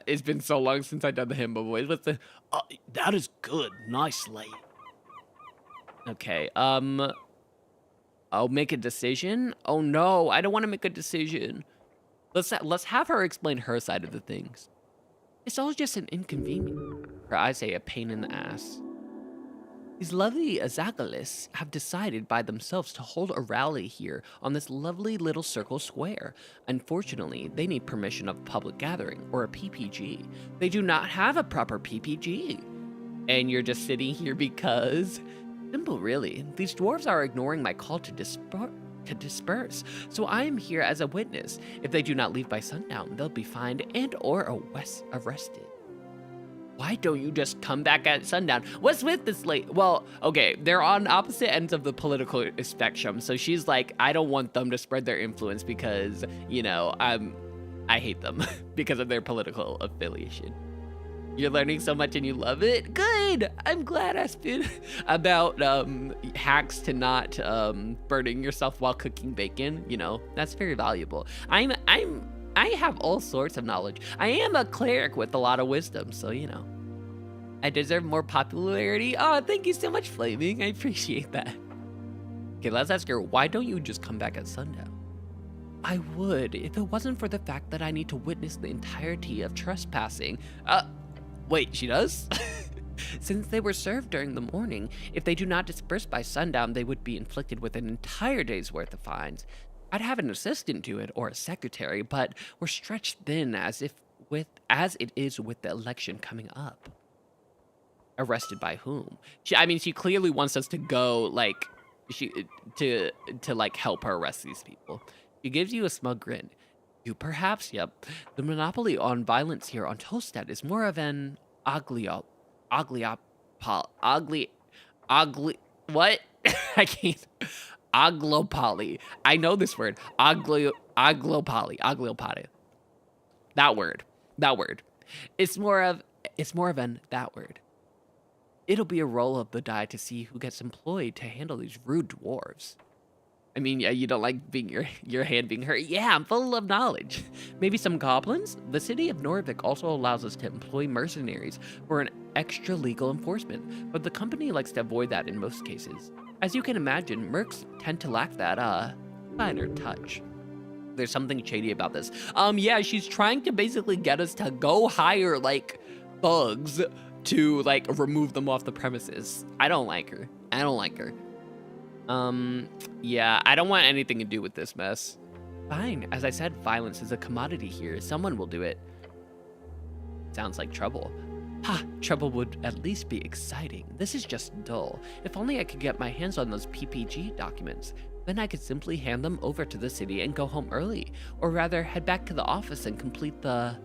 It's been so long since I've done the himbo voice. What's the... That is good. Nicely. Okay, I'll make a decision? Oh no, I don't want to make a decision. Let's have her explain her side of the things. It's all just an inconvenience. Or I say a pain in the ass. These lovely Azagalists have decided by themselves to hold a rally here on this lovely little circle square. Unfortunately, they need permission of a public gathering, or a PPG. They do not have a proper PPG. And you're just sitting here because... Simple, really. These dwarves are ignoring my call to disperse, so I am here as a witness. If they do not leave by sundown, they'll be fined and or arrested. Why don't you just come back at sundown? What's with this late? Well, okay, they're on opposite ends of the political spectrum. So she's like, I don't want them to spread their influence because, you know, I hate them because of their political affiliation. You're learning so much and you love it? Good! I'm glad, Aspen. About hacks to not burning yourself while cooking bacon. You know, that's very valuable. I have all sorts of knowledge. I am a cleric with a lot of wisdom, so you know. I deserve more popularity. Oh, thank you so much, Flaming. I appreciate that. Okay, let's ask her, why don't you just come back at sundown? I would, if it wasn't for the fact that I need to witness the entirety of trespassing. Wait, she does? Since they were served during the morning, if they do not disperse by sundown, they would be inflicted with an entire day's worth of fines. I'd have an assistant do it, or a secretary, but we're stretched thin as it is with the election coming up. Arrested by whom? She clearly wants us to go, like, to help her arrest these people. She gives you a smug grin. You perhaps, yep. The monopoly on violence here on Tolstad is more of an what? I can't. Aglopoly. I know this word. Aglopoly. That word. It's more of that word. It'll be a roll of the die to see who gets employed to handle these rude dwarves. I mean, yeah, you don't like being your hand being hurt. Yeah, I'm full of knowledge. Maybe some goblins? The city of Norvik also allows us to employ mercenaries for an extra legal enforcement, but the company likes to avoid that in most cases. As you can imagine, mercs tend to lack that, finer touch. There's something shady about this. Yeah, she's trying to basically get us to go hire, like, thugs to, like, remove them off the premises. I don't like her. Yeah, I don't want anything to do with this mess. Fine. As I said, violence is a commodity here. Someone will do it. Sounds like trouble. Ha! Trouble would at least be exciting. This is just dull. If only I could get my hands on those PPG documents. Then I could simply hand them over to the city and go home early. Or rather, head back to the office and complete the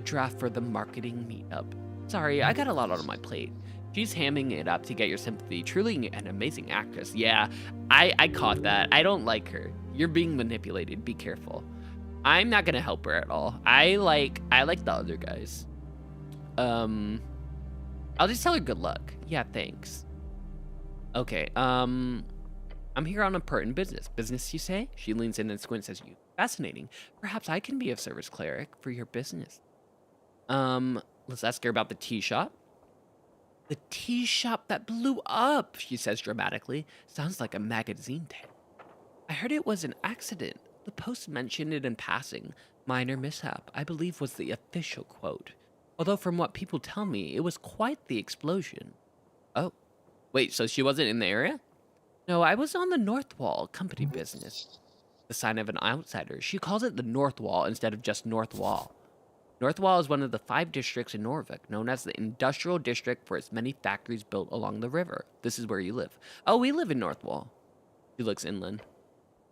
draft for the marketing meetup. Sorry, I got a lot on my plate. She's hamming it up to get your sympathy. Truly an amazing actress. Yeah, I caught that. I don't like her. You're being manipulated. Be careful. I'm not gonna help her at all. I like the other guys. I'll just tell her good luck. Yeah, thanks. Okay, I'm here on important business. Business, you say? She leans in and squints at you. Fascinating. Perhaps I can be of service, Cleric, for your business. Let's ask her about the tea shop. The tea shop that blew up, she says dramatically. Sounds like a magazine tale. I heard it was an accident. The Post mentioned it in passing. Minor mishap, I believe, was the official quote. Although from what people tell me, it was quite the explosion. Oh, wait, so she wasn't in the area? No, I was on the North Wall, company business. The sign of an outsider. She calls it the North Wall instead of just North Wall. North Wall is one of the 5 districts in Norvik, known as the Industrial District for its many factories built along the river. This is where you live. Oh, we live in North Wall. She looks inland.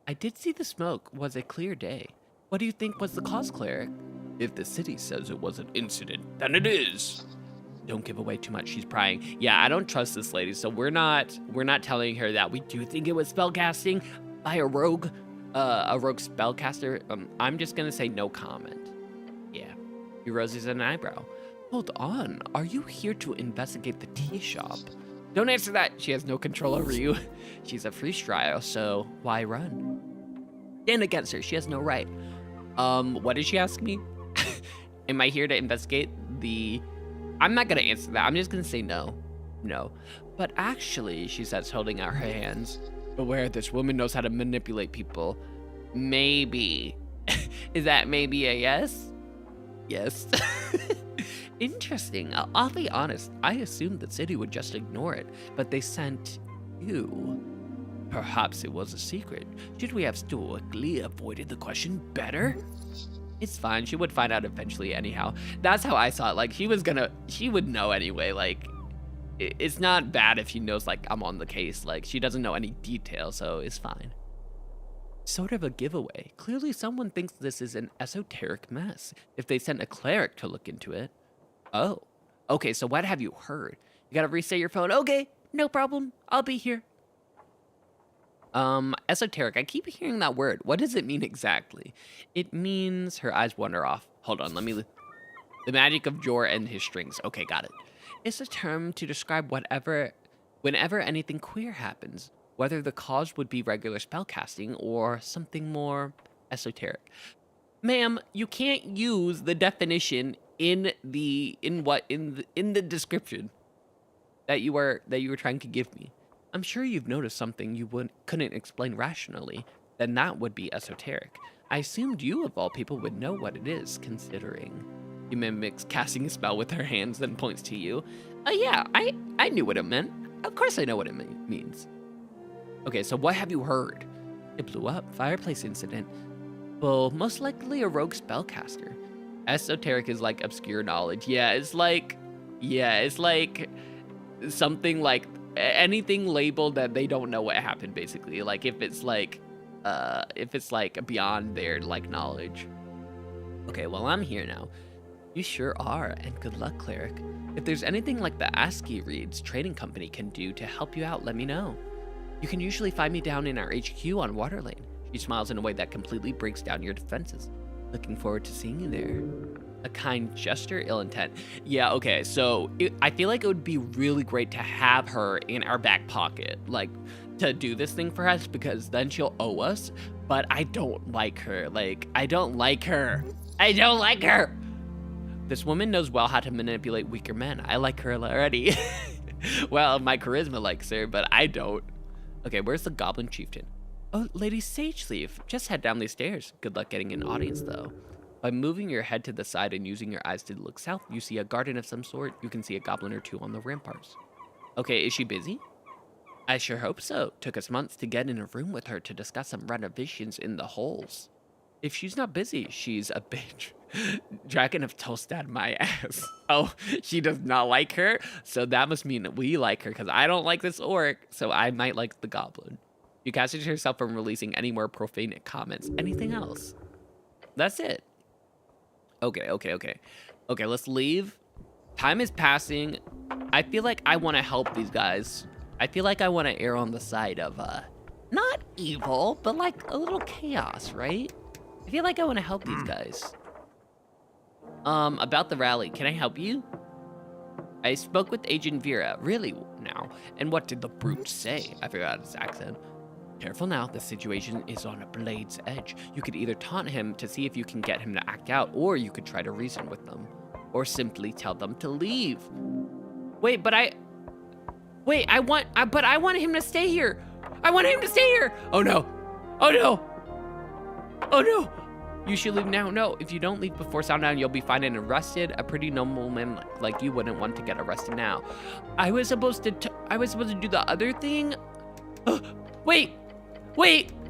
I did see the smoke. Was a clear day. What do you think was the cause, Cleric? If the city says it was an incident, then it is. Don't give away too much. She's prying. Yeah, I don't trust this lady. So we're not telling her that we do think it was spellcasting by a rogue spellcaster. I'm just gonna say no comment. Yeah, he raises an eyebrow. Hold on. Are you here to investigate the tea shop? Don't answer that. She has no control over you. She's a free trial, so why run? Stand against her. She has no right. What did she ask me? Am I here to investigate the... I'm not gonna answer that. I'm just gonna say no. No. But actually, she says, holding out her hands, beware, this woman knows how to manipulate people. Maybe. Is that maybe a yes? Yes. Interesting. I'll be honest. I assumed the city would just ignore it, but they sent you. Perhaps it was a secret. Should we have stoically avoided the question better? It's fine. She would find out eventually anyhow. That's how I saw it. Like, she would know anyway. Like, it's not bad if she knows, like, I'm on the case. Like, she doesn't know any detail, so it's fine. Sort of a giveaway. Clearly someone thinks this is an esoteric mess. If they sent a cleric to look into it. Oh. Okay, so what have you heard? You gotta reset your phone. Okay, no problem. I'll be here. Esoteric. I keep hearing that word. What does it mean exactly? It means... Her eyes wander off. Hold on, let me... The magic of Jor and his strings. Okay, got it. It's a term to describe whenever anything queer happens. Whether the cause would be regular spellcasting or something more esoteric. Ma'am, you can't use the definition in the description that you were trying to give me. I'm sure you've noticed something you couldn't explain rationally. Then that would be esoteric. I assumed you, of all people, would know what it is, considering. She mimics casting a spell with her hands, then points to you. Yeah, I knew what it meant. Of course I know what it means. Okay, so what have you heard? It blew up. Fireplace incident. Well, most likely a rogue spellcaster. Esoteric is like obscure knowledge. Yeah, it's like something like anything labeled that they don't know what happened, basically. Like if it's like beyond their like knowledge. Okay, well, I'm here now. You sure are, and good luck, Cleric. If there's anything like the ASCII Reads trading company can do to help you out, let me know. You can usually find me down in our HQ on Water Lane. She smiles in a way that completely breaks down your defenses. Looking forward to seeing you there. A kind gesture, ill intent. Yeah, okay, so I feel like it would be really great to have her in our back pocket, like, to do this thing for us, because then she'll owe us, but I don't like her. Like, I don't like her. I don't like her! This woman knows well how to manipulate weaker men. I like her already. Well, my charisma likes her, but I don't. Okay, where's the Goblin Chieftain? Oh, Lady Sageleaf, just head down these stairs. Good luck getting an audience, though. By moving your head to the side and using your eyes to look south, you see a garden of some sort. You can see a goblin or two on the ramparts. Okay, is she busy? I sure hope so. Took us months to get in a room with her to discuss some renovations in the halls. If she's not busy, she's a bitch. Dragon of Tolstad my ass. Oh, she does not like her? So that must mean that we like her, because I don't like this orc, so I might like the goblin. You casted herself from releasing any more profane comments. Anything else? That's it. Okay. Okay, let's leave. Time is passing. I feel like I want to help these guys. I feel like I want to err on the side of, not evil, but like a little chaos, right? I feel like I want to help these guys. About the rally, can I help you? I spoke with Agent Vera, really now. And what did the brute say? I forgot his accent. Careful now, the situation is on a blade's edge. You could either taunt him to see if you can get him to act out, or you could try to reason with them. Or simply tell them to leave. Wait, but I want him to stay here. I want him to stay here. Oh no. Oh no. Oh no. You should leave now. No, if you don't leave before sundown, you'll be fined and arrested. A pretty normal man like you wouldn't want to get arrested now. I was supposed to do the other thing. Wait.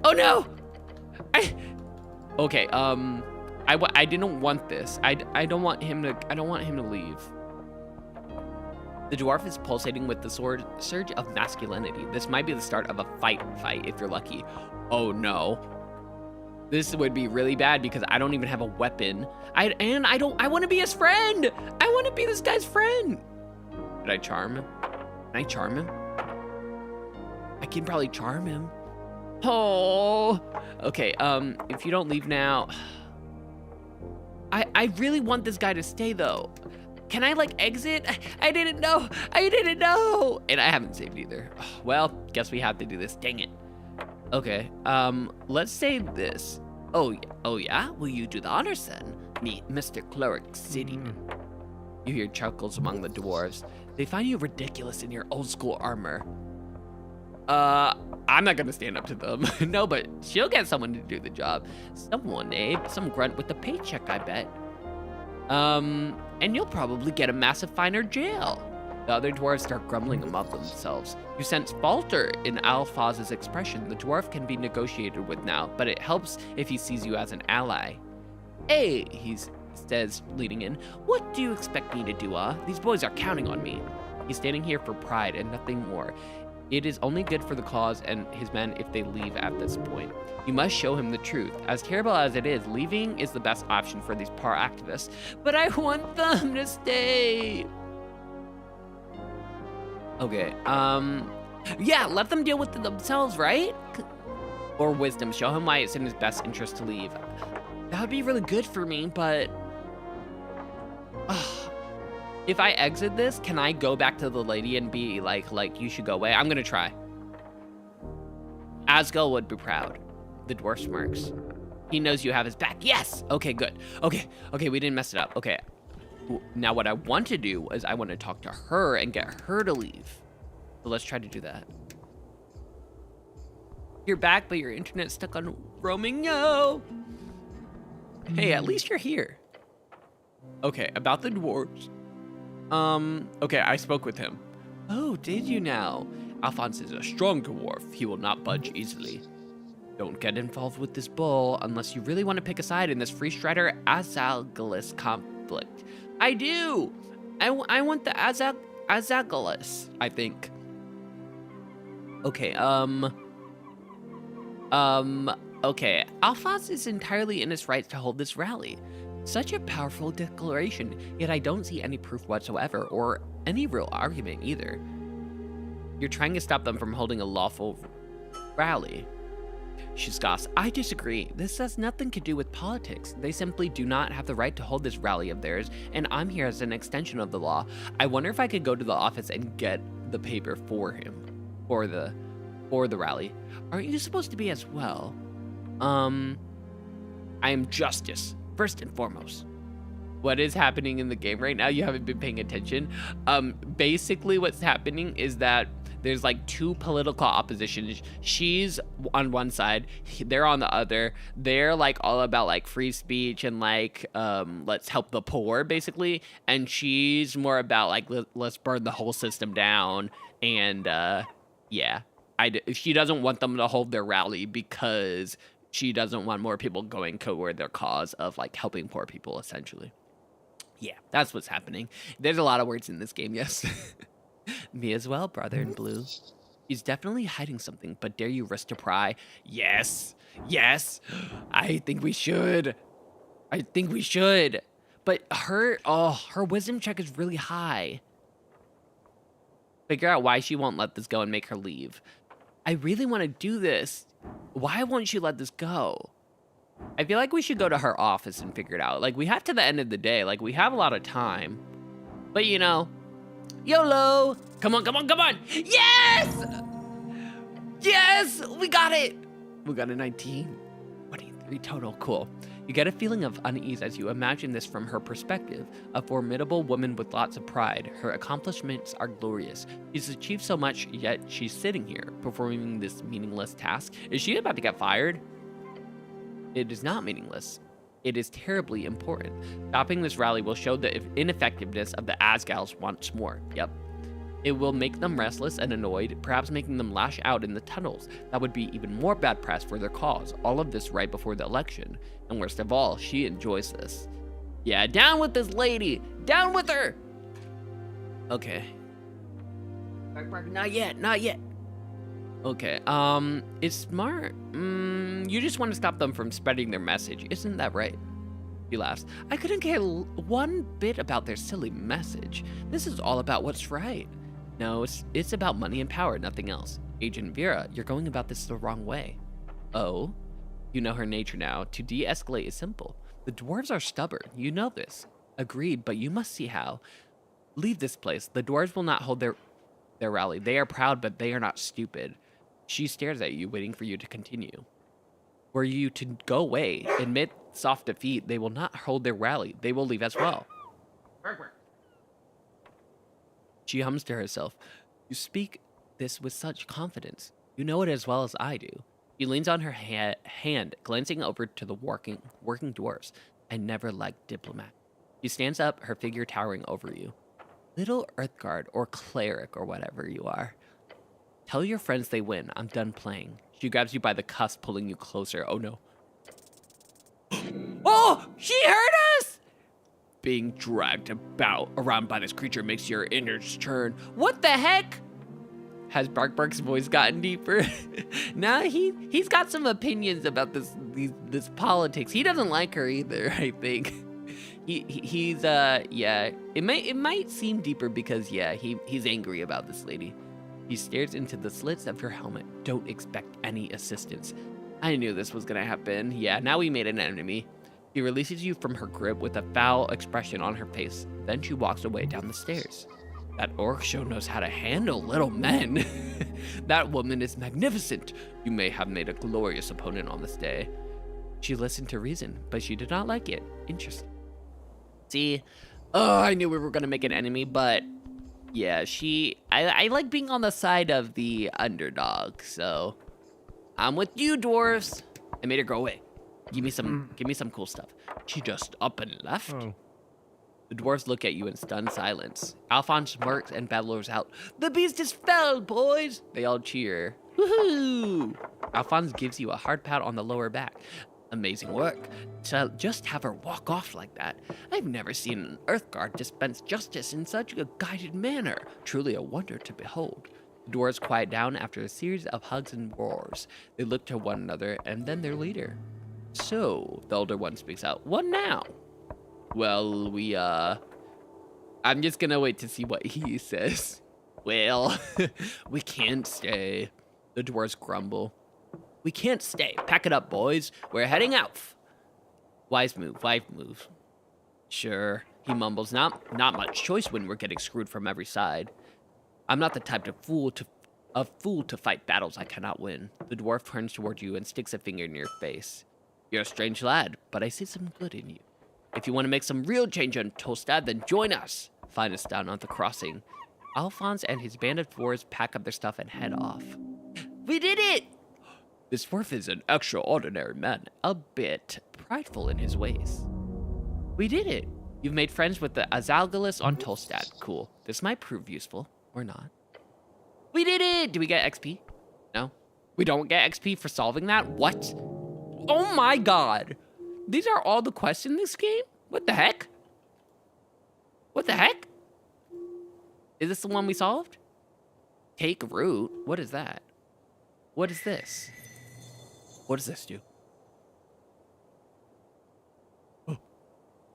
Oh no. Okay. I didn't want this. I don't want him to leave. The dwarf is pulsating with the surge of masculinity. This might be the start of a fight if you're lucky. Oh no. This would be really bad because I don't even have a weapon. I want to be his friend. I want to be this guy's friend. Did I charm him? Can I charm him? I can probably charm him. Oh, okay. If you don't leave now, I really want this guy to stay though. Can I like exit? I didn't know. And I haven't saved either. Well, guess we have to do this. Dang it. Okay. Let's save this. Oh yeah. Will you do the honors then? Me, Mr. Cleric, sitting. You hear chuckles among the dwarves. They find you ridiculous in your old school armor. I'm not gonna stand up to them. No, but she'll get someone to do the job. Someone, Abe. Some grunt with a paycheck, I bet. And you'll probably get a massive fine or jail. The other dwarves start grumbling among themselves. You sense falter in Alphaz's expression. The dwarf can be negotiated with now, but it helps if he sees you as an ally. Hey, he says, leading in. What do you expect me to do, These boys are counting on me. He's standing here for pride and nothing more. It is only good for the cause and his men if they leave at this point. You must show him the truth. As terrible as it is, leaving is the best option for these poor activists. But I want them to stay. Okay, yeah, let them deal with it themselves, right? Or wisdom, show him why it's in his best interest to leave. That would be really good for me, but... if I exit this, can I go back to the lady and be like, you should go away? I'm gonna try. Asgel would be proud. The dwarf smirks. He knows you have his back. Yes! Okay, good. Okay, we didn't mess it up. Okay. Now what I want to do is I want to talk to her and get her to leave. So let's try to do that. You're back, but your internet's stuck on roaming. No! Hey, at least you're here. Okay, about the dwarves. Okay, I spoke with him. Oh, did you now? Alphonse is a strong dwarf. He will not budge easily. Don't get involved with this bull unless you really want to pick a side in this Free Strider Azagalus conflict. I do! I want the Azagalus, I think. Okay, okay. Alphonse is entirely in his rights to hold this rally. Such a powerful declaration, yet I don't see any proof whatsoever, or any real argument either. You're trying to stop them from holding a lawful rally. She scoffs. I disagree. This has nothing to do with politics. They simply do not have the right to hold this rally of theirs, and I'm here as an extension of the law. I wonder if I could go to the office and get the paper for him, for the rally. Aren't you supposed to be as well? I am justice. First and foremost. What is happening in the game right now? You haven't been paying attention. Basically what's happening is that there's like two political oppositions. She's on one side, they're on the other. They're like all about like free speech and like let's help the poor basically. And she's more about like let's burn the whole system down. And yeah, she doesn't want them to hold their rally because she doesn't want more people going toward their cause of like helping poor people essentially. Yeah, that's what's happening. There's a lot of words in this game, yes. Me as well, brother in blue. He's definitely hiding something, but dare you risk to pry? Yes, yes, I think we should. But her wisdom check is really high. Figure out why she won't let this go and make her leave. I really want to do this. Why won't she let this go? I feel like we should go to her office and figure it out. Like, we have to the end of the day. Like, we have a lot of time. But, you know, YOLO! Come on! Yes! Yes! We got it! We got a 19. 23 total. Cool. You get a feeling of unease as you imagine this from her perspective. A formidable woman with lots of pride. Her accomplishments are glorious. She's achieved so much, yet she's sitting here, performing this meaningless task. Is she about to get fired? It is not meaningless. It is terribly important. Stopping this rally will show the ineffectiveness of the Asgals once more. Yep. It will make them restless and annoyed, perhaps making them lash out in the tunnels. That would be even more bad press for their cause. All of this right before the election. And worst of all, she enjoys this. Yeah, down with this lady! Down with her! Okay. Not yet. Okay, it's smart. You just want to stop them from spreading their message. Isn't that right? She laughs. I couldn't care one bit about their silly message. This is all about what's right. No, it's about money and power, nothing else. Agent Vera, you're going about this the wrong way. Oh? You know her nature now. To de-escalate is simple. The dwarves are stubborn. You know this. Agreed, but you must see how. Leave this place. The dwarves will not hold their rally. They are proud, but they are not stupid. She stares at you, waiting for you to continue. Were you to go away, admit soft defeat, they will not hold their rally. They will leave as well. She hums to herself. You speak this with such confidence. You know it as well as I do. She leans on her hand, glancing over to the working dwarves. I never liked diplomat. She stands up, her figure towering over you. Little Earthguard or Cleric or whatever you are. Tell your friends they win. I'm done playing. She grabs you by the cuffs, pulling you closer. Oh no. Oh! She heard us! Being dragged around by this creature makes your innards churn. What the heck? Has Bark's voice gotten deeper? Nah, he's got some opinions about this politics. He doesn't like her either, I think. He's yeah. It might seem deeper because yeah, he's angry about this lady. He stares into the slits of your helmet. Don't expect any assistance. I knew this was gonna happen. Yeah, now we made an enemy. She releases you from her grip with a foul expression on her face. Then she walks away down the stairs. That orc show knows how to handle little men. That woman is magnificent. You may have made a glorious opponent on this day. She listened to reason, but she did not like it. Interesting. See, oh, I knew we were gonna make an enemy, but yeah, I like being on the side of the underdog, so I'm with you, dwarves. I made her go away. Give me some cool stuff. She just up and left. Oh. The dwarves look at you in stunned silence. Alphonse smirks and bellows out, "The beast is felled, boys!" They all cheer. Woohoo! Alphonse gives you a hard pat on the lower back. Amazing work. To just have her walk off like that. I've never seen an Earthguard dispense justice in such a guided manner. Truly a wonder to behold. The dwarves quiet down after a series of hugs and roars. They look to one another and then their leader. So, the older one speaks out. What now? Well, I'm just gonna wait to see what he says. Well, we can't stay. The dwarves grumble. We can't stay. Pack it up, boys. We're heading out. Wise move. Sure, he mumbles. Not much choice when we're getting screwed from every side. I'm not the type of fool to fight battles I cannot win. The dwarf turns toward you and sticks a finger in your face. You're a strange lad, but I see some good in you. If you want to make some real change on Tolstad, then join us. Find us down at the crossing. Alphonse and his band of dwarves pack up their stuff and head off. We did it! This dwarf is an extraordinary man, a bit prideful in his ways. We did it. You've made friends with the Azalgalus on Tolstad. Cool. This might prove useful, or not. We did it! Do we get XP? No? We don't get XP for solving that? What? Oh my god! These are all the quests in this game? What the heck? What the heck? Is this the one we solved? Take root? What is that? What is this? What does this do? Oh,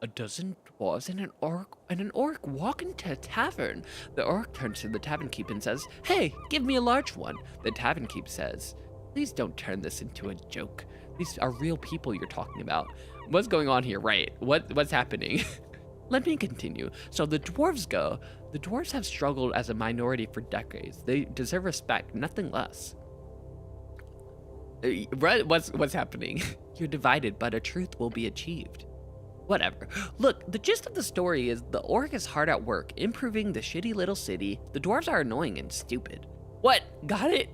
a dozen dwarves and an orc walk into a tavern. The orc turns to the tavern keep and says, "Hey, give me a large one." The tavern keep says, "Please don't turn this into a joke. These are real people you're talking about." What's going on here? Right. What's happening? Let me continue. So the dwarves go. The dwarves have struggled as a minority for decades. They deserve respect, nothing less. What's happening? You're divided, but a truth will be achieved. Whatever. Look, the gist of the story is the orc is hard at work, improving the shitty little city. The dwarves are annoying and stupid. What? Got it?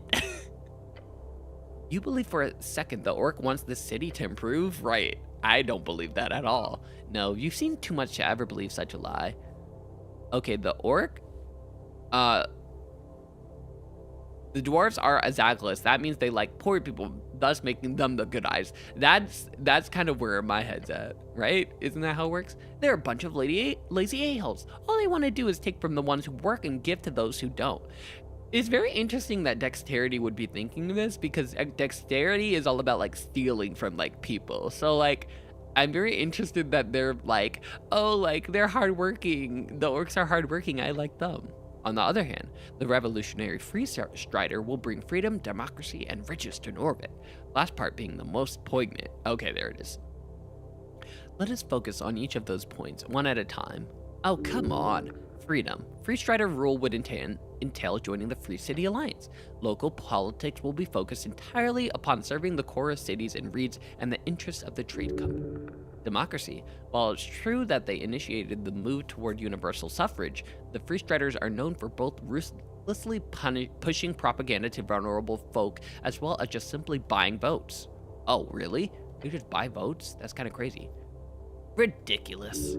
You believe for a second the orc wants the city to improve? Right. I don't believe that at all. No, you've seen too much to ever believe such a lie. Okay, the orc? The dwarves are Azaglis. That means they like poor people, thus making them the good eyes. That's kind of where my head's at, right? Isn't that how it works? They're a bunch of lazy a-holes. All they want to do is take from the ones who work and give to those who don't. It's very interesting that dexterity would be thinking this, because dexterity is all about like stealing from like people. So like, I'm very interested that they're like, oh, like they're hardworking. The orcs are hardworking. I like them. On the other hand, the revolutionary free strider will bring freedom, democracy, and riches to Norvik. Last part being the most poignant. Okay, there it is. Let us focus on each of those points, one at a time. Oh, come on. Freedom. Free strider rule would entail joining the Free City Alliance. Local politics will be focused entirely upon serving the core of cities and reeds and the interests of the trade company. Democracy. While it's true that they initiated the move toward universal suffrage, the Free Striders are known for both ruthlessly pushing propaganda to vulnerable folk as well as just simply buying votes. Oh, really? You just buy votes? That's kind of crazy. Ridiculous.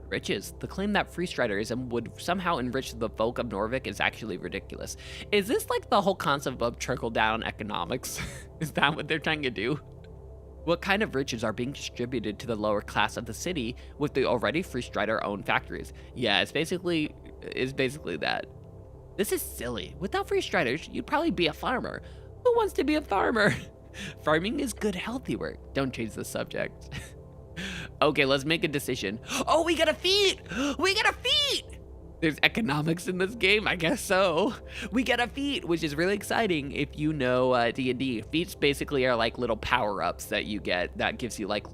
Riches. The claim that free striderism would somehow enrich the folk of Norvik is actually ridiculous. Is this like the whole concept of trickle-down economics? Is that what they're trying to do? What kind of riches are being distributed to the lower class of the city with the already free strider-owned factories? Yeah, it's basically that. This is silly. Without free striders, you'd probably be a farmer. Who wants to be a farmer? Farming is good, healthy work. Don't change the subject. Okay, let's make a decision. Oh, we got a feat! We got a feat! There's economics in this game, I guess so. We get a feat, which is really exciting if you know D&D. Feats basically are like little power-ups that you get that gives you like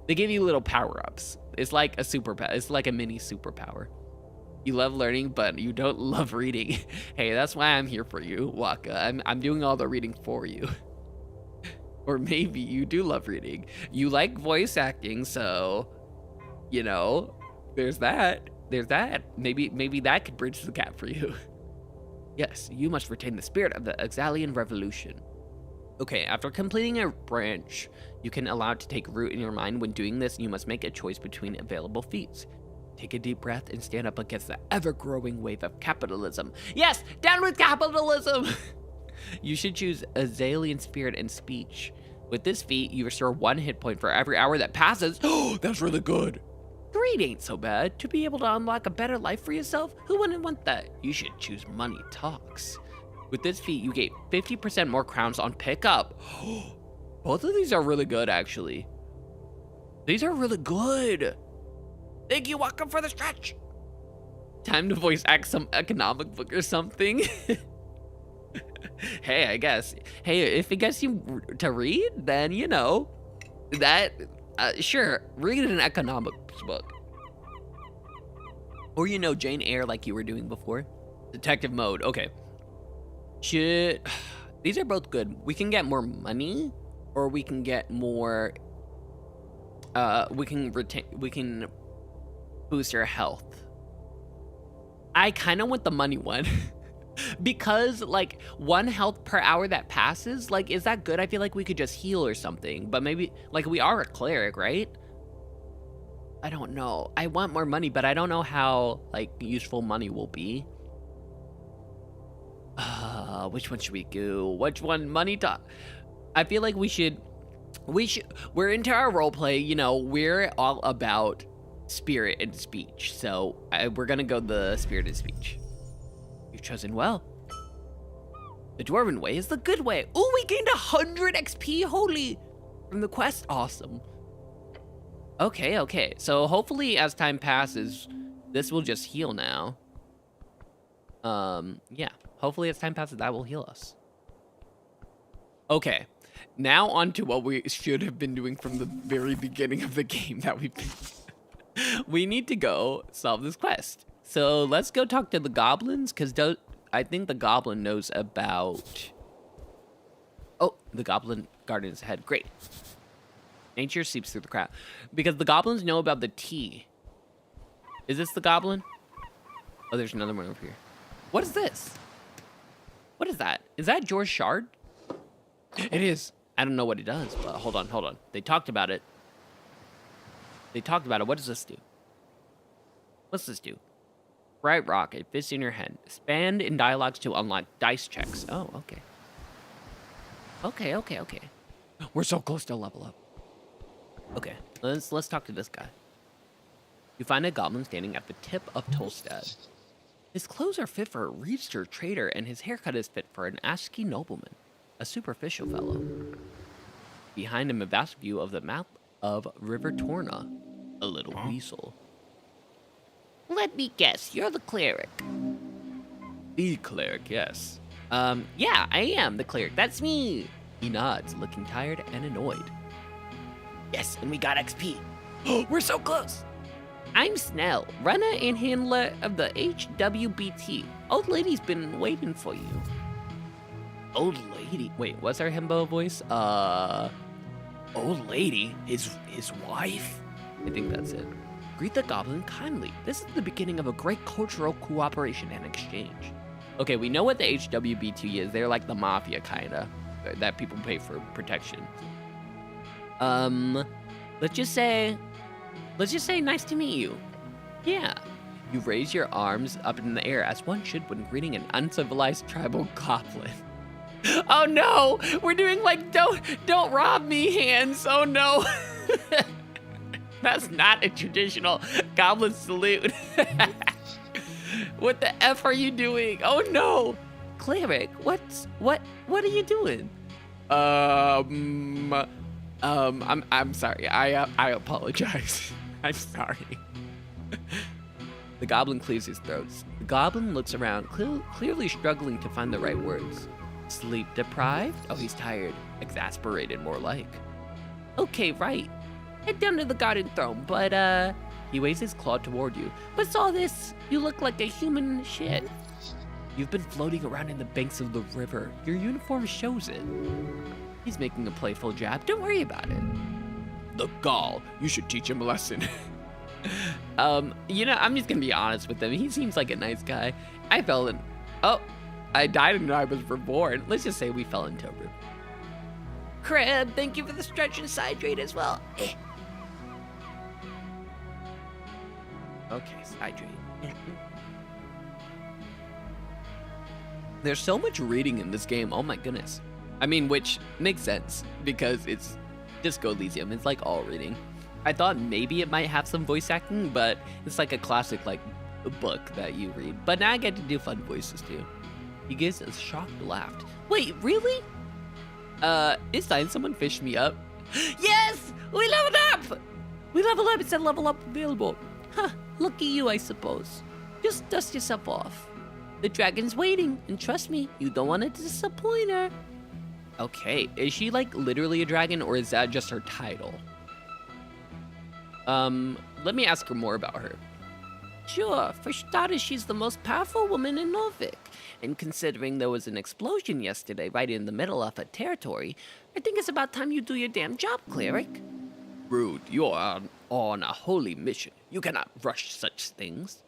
they give you little power-ups. It's like a superpower. It's like a mini superpower. You love learning, but you don't love reading. Hey, that's why I'm here for you, Waka. I'm doing all the reading for you. Or maybe you do love reading. You like voice acting, so, you know, there's that. There's that. Maybe that could bridge the gap for you. Yes, you must retain the spirit of the Exalian Revolution. Okay, after completing a branch, you can allow it to take root in your mind. When doing this, you must make a choice between available feats. Take a deep breath and stand up against the ever-growing wave of capitalism. Yes, down with capitalism! You should choose Exalian Spirit and Speech. With this feat, you restore 1 hit point for every hour that passes. Oh, that's really good. 3 ain't so bad. To be able to unlock a better life for yourself, who wouldn't want that? You should choose Money Talks. With this feat, you get 50% more crowns on pickup. Both of these are really good, actually. These are really good. Thank you, Waka, for the stretch. Time to voice act some economic book or something. Hey, I guess. Hey, if it gets you to read, then, you know, that, sure, read an economics book. Or, you know, Jane Eyre like you were doing before. Detective mode, okay. These are both good. We can get more money, or we can get more, we can boost your health. I kind of want the money one. Because, like, 1 health per hour that passes, like, is that good? I feel like we could just heal or something. But maybe, like, we are a cleric, right? I don't know. I want more money, but I don't know how, like, useful money will be. Which one should we do? Which one? Money talk. I feel like we're into our roleplay, you know, we're all about spirit and speech. So we're gonna go the spirit and speech. You've chosen well. The Dwarven way is the good way. Oh, we gained 100 XP, holy, from the quest, awesome. Okay, so hopefully as time passes, this will just heal now. Yeah, hopefully as time passes, that will heal us. Okay, now on to what we should have been doing from the very beginning of the game that we've been... We need to go solve this quest. So let's go talk to the goblins, because I think the goblin knows about... Oh, the goblin garden is ahead. Great. Nature seeps through the crowd. Because the goblins know about the tea. Is this the goblin? Oh, there's another one over here. What is this? What is that? Is that George Shard? It is. I don't know what it does, but hold on. They talked about it. What does this do? What's this do? Bright rocket, fist in your head. Expand in dialogues to unlock dice checks. Oh, okay. Okay. We're so close to level up. Okay, let's talk to this guy. You find a goblin standing at the tip of Tolstad. His clothes are fit for a reedster trader, and his haircut is fit for an ASCII nobleman, a superficial fellow. Behind him, a vast view of the mouth of River Torna. A little weasel. Let me guess, you're the cleric. The cleric, yes. Yeah, I am the cleric. That's me. He nods, looking tired and annoyed. Yes, and we got XP. We're so close. I'm Snell, runner and handler of the HWBT. Old lady's been waiting for you. Old lady? Wait, what's our himbo voice? Old lady? His wife? I think that's it. Greet the goblin kindly. This is the beginning of a great cultural cooperation and exchange. Okay, we know what the HWBT is. They're like the mafia, kinda, that people pay for protection. Let's just say nice to meet you. Yeah. You raise your arms up in the air as one should when greeting an uncivilized tribal goblin. Oh no! We're doing like don't rob me hands. Oh no. That's not a traditional goblin salute. What the F are you doing? Oh no. Cleric, what are you doing? I'm sorry. I apologize. I'm sorry. The goblin clears his throat. The goblin looks around, clearly struggling to find the right words. Sleep deprived? Oh, he's tired. Exasperated, more like. Okay, right. Head down to the garden throne, but he waves his claw toward you. What's all this? You look like a human shit. You've been floating around in the banks of the river. Your uniform shows it. He's making a playful jab. Don't worry about it. The gall. You should teach him a lesson. I'm just gonna be honest with him. He seems like a nice guy. I died and I was reborn. Let's just say we fell into a river. Crab, thank you for the stretch and hydrate as well. Okay, hydrate. There's so much reading in this game. Oh my goodness. I mean, which makes sense because it's Disco Elysium. It's like all reading. I thought maybe it might have some voice acting, but it's like a classic like book that you read. But now I get to do fun voices too. He gives a shocked laugh. Wait, really? It's time someone fished me up. Yes! We leveled up! We leveled up. It said level up available. Huh, lucky you, I suppose. Just dust yourself off. The dragon's waiting, and trust me, you don't want to disappoint her. Okay, is she like literally a dragon, or is that just her title? Let me ask her more about her. Sure, for starters, she's the most powerful woman in Norvik. And considering there was an explosion yesterday right in the middle of her territory, I think it's about time you do your damn job, Cleric. Rude, you are on a holy mission. You cannot rush such things.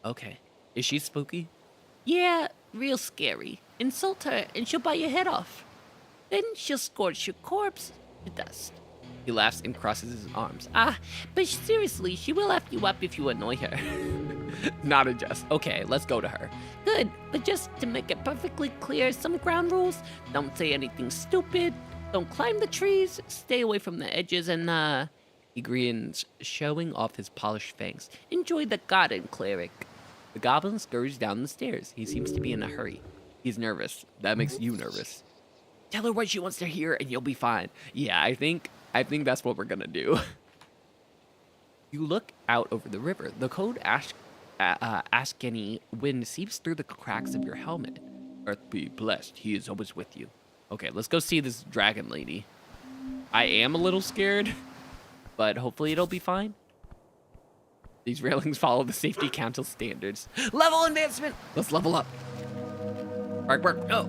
Okay, is she spooky? Yeah, real scary. Insult her and she'll bite your head off. Then she'll scorch your corpse to dust. He laughs and crosses his arms. But seriously, she will F you up if you annoy her. Not a jest. Okay, let's go to her. Good, but just to make it perfectly clear, some ground rules. Don't say anything stupid. Don't climb the trees. Stay away from the edges and, he grins, showing off his polished fangs. Enjoy the garden, Cleric. The goblin scurries down the stairs. He seems to be in a hurry. He's nervous. That makes you nervous. Tell her what she wants to hear and you'll be fine. Yeah, I think that's what we're gonna do. You look out over the river. The cold Askani wind seeps through the cracks of your helmet. Earth be blessed. He is always with you. Okay, let's go see this dragon lady. I am a little scared, but hopefully it'll be fine. These railings follow the safety council standards. Level advancement! Let's level up. Bark, bark, go!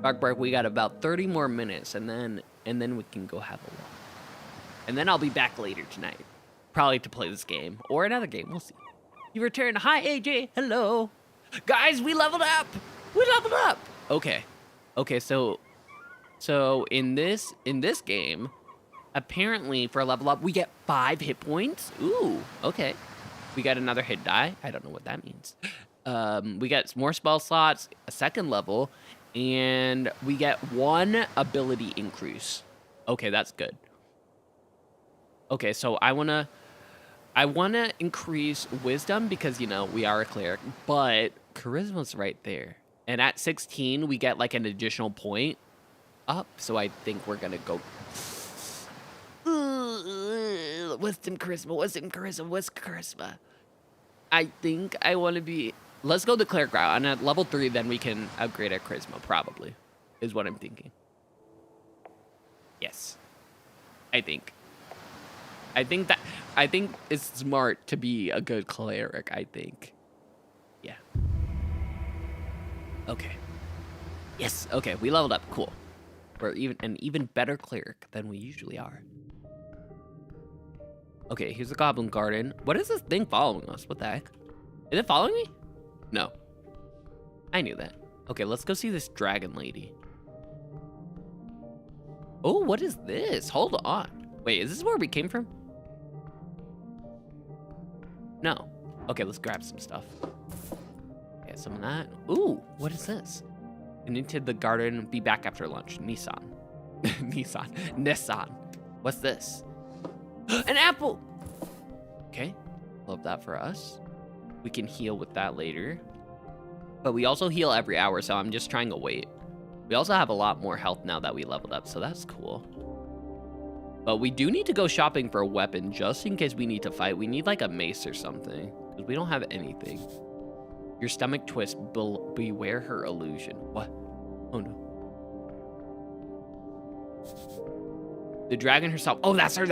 Bark, bark, we got about 30 more minutes, and then we can go have a walk. And then I'll be back later tonight. Probably to play this game, or another game, we'll see. You return. Hi, AJ, hello. Guys, we leveled up! We leveled up! Okay, so in this game, apparently for a level up, we get 5 hit points. Ooh, okay. We got another hit die. I don't know what that means. We got more spell slots, a second level, and we get 1 ability increase. Okay, that's good. Okay, so I wanna increase wisdom because, you know, we are a cleric, but charisma's right there. And at 16, we get like an additional point up, so I think we're gonna go What's some charisma? What's some charisma? What's charisma? I think I want to be... Let's go the cleric route. And at level 3, then we can upgrade our charisma, probably. Is what I'm thinking. Yes. I think it's smart to be a good cleric, I think. Yeah. Okay. Yes, okay, we leveled up. Cool. We're an even better cleric than we usually are. Okay, here's the goblin garden. What is this thing following us? What the heck? Is it following me? No. I knew that. Okay, let's go see this dragon lady. Oh, what is this? Hold on. Wait, is this where we came from? No. Okay, let's grab some stuff. Okay, some of that. Ooh, what is this? And into the garden, be back after lunch. Nissan. Nissan. What's this? An apple! Okay, love that for us. We can heal with that later. But we also heal every hour, so I'm just trying to wait. We also have a lot more health now that we leveled up, so that's cool. But we do need to go shopping for a weapon just in case we need to fight. We need like a mace or something, because we don't have anything. Your stomach twist, beware her illusion. What? Oh no. The dragon herself. Oh, that's her.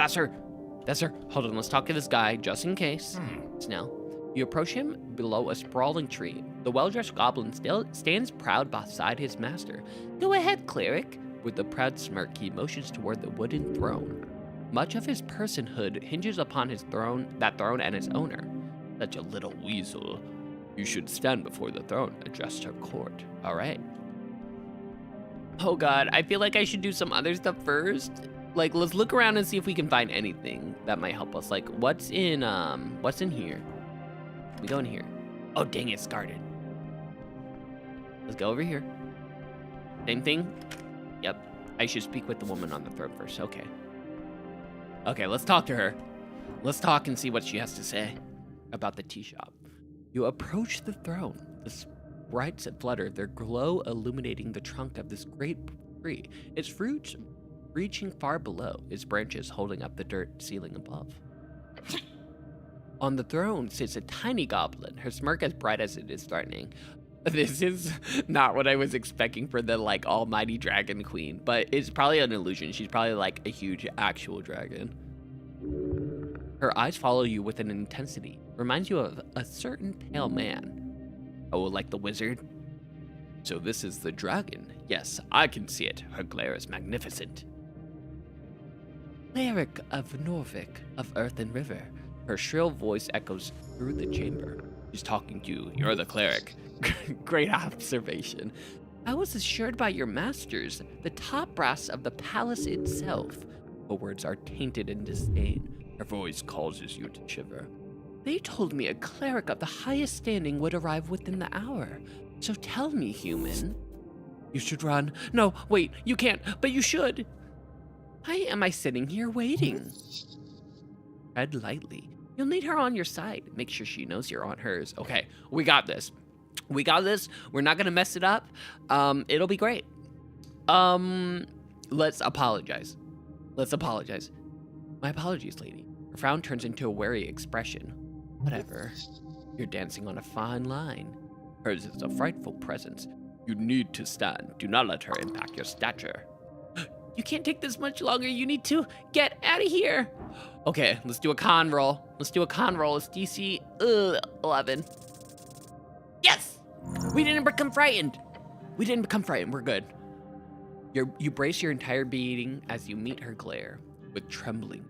Hold on, let's talk to this guy just in case. Now, you approach him below a sprawling tree. The well-dressed goblin still stands proud beside his master. Go ahead, cleric. With a proud smirk, he motions toward the wooden throne. Much of his personhood hinges upon that throne and its owner. Such a little weasel. You should stand before the throne, address her court. All right. Oh God, I feel like I should do some other stuff first. Like, let's look around and see if we can find anything that might help us. Like, what's in here? We go in here. Oh, dang, it's guarded. Let's go over here. Same thing. Yep. I should speak with the woman on the throne first. Okay. Okay, let's talk to her. Let's talk and see what she has to say about the tea shop. You approach the throne. The sprites flutter, their glow illuminating the trunk of this great tree. Its roots reaching far below, its branches holding up the dirt ceiling above. On the throne sits a tiny goblin, her smirk as bright as it is threatening. This is not what I was expecting for the, like, almighty dragon queen, but it's probably an illusion. She's probably, like, a huge actual dragon. Her eyes follow you with an intensity. Reminds you of a certain pale man. Oh, like the wizard? So this is the dragon. Yes, I can see it. Her glare is magnificent. Cleric of Norvik, of Earth and River. Her shrill voice echoes through the chamber. She's talking to you. You're the cleric. Great observation. I was assured by your masters, the top brass of the palace itself. Her words are tainted in disdain. Her voice causes you to shiver. They told me a cleric of the highest standing would arrive within the hour. So tell me, human. You should run. No, wait, you can't, but you should. Why am I sitting here waiting? Tread lightly. You'll need her on your side. Make sure she knows you're on hers. Okay, we got this. We got this. We're not gonna mess it up. It'll be great. Let's apologize. My apologies, lady. Her frown turns into a wary expression. Whatever. You're dancing on a fine line. Hers is a frightful presence. You need to stand. Do not let her impact your stature. You can't take this much longer. You need to get out of here. Okay, let's do a con roll. It's DC 11. Yes! We didn't become frightened. We're good. You brace your entire being as you meet her glare. With trembling,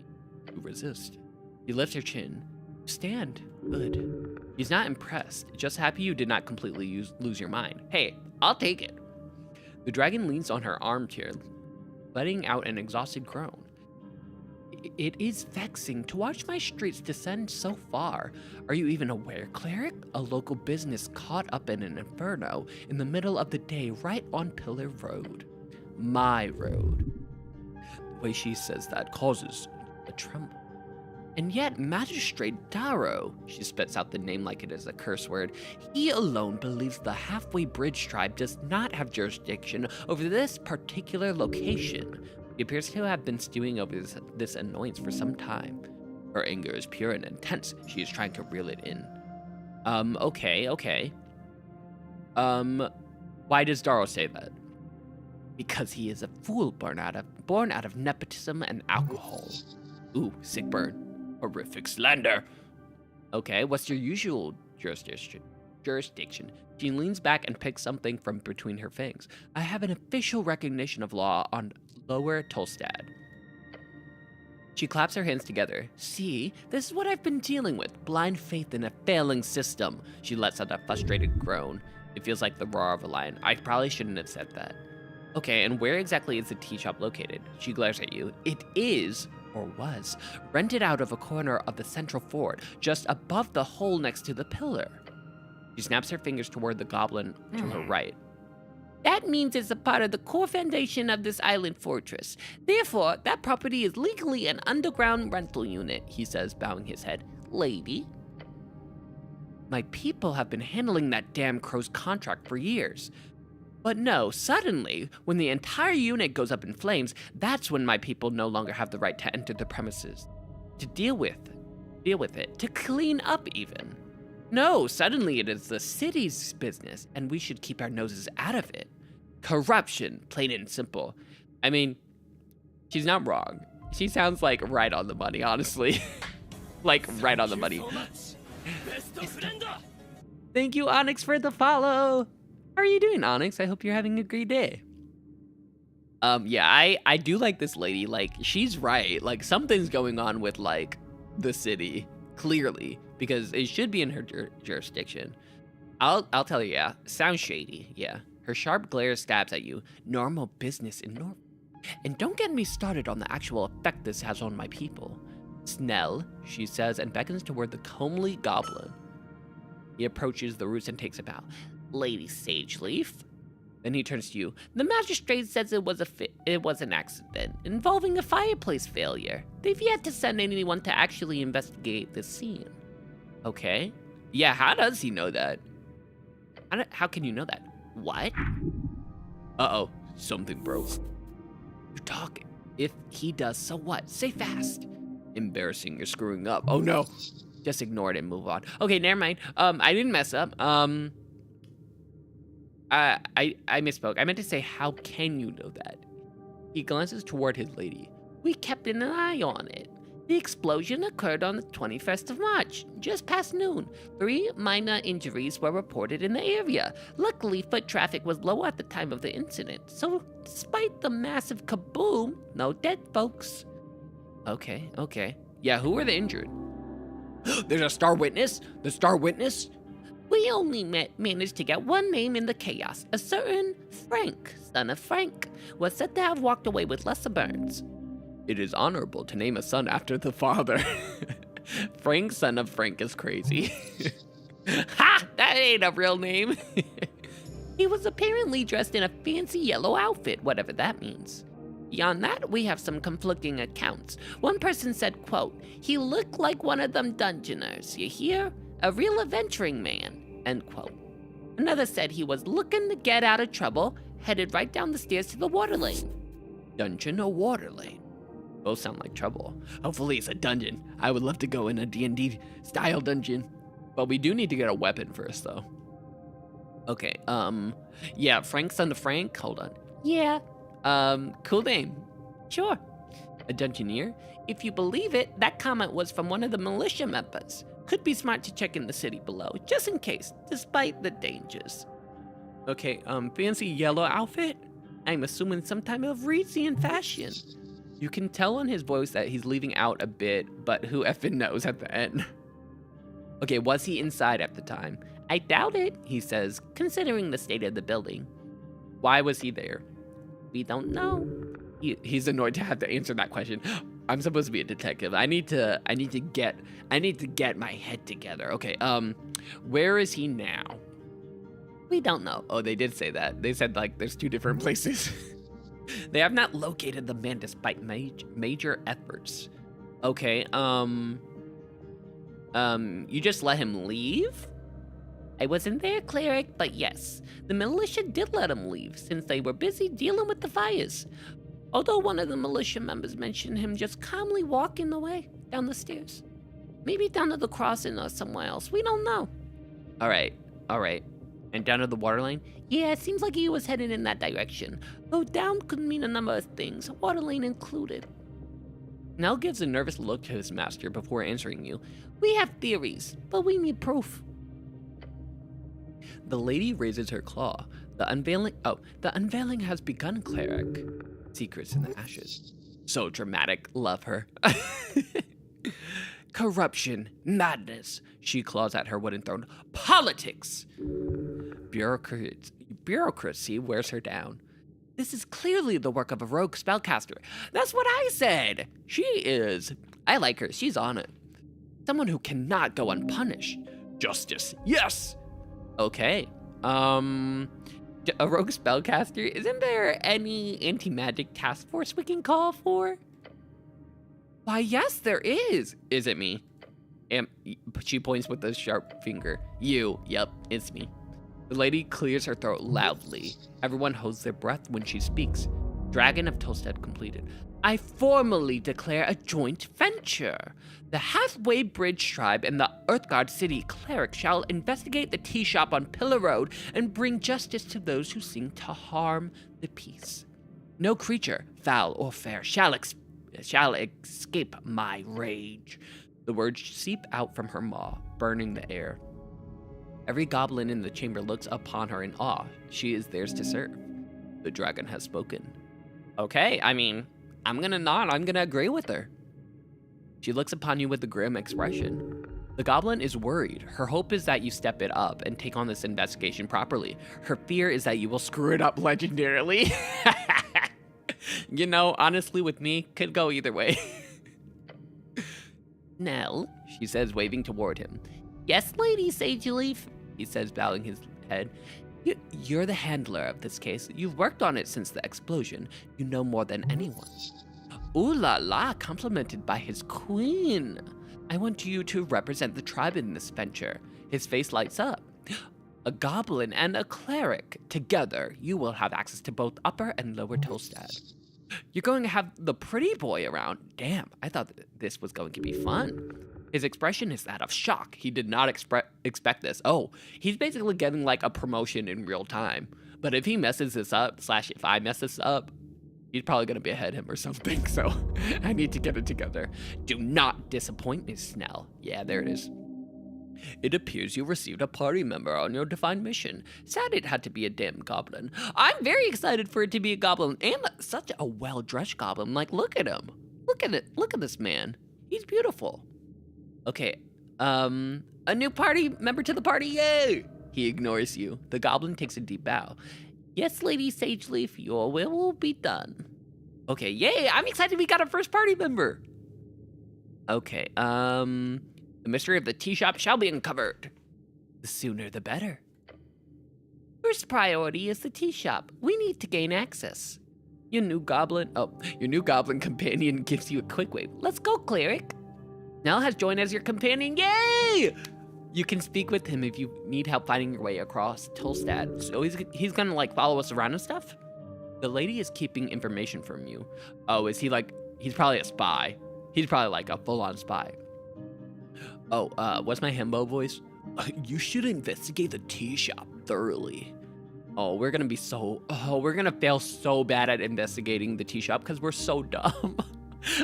you resist. You lift your chin. Stand. Good. He's not impressed, just happy you did not completely lose your mind. Hey, I'll take it. The dragon leans on her armchair, letting out an exhausted groan. It is vexing to watch my streets descend so far. Are you even aware, cleric? A local business caught up in an inferno in the middle of the day right on Pillar Road. My road. The way she says that causes a tremble. And yet, Magistrate Darrow, she spits out the name like it is a curse word, he alone believes the Halfway Bridge tribe does not have jurisdiction over this particular location. He appears to have been stewing over this annoyance for some time. Her anger is pure and intense. She is trying to reel it in. Okay. Why does Darrow say that? Because he is a fool born out of nepotism and alcohol. Ooh, sick burn. Horrific slander. Okay, what's your usual jurisdiction? She leans back and picks something from between her fangs. I have an official recognition of law on Lower Tolstad. She claps her hands together. See, this is what I've been dealing with. Blind faith in a failing system. She lets out a frustrated groan. It feels like the roar of a lion. I probably shouldn't have said that. Okay, and where exactly is the tea shop located? She glares at you. It is, or was, rented out of a corner of the central fort, just above the hole next to the pillar. She snaps her fingers toward the goblin to her right. That means it's a part of the core foundation of this island fortress. Therefore, that property is legally an underground rental unit, he says, bowing his head. Lady. My people have been handling that damn crow's contract for years. But no, suddenly, when the entire unit goes up in flames, that's when my people no longer have the right to enter the premises. To deal with it, to clean up even. No, suddenly it is the city's business, and we should keep our noses out of it. Corruption, plain and simple. I mean, she's not wrong. She sounds like right on the money, honestly. Like right on the money. Thank you, Onyx, for the follow. How are you doing, Onyx? I hope you're having a great day. Yeah, I do like this lady. Like, she's right. Like, something's going on with, like, the city, clearly, because it should be in her jurisdiction. I'll tell you, yeah, sounds shady, yeah. Her sharp glare stabs at you. Normal business in North. And don't get me started on the actual effect this has on my people. Snell, she says, and beckons toward the comely goblin. He approaches the roots and takes a bow. Lady Sageleaf. Then he turns to you. The magistrate says it was an accident involving a fireplace failure. They've yet to send anyone to actually investigate the scene. Okay. Yeah, how does he know that? How can you know that? What? Uh-oh, something broke. You're talking. If he does, so what? Say fast. Embarrassing, you're screwing up. Oh no. Just ignore it and move on. Okay, never mind. I didn't mess up. I misspoke. I meant to say, how can you know that? He glances toward his lady. We kept an eye on it. The explosion occurred on the 21st of March, just past noon. 3 minor injuries were reported in the area. Luckily, foot traffic was low at the time of the incident, so despite the massive kaboom, no dead folks. Okay. Yeah, who were the injured? There's a star witness? The star witness? We only managed to get one name in the chaos. A certain Frank, son of Frank, was said to have walked away with lesser burns. It is honorable to name a son after the father. Frank, son of Frank, is crazy. Ha! That ain't a real name. He was apparently dressed in a fancy yellow outfit, whatever that means. Beyond that, we have some conflicting accounts. One person said, quote, he looked like one of them dungeoners, you hear? A real adventuring man, end quote. Another said he was looking to get out of trouble, headed right down the stairs to the water lane. Dungeon or water lane? Both sound like trouble. Hopefully it's a dungeon. I would love to go in a D&D style dungeon. But we do need to get a weapon first, though. Okay, yeah, Frank, son of Frank, hold on. Yeah, cool name. Sure. A dungeoneer? If you believe it, that comment was from one of the militia members. Could be smart to check in the city below, just in case, despite the dangers. Okay, fancy yellow outfit? I'm assuming some type of Reezian fashion. You can tell on his voice that he's leaving out a bit, but who effing knows at the end. Okay, was he inside at the time? I doubt it, he says, considering the state of the building. Why was he there? We don't know. He's annoyed to have to answer that question. I'm supposed to be a detective. I need to get my head together. Okay, where is he now? We don't know. Oh, they did say that. They said, like, there's 2 different places. They have not located the man despite major efforts. Okay, you just let him leave? I wasn't there, Cleric, but yes. The militia did let him leave, since they were busy dealing with the fires. Although one of the militia members mentioned him just calmly walking away. Down the stairs. Maybe down to the crossing or somewhere else. We don't know. All right. And down to the water lane? Yeah, it seems like he was headed in that direction. Though down could mean a number of things, water lane included. Nell gives a nervous look to his master before answering you. We have theories, but we need proof. The lady raises her claw. The unveiling has begun, Cleric. Secrets in the ashes. So dramatic, love her. Corruption, madness. She claws at her wooden throne. Politics. Bureaucracy wears her down. This is clearly the work of a rogue spellcaster. That's what I said. She is. I like her. She's on it. Someone who cannot go unpunished. Justice. Yes. Okay. A rogue spellcaster. Isn't there any anti-magic task force we can call for? Why, yes, there is. Is it me? She points with a sharp finger. You. Yep, it's me. The lady clears her throat loudly. Everyone holds their breath when she speaks. Dragon of Tolstad completed. I formally declare a joint venture. The Halfway Bridge tribe and the Earthguard City Cleric shall investigate the tea shop on Pillar Road and bring justice to those who seek to harm the peace. No creature, foul or fair, shall escape my rage. The words seep out from her maw, burning the air. Every goblin in the chamber looks upon her in awe. She is theirs to serve. The dragon has spoken. Okay, I'm gonna nod. I'm gonna agree with her. She looks upon you with a grim expression. The goblin is worried. Her hope is that you step it up and take on this investigation properly. Her fear is that you will screw it up legendarily. You know, honestly, with me, could go either way. Nell, she says, waving toward him. Yes, Lady Sageleaf, he says, bowing his head. You're the handler of this case. You've worked on it since the explosion. You know more than anyone. Ooh la la, complimented by his queen. I want you to represent the tribe in this venture. His face lights up. A goblin and a cleric. Together, you will have access to both Upper and Lower Tolstad. You're going to have the pretty boy around. Damn, I thought this was going to be fun. His expression is that of shock. He did not expect this. Oh, he's basically getting like a promotion in real time. But if he messes this up, / if I mess this up, he's probably going to be ahead of him or something. So I need to get it together. Do not disappoint me, Snell. Yeah, there it is. It appears you received a party member on your divine mission. Sad it had to be a damn goblin. I'm very excited for it to be a goblin, and such a well-dressed goblin. Like, look at him. Look at it. Look at this man. He's beautiful. Okay, a new party member to the party, yay! He ignores you. The goblin takes a deep bow. Yes, Lady Sageleaf, your will be done. Okay, yay, I'm excited we got our first party member. Okay, the mystery of the tea shop shall be uncovered. The sooner the better. First priority is the tea shop. We need to gain access. Your new goblin companion gives you a quick wave. Let's go, Cleric. Nell has joined as your companion, yay! You can speak with him if you need help finding your way across Tolstad. So he's gonna like follow us around and stuff? The lady is keeping information from you. Oh, is he like, he's probably a spy. He's probably like a full-on spy. Oh, what's my himbo voice? You should investigate the tea shop thoroughly. Oh, we're gonna fail so bad at investigating the tea shop because we're so dumb.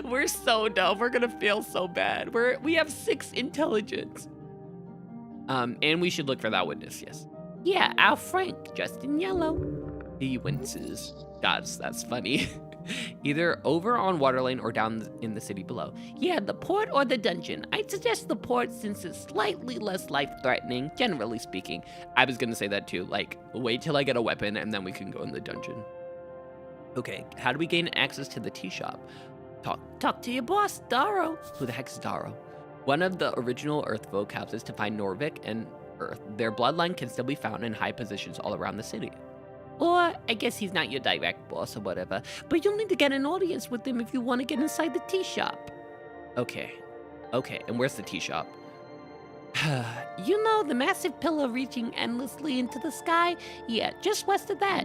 We're so dumb. We're gonna fail so bad. We have 6 intelligence. And we should look for that witness, yes. Yeah, Al Frank, dressed in yellow. He winces. Gods, that's funny. Either over on Waterlane or down in the city below. Yeah, the port or the dungeon. I'd suggest the port since it's slightly less life-threatening, generally speaking. I was gonna say that too, like, wait till I get a weapon and then we can go in the dungeon. Okay, how do we gain access to the tea shop? Talk to your boss, Darrow. Who the heck is Darrow? One of the original Earth folk houses to find Norvik and Earth. Their bloodline can still be found in high positions all around the city. Or, I guess he's not your direct boss or whatever, but you'll need to get an audience with him if you want to get inside the tea shop. Okay, and where's the tea shop? You know, the massive pillar reaching endlessly into the sky? Yeah, just west of that.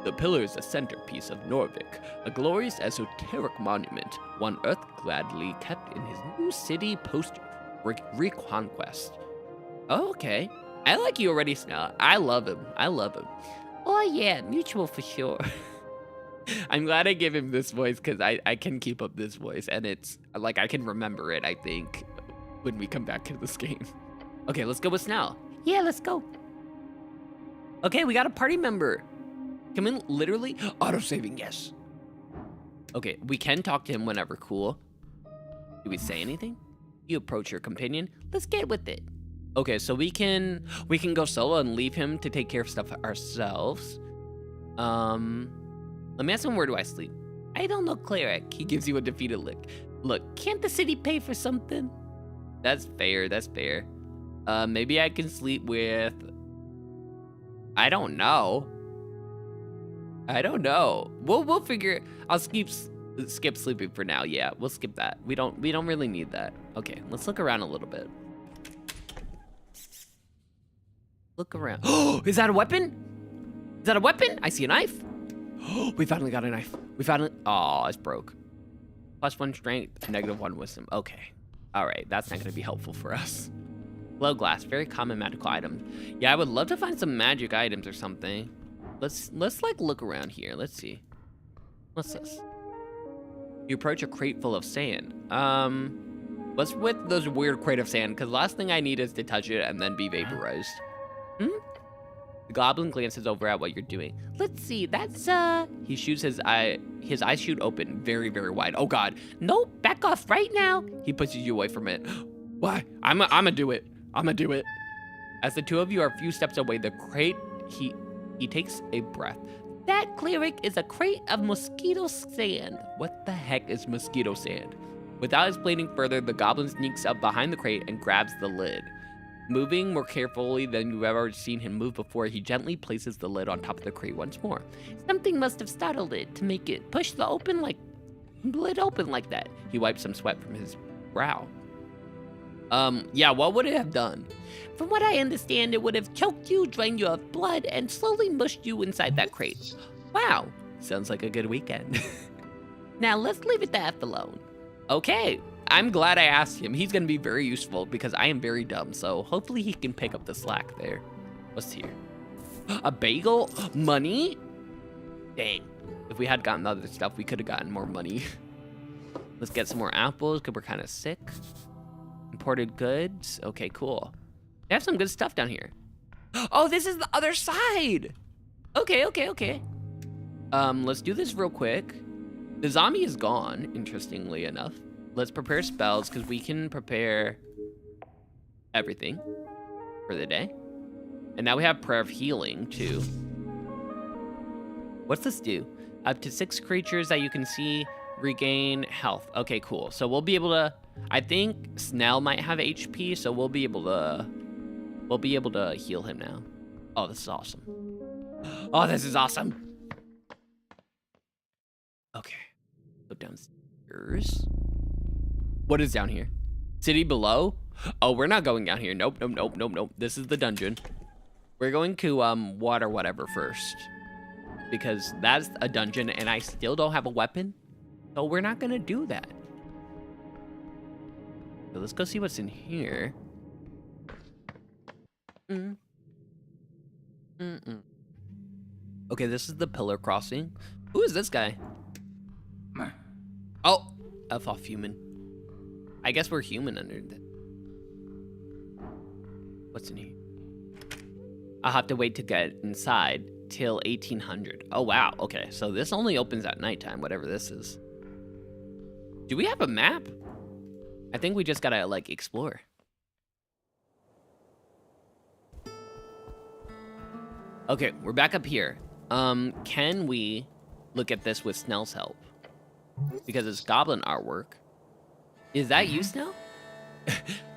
The pillar is the centerpiece of Norvik, a glorious esoteric monument, one Earth gladly kept in his new city post-reconquest. Oh, okay. I like you already, Snell. I love him. I love him. Oh, yeah, mutual for sure. I'm glad I gave him this voice because I can keep up this voice, and it's like I can remember it, I think, when we come back to this game. Okay, let's go with Snell. Yeah, let's go. Okay, we got a party member. Come in, literally auto-saving, yes. Okay, we can talk to him whenever, cool. Do we say anything? You approach your companion. Let's get with it. Okay, so we can go solo and leave him to take care of stuff ourselves. Let me ask him, where do I sleep? I don't know, Cleric. He gives you a defeated look. Look, can't the city pay for something? That's fair, that's fair. Maybe I can sleep with... I don't know. We'll figure. I'll skip sleeping for now. Yeah, we'll skip that. We don't really need that. Okay, let's look around a little bit. Look around. Oh, is that a weapon? Is that a weapon? I see a knife. Oh, we finally got a knife. We finally. Oh, it's broke. +1 strength, -1 wisdom. Okay. All right, that's not gonna be helpful for us. Glow glass, very common magical item. Yeah, I would love to find some magic items or something. Let's like look around here. Let's see. What's this? You approach a crate full of sand. What's with those weird crate of sand? Because last thing I need is to touch it and then be vaporized. The goblin glances over at what you're doing. Let's see. That's He shoots his eye. His eyes shoot open, very, very wide. Oh God! No, back off right now. He pushes you away from it. Why? I'ma do it. I'ma do it. As the two of you are a few steps away, the crate. He takes a breath. That, Cleric, is a crate of mosquito sand. What the heck is mosquito sand? Without explaining further, the goblin sneaks up behind the crate and grabs the lid. Moving more carefully than you've ever seen him move before, he gently places the lid on top of the crate once more. Something must have startled it to make it push the lid open like that. He wipes some sweat from his brow. Yeah, what would it have done? From what I understand, it would have choked you, drained you of blood, and slowly mushed you inside that crate. Wow, sounds like a good weekend. Now let's leave it the F alone. Okay, I'm glad I asked him. He's gonna be very useful because I am very dumb, so hopefully he can pick up the slack there. What's here? A bagel? Money? Dang, if we had gotten other stuff, we could have gotten more money. Let's get some more apples because we're kind of sick. Imported goods. Okay, cool. They have some good stuff down here. Oh, this is the other side. Okay. Let's do this real quick. The zombie is gone, interestingly enough. Let's prepare spells because we can prepare everything for the day. And now we have prayer of healing too. What's this do? Up to 6 creatures that you can see regain health. Okay, cool. So we'll be able to, I think Snell might have HP, so we'll be able to heal him now. Oh, this is awesome. Oh, this is awesome. Okay. Go downstairs. What is down here? City below? Oh, we're not going down here. Nope. This is the dungeon. We're going to water whatever first. Because that's a dungeon and I still don't have a weapon. So we're not gonna do that. So let's go see what's in here. Okay, this is the pillar crossing. Who is this guy? Oh, F off human. I guess we're human under that. What's in here? I'll have to wait to get inside till 1800. Oh, wow. Okay, so this only opens at nighttime, whatever this is. Do we have a map? I think we just gotta, like, explore. Okay, we're back up here. Can we look at this with Snell's help? Because it's goblin artwork. Is that you, Snell?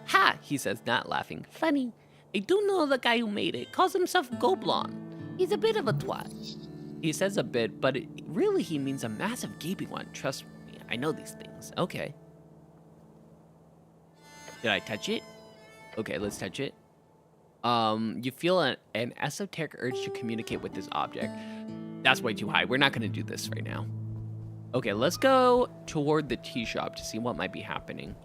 Ha! He says, not laughing. Funny. I do know the guy who made it. Calls himself Goblin. He's a bit of a twat. He says a bit, but really he means a massive gaping one. Trust me, I know these things. Okay. Did I touch it? Okay, let's touch it. You feel an esoteric urge to communicate with this object. That's way too high. We're not gonna do this right now. Okay, let's go toward the tea shop to see what might be happening.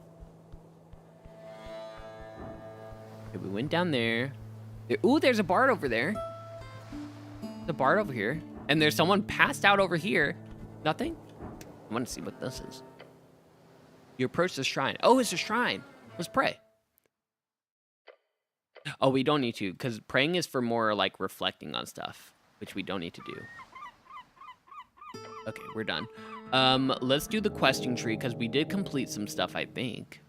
Okay, we went down there. Ooh, there's a bard over there. The bard over here. And there's someone passed out over here. Nothing? I want to see what this is. You approach the shrine. Oh, it's a shrine. Let's pray. Oh, we don't need to, because praying is for more like reflecting on stuff, which we don't need to do. Okay, we're done. Let's do the questing tree, because we did complete some stuff, I think.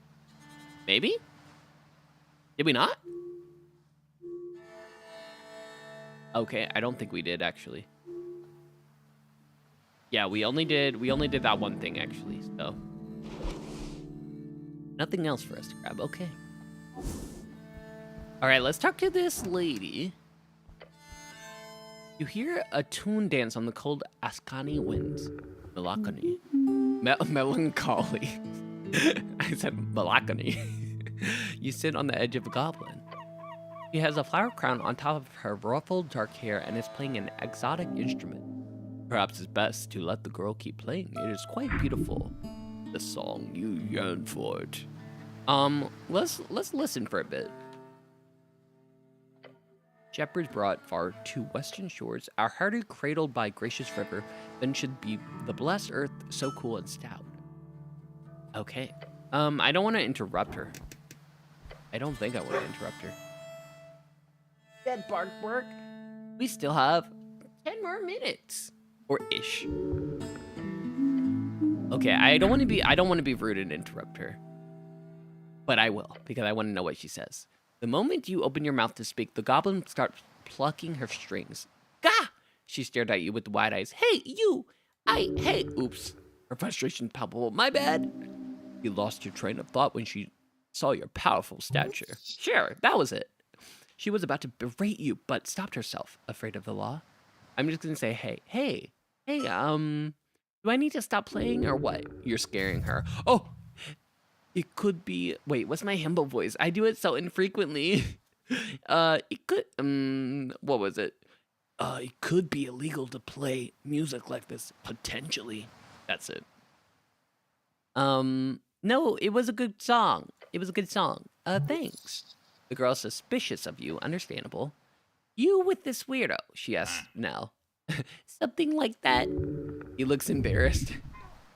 Maybe? Did we not? Okay, I don't think we did, actually. Yeah, we only did that one thing, actually, so. Nothing else for us to grab, okay. All right, let's talk to this lady. You hear a tune dance on the cold Ascani winds. Melancholy. Melancholy. I said melancholy. You sit on the edge of a goblin. She has a flower crown on top of her ruffled dark hair and is playing an exotic instrument. Perhaps it's best to let the girl keep playing. It is quite beautiful. The song you yearn for it. Let's listen for a bit. Shepherds brought far to western shores, our heart cradled by gracious river, then should be the blessed earth so cool and stout. Okay. I don't want to interrupt her. I don't think I want to interrupt her. Dead bark work. We still have 10 more minutes. Or ish. Okay, I don't want to be rude and interrupt her. But I will, because I want to know what she says. The moment you open your mouth to speak, the goblin starts plucking her strings. Gah! She stared at you with wide eyes. Hey, you! Hey! Oops. Her frustration palpable. My bad. You lost your train of thought when she saw your powerful stature. Sure, that was it. She was about to berate you, but stopped herself, afraid of the law. I'm just gonna say, hey, do I need to stop playing or what? You're scaring her. Oh! It could be, wait, what's my himbo voice? I do it so infrequently. It could, what was it? It could be illegal to play music like this, potentially. That's it. No, it was a good song. Thanks. The girl's suspicious of you, understandable. You with this weirdo, she asks Nell. Something like that. He looks embarrassed.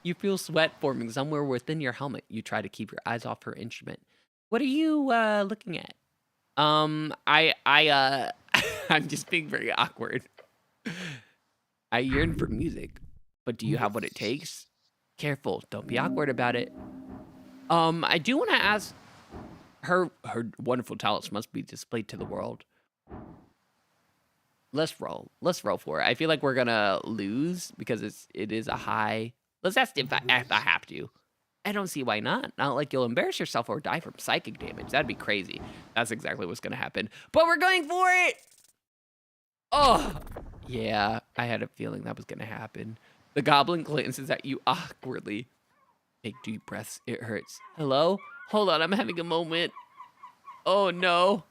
You feel sweat forming somewhere within your helmet. You try to keep your eyes off her instrument. What are you looking at? I'm just being very awkward. I yearn for music, but do you have what it takes? Careful, don't be awkward about it. I do want to ask. Her wonderful talents must be displayed to the world. Let's roll for it. I feel like we're gonna lose because it is a high. Let's ask if I have to. I don't see why not. Not like you'll embarrass yourself or die from psychic damage. That'd be crazy. That's exactly what's gonna happen. But we're going for it! Oh! Yeah, I had a feeling that was gonna happen. The goblin glances at you awkwardly. Take deep breaths. It hurts. Hello? Hold on, I'm having a moment. Oh no.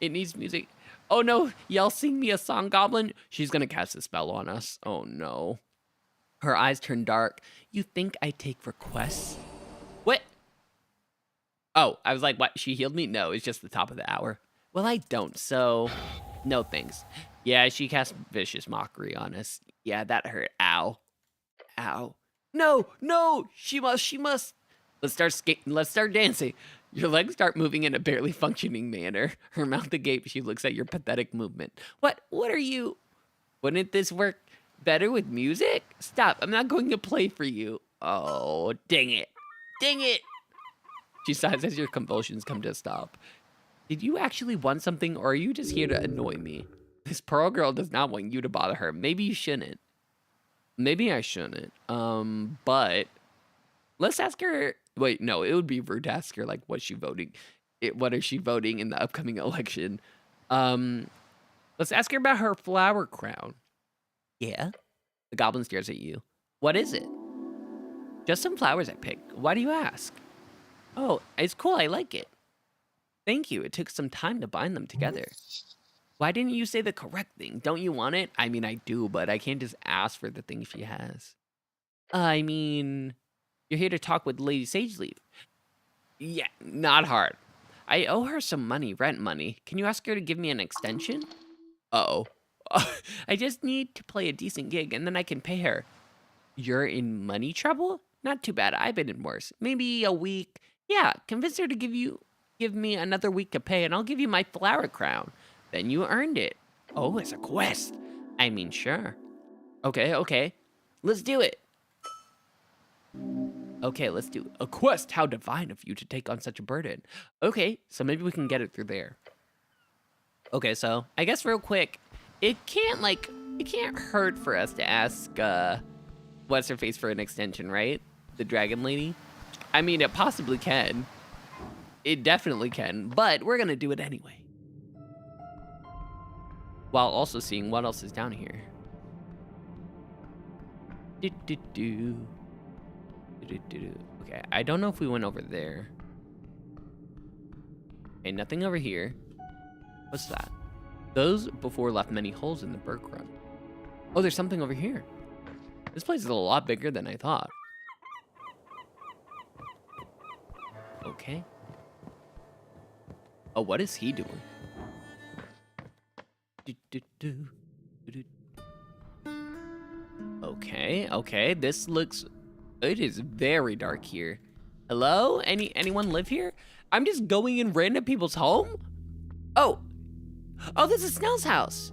It needs music. Oh no, y'all sing me a song, goblin. She's gonna cast a spell on us. Oh no. Her eyes turn dark. You think I take requests? What? Oh, I was like, what? She healed me? No, it's just the top of the hour. Well, I don't, so no thanks. Yeah, she cast vicious mockery on us. Yeah, that hurt. Ow. Ow. No, she must. Let's start skating. Let's start dancing. Your legs start moving in a barely functioning manner. Her mouth agape, she looks at your pathetic movement. What are you? Wouldn't this work better with music? Stop, I'm not going to play for you. Oh, dang it. She sighs as your convulsions come to a stop. Did you actually want something, or are you just here to annoy me? This pearl girl does not want you to bother her. Maybe you shouldn't. Maybe I shouldn't. But let's ask her. Wait, no, it would be rude to ask her, like, what is she voting in the upcoming election? Let's ask her about her flower crown. Yeah? The goblin stares at you. What is it? Just some flowers I picked. Why do you ask? Oh, it's cool. I like it. Thank you. It took some time to bind them together. Why didn't you say the correct thing? Don't you want it? I mean, I do, but I can't just ask for the thing she has. I mean, you're here to talk with Lady Sageleaf. Yeah, not hard. I owe her some money, rent money. Can you ask her to give me an extension? Uh-oh. I just need to play a decent gig, and then I can pay her. You're in money trouble? Not too bad. I've been in worse. Maybe a week. Yeah, convince her to give me another week to pay, and I'll give you my flower crown. Then you earned it. Oh, it's a quest. I mean, sure. Okay. Let's do it. Okay, let's do a quest. How divine of you to take on such a burden. Okay, so maybe we can get it through there. Okay, so I guess real quick, it can't hurt for us to ask what's her face for an extension, right? The dragon lady. I mean, it possibly can. It definitely can, but we're gonna do it anyway. While also seeing what else is down here. Okay, I don't know if we went over there. Okay, nothing over here. What's that? Those before left many holes in the berg run. Oh, there's something over here. This place is a lot bigger than I thought. Okay. Oh, what is he doing? Okay, this looks... It is very dark here. Hello? Anyone live here? I'm just going in random people's home? Oh, this is Snell's house.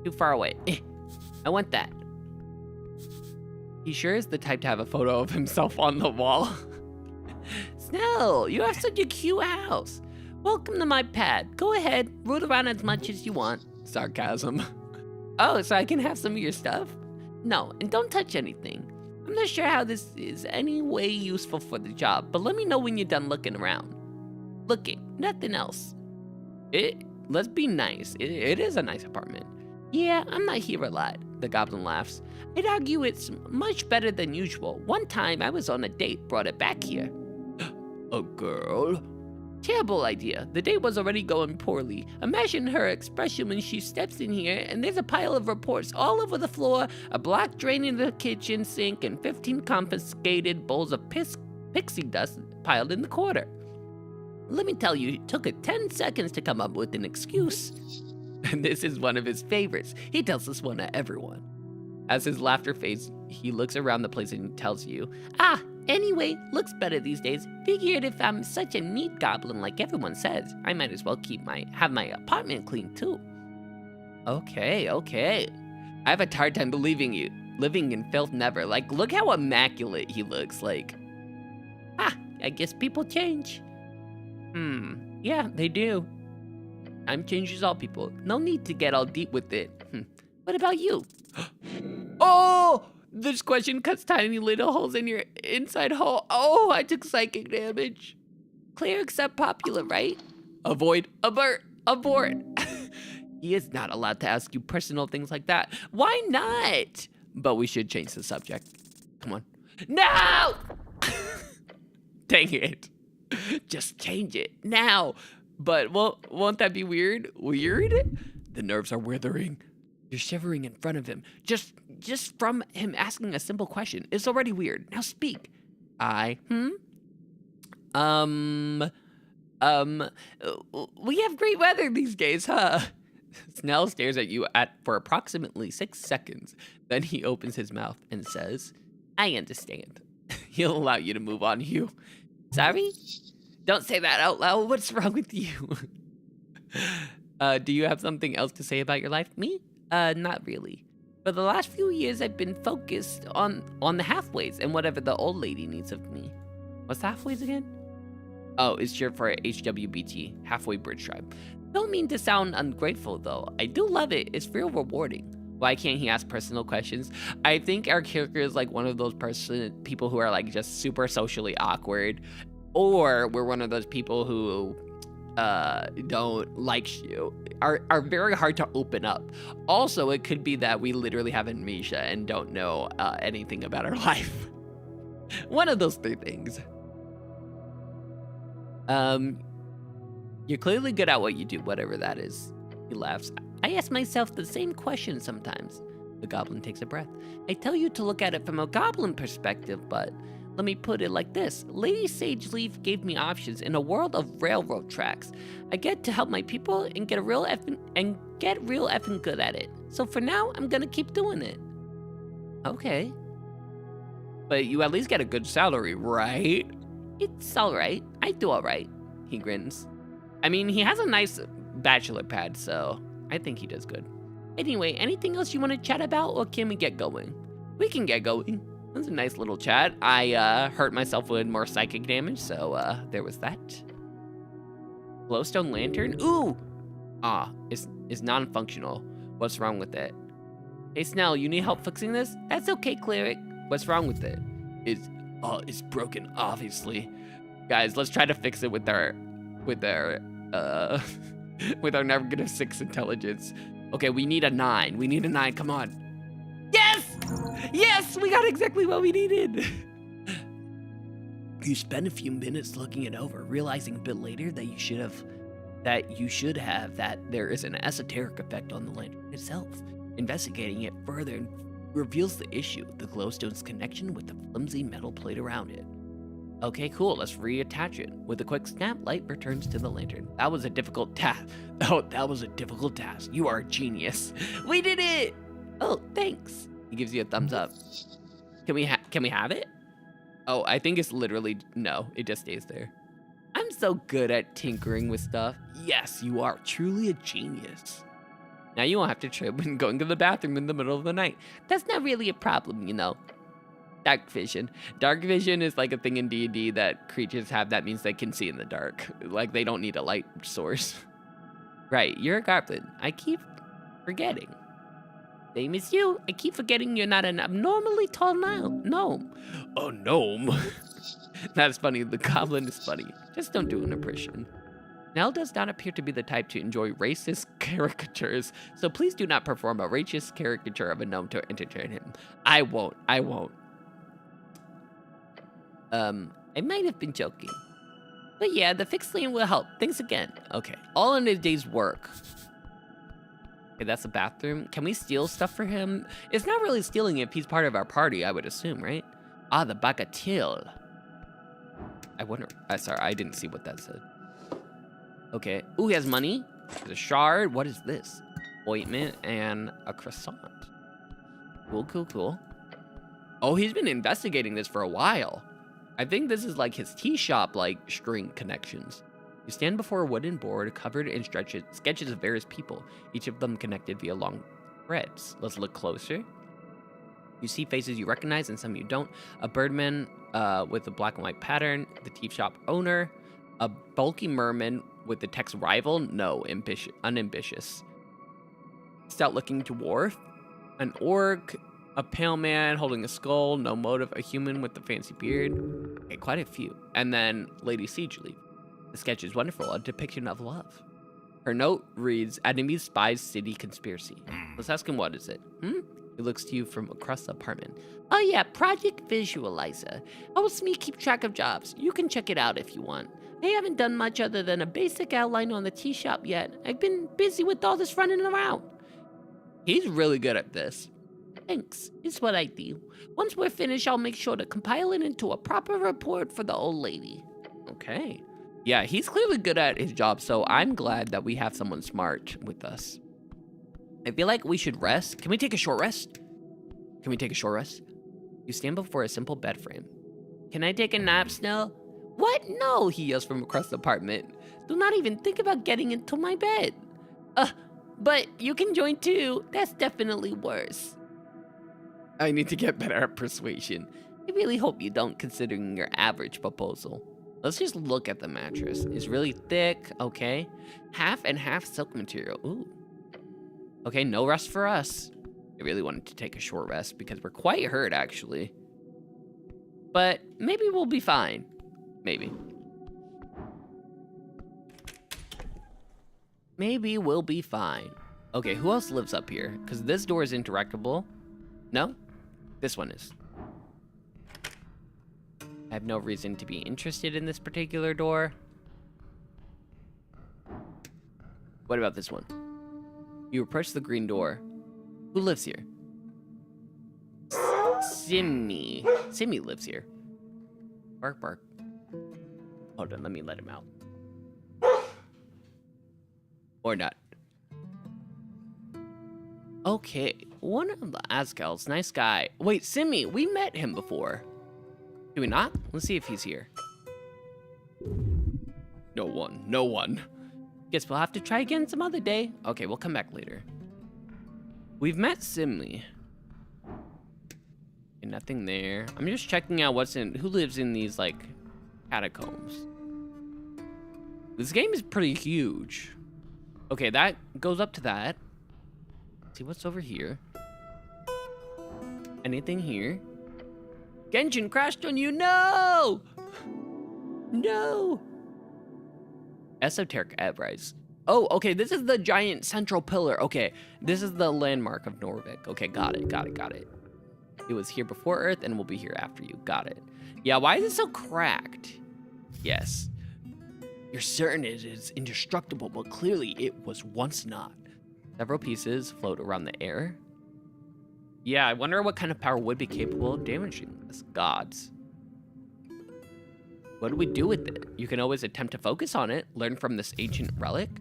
Too far away. I want that. He sure is the type to have a photo of himself on the wall. Snell, you have such a cute house. Welcome to my pad. Go ahead, root around as much as you want. Sarcasm. Oh, so I can have some of your stuff? No, and don't touch anything. I'm not sure how this is any way useful for the job, but let me know when you're done looking around. Looking, nothing else. Let's be nice. It is a nice apartment. Yeah, I'm not here a lot, the goblin laughs. I'd argue it's much better than usual. One time I was on a date, brought it back here. A girl? Terrible idea. The date was already going poorly. Imagine her expression when she steps in here and there's a pile of reports all over the floor, a black drain in the kitchen sink, and 15 confiscated bowls of pixie dust piled in the corner. Let me tell you, it took it 10 seconds to come up with an excuse. And this is one of his favorites. He tells this one to everyone. As his laughter fades, he looks around the place and tells you, anyway, looks better these days. Figured if I'm such a neat goblin like everyone says, I might as well have my apartment clean too. Okay. I have a hard time believing you. Living in filth never. Like, look how immaculate he looks. Like, I guess people change. Yeah, they do. Time changes all people. No need to get all deep with it. What about you? Oh! This question cuts tiny little holes in your inside hole. Oh, I took psychic damage. Clerics are popular, right? Avoid, abort. He is not allowed to ask you personal things like that. Why not? But we should change the subject. Come on. No! Dang it. Just change it now. But won't that be weird? Weird? The nerves are withering. You're shivering in front of him. Just from him asking a simple question. It's already weird. Now speak. We have great weather these days, huh? Snell stares at you for approximately 6 seconds. Then he opens his mouth and says, I understand. He'll allow you to move on, Hugh. Sorry? Don't say that out loud. What's wrong with you? Do you have something else to say about your life? Me? Not really. For the last few years, I've been focused on the halfways and whatever the old lady needs of me. What's halfways again? Oh, it's short for HWBT, Halfway Bridge Tribe. Don't mean to sound ungrateful, though. I do love it. It's real rewarding. Why can't he ask personal questions? I think our character is like one of those people who are like just super socially awkward. Or we're one of those people who don't like you, are very hard to open up. Also, it could be that we literally have amnesia and don't know anything about our life. One of those three things. You're clearly good at what you do, whatever that is. He laughs. I ask myself the same question sometimes. The goblin takes a breath. I tell you to look at it from a goblin perspective, but let me put it like this. Lady Sage Leaf gave me options in a world of railroad tracks. I get to help my people and get real effing good at it. So for now, I'm gonna keep doing it. Okay. But you at least get a good salary, right? It's alright. I do alright. He grins. I mean, he has a nice bachelor pad, so I think he does good. Anyway, anything else you want to chat about, or can we get going? We can get going. That's a nice little chat. I hurt myself with more psychic damage, so there was that. Glowstone lantern? Ooh! It's non-functional. What's wrong with it? Hey Snell, you need help fixing this? That's okay, Cleric. What's wrong with it? It's broken, obviously. Guys, let's try to fix it with our with our negative 6 intelligence. Okay, we need a 9. We need a 9, come on. Yes! Yes, we got exactly what we needed. You spend a few minutes looking it over, realizing a bit later that you should have that there is an esoteric effect on the lantern itself. Investigating it further reveals the issue, the glowstone's connection with the flimsy metal plate around it. Okay, cool, let's reattach it. With a quick snap, light returns to the lantern. That was a difficult task. Oh, that was a difficult task. You are a genius. We did it! Oh, thanks. He gives you a thumbs up. Can we have it? Oh, I think it's literally, no, it just stays there. I'm so good at tinkering with stuff. Yes, you are truly a genius. Now you won't have to trip when going to the bathroom in the middle of the night. That's not really a problem, you know. Dark vision. Dark vision is like a thing in D&D that creatures have. That means they can see in the dark. Like they don't need a light source. Right, you're a goblin. I keep forgetting. Same as you. I keep forgetting you're not an abnormally tall gnome. A gnome? That's funny. The goblin is funny. Just don't do an impression. Nell does not appear to be the type to enjoy racist caricatures, so please do not perform a racist caricature of a gnome to entertain him. I won't. I might have been joking. But yeah, the fixed lane will help. Thanks again. Okay, all in a day's work. Okay, that's the bathroom. Can we steal stuff for him? It's not really stealing if he's part of our party, I would assume, right? Ah, the bagatelle. I wonder, sorry, I didn't see what that said. Okay, ooh, he has money. There's a shard, what is this? Ointment and a croissant. Cool. Oh, he's been investigating this for a while. I think this is like his tea shop, like string connections. You stand before a wooden board covered in sketches of various people, each of them connected via long threads. Let's look closer. You see faces you recognize and some you don't. A birdman with a black and white pattern, the tea shop owner, a bulky merman with the text rival, no, unambitious. Stout-looking dwarf, an orc, a pale man holding a skull, no motive, a human with a fancy beard. Okay, quite a few. And then Lady Siege Leaf. The sketch is wonderful, a depiction of love. Her note reads, Enemy Spies City Conspiracy. Let's ask him what is it. He looks to you from across the apartment. Oh yeah, Project Visualizer. Helps me keep track of jobs. You can check it out if you want. I haven't done much other than a basic outline on the tea shop yet. I've been busy with all this running around. He's really good at this. Thanks, it's what I do. Once we're finished, I'll make sure to compile it into a proper report for the old lady. Okay. Yeah, he's clearly good at his job, so I'm glad that we have someone smart with us. I feel like we should rest. Can we take a short rest? You stand before a simple bed frame. Can I take a nap, Snell? What? No, he yells from across the apartment. Do not even think about getting into my bed. But you can join too. That's definitely worse. I need to get better at persuasion. I really hope you don't, considering your average proposal. Let's just look at the mattress. It's really thick, okay. Half and half silk material, ooh. Okay, no rest for us. I really wanted to take a short rest because we're quite hurt, actually. But maybe we'll be fine. Maybe. Maybe we'll be fine. Okay, who else lives up here? Because this door is interactable. No? This one is. I have no reason to be interested in this particular door. What about this one? You approach the green door. Who lives here? Simmy. Simmy lives here. Bark, bark. Hold on, let me let him out. Or not. Okay, one of the Azkals, nice guy. Wait, Simmy, we met him before. Do we not? Let's see if he's here. No one, no one. Guess we'll have to try again some other day. Okay, we'll come back later. We've met Simmy. Okay, nothing there. I'm just checking out who lives in these, like, catacombs. This game is pretty huge. Okay, that goes up to that. Let's see what's over here. Anything here? Genshin crashed on you, no! No! Esoteric Ebb rise. Oh, okay, this is the giant central pillar. Okay, this is the landmark of Norvik. Okay, got it, got it, got it. It was here before Earth and will be here after you. Got it. Yeah, why is it so cracked? Yes. You're certain it is indestructible, but clearly it was once not. Several pieces float around the air. Yeah, I wonder what kind of power would be capable of damaging this. Gods. What do we do with it? You can always attempt to focus on it, learn from this ancient relic.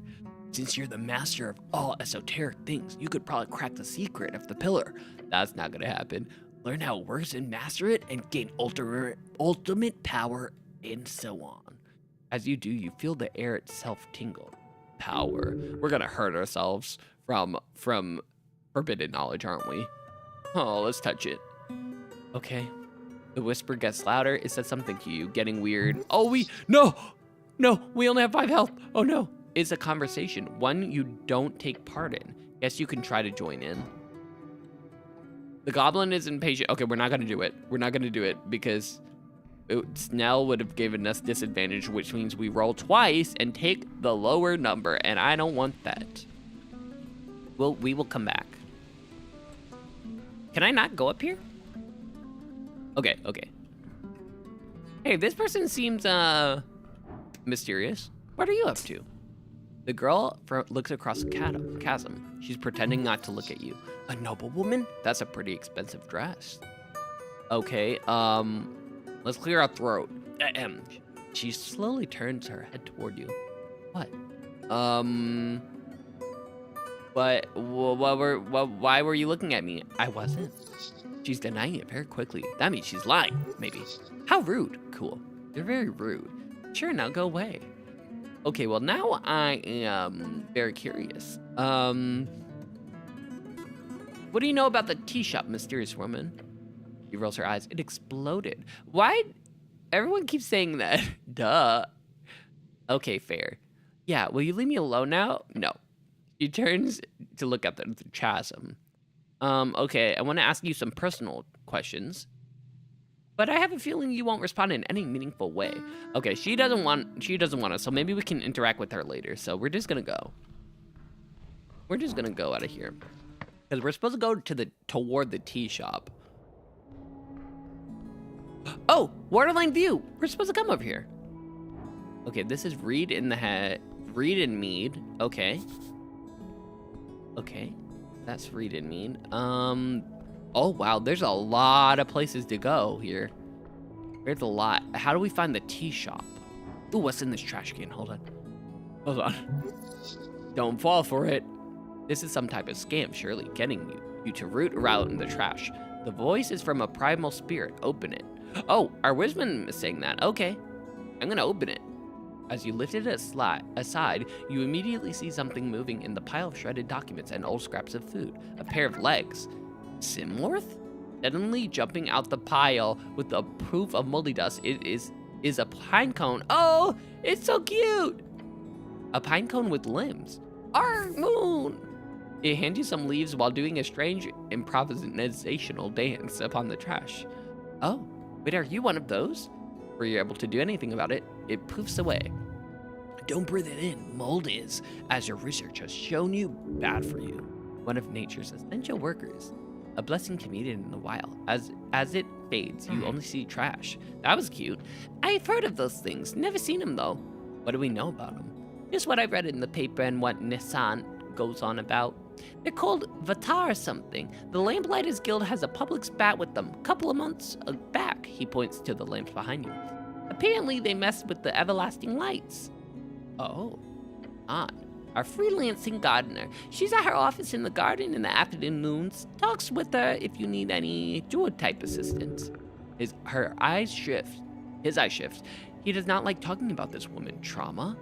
Since you're the master of all esoteric things, you could probably crack the secret of the pillar. That's not gonna happen. Learn how it works and master it and gain ultimate power and so on. As you do, you feel the air itself tingle. Power. We're gonna hurt ourselves from forbidden knowledge, aren't we? Oh, let's touch it. Okay. The whisper gets louder. It says something to you, getting weird. Oh, no, we only have 5 health. Oh no. It's a conversation, one you don't take part in. Guess you can try to join in. The goblin is impatient. Okay, we're not gonna do it. We're not gonna do it because Snell would have given us disadvantage, which means we roll twice and take the lower number, and I don't want that. Well, we will come back. Can I not go up here? Okay, okay. Hey, this person seems, mysterious. What are you up to? The girl looks across the chasm. She's pretending not to look at you. A noblewoman? That's a pretty expensive dress. Okay, let's clear our throat. She slowly turns her head toward you. What? Why were you looking at me? I wasn't. She's denying it very quickly. That means she's lying, maybe. How rude. Cool. You're very rude. Sure, now go away. Okay, well, now I am very curious. What do you know about the tea shop, mysterious woman? She rolls her eyes. It exploded. Why? Everyone keeps saying that. Duh. Okay, fair. Yeah, will you leave me alone now? No. She turns to look at the chasm. Okay, I want to ask you some personal questions. But I have a feeling you won't respond in any meaningful way. Okay, she doesn't want us, so maybe we can interact with her later. So we're just gonna go. We're just gonna go out of here. Because we're supposed to go toward the tea shop. Oh, Waterline View! We're supposed to come over here. Okay, this is Reed in Mead. Okay. Okay. That's Reed and Mead. Oh wow, there's a lot of places to go here. There's a lot. How do we find the tea shop? Ooh, what's in this trash can? Hold on. Don't fall for it. This is some type of scam, surely, getting you to root around in the trash. The voice is from a primal spirit. Open it. Oh, our wisdom is saying that. Okay, I'm gonna open it. As you lift it aside, you immediately see something moving in the pile of shredded documents and old scraps of food. A pair of legs. Simworth? Suddenly jumping out the pile with the proof of moldy dust is a pine cone. Oh, it's so cute! A pine cone with limbs. Our moon! It hands you some leaves while doing a strange improvisational dance upon the trash. Oh, wait, are you one of those? Were you able to do anything about it? It poofs away. Don't breathe it in. Mold is, as your research has shown you, bad for you. One of nature's essential workers. A blessing to meet it in the wild. As it fades, you only see trash. That was cute. I've heard of those things. Never seen them, though. What do we know about them? Just what I read in the paper and what Nissan goes on about. They're called Vatar or something. The Lamplighters Guild has a public spat with them a couple of months back. He points to the lamps behind you. Apparently they messed with the everlasting lights. Oh, on. Our freelancing gardener. She's at her office in the garden in the afternoons. Talks with her if you need any druid-type assistance. His eyes shift. He does not like talking about this woman. Trauma?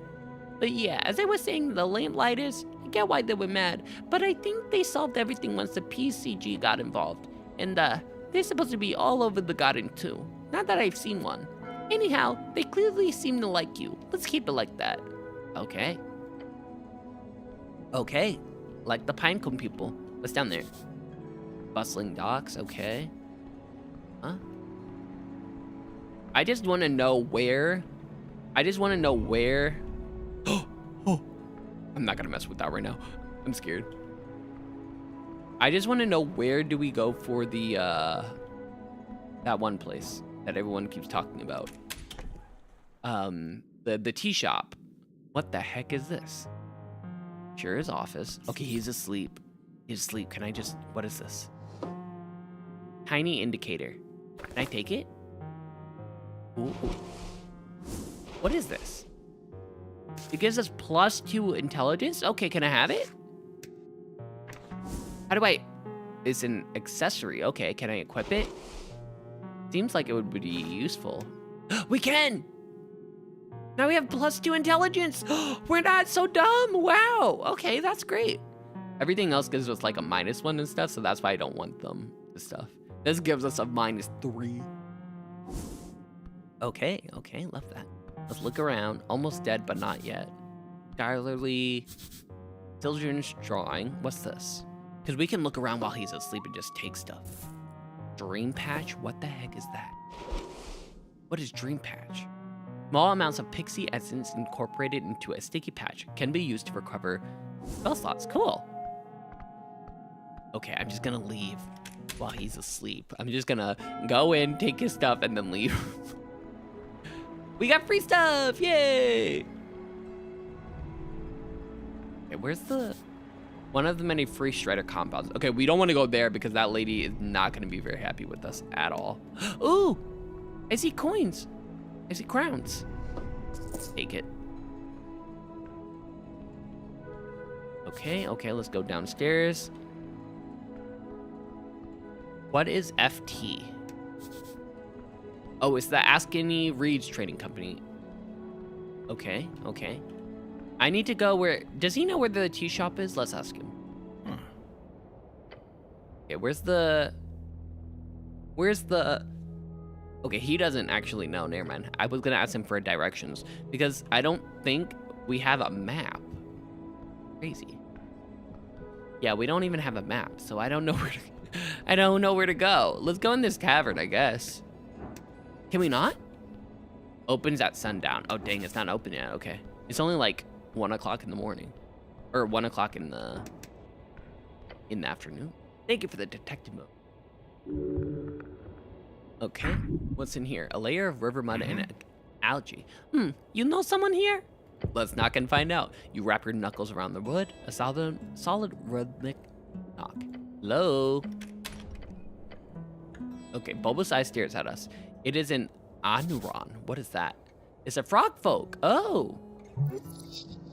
But yeah, as I was saying, the Lamplighters, I get why they were mad, but I think they solved everything once the PCG got involved. And they're supposed to be all over the garden too. Not that I've seen one. Anyhow, they clearly seem to like you. Let's keep it like that. Okay. Okay. Like the Pinecone people. What's down there? Bustling docks, okay. Huh? I just want to know where. Oh, I'm not gonna mess with that right now. I'm scared. I just want to know, where do we go for the that one place that everyone keeps talking about? The tea shop. What the heck is this? Sure, his office. Okay, he's asleep. He's asleep. Can I just, what is this? Tiny indicator. Can I take it? Ooh. What is this? It gives us +2 intelligence. Okay, can I have it? How do I? It's an accessory. Okay, can I equip it? Seems like it would be useful. We can! Now we have +2 intelligence. We're not so dumb. Wow. Okay, that's great. Everything else gives us like a -1 and stuff, so that's why I don't want them. This stuff. This gives us a -3. Okay, love that. Let's look around. Almost dead, but not yet. Scholarly children's drawing. What's this? Because we can look around while he's asleep and just take stuff. Dream patch? What the heck is that? What is dream patch? Small amounts of pixie essence incorporated into a sticky patch can be used to recover spell slots. Cool. Okay, I'm just gonna leave while he's asleep. I'm just gonna go in, take his stuff, and then leave. We got free stuff! Yay! Okay, where's the... One of the many free shredder compounds. Okay, we don't want to go there because that lady is not going to be very happy with us at all. Ooh! I see coins. I see crowns. Let's take it. Okay, let's go downstairs. What is FT? Oh, it's the Ask Any Reads trading company. Okay. I need to go where... Does he know where the tea shop is? Let's ask him. Okay, where's the... Okay, he doesn't actually know. Never mind. I was going to ask him for directions because I don't think we have a map. Crazy. Yeah, we don't even have a map, so I don't know where to... I don't know where to go. Let's go in this tavern, I guess. Can we not? Opens at sundown. Oh, dang, it's not open yet. Okay. It's only like 1 o'clock in the morning. Or 1 o'clock in the afternoon. Thank you for the detective mode. Okay. What's in here? A layer of river mud and algae. You know someone here? Let's knock and find out. You wrap your knuckles around the wood. A solid rhythmic knock. Hello? Okay, bulbous eye stares at us. It is an Anuron. What is that? It's a frog folk. Oh.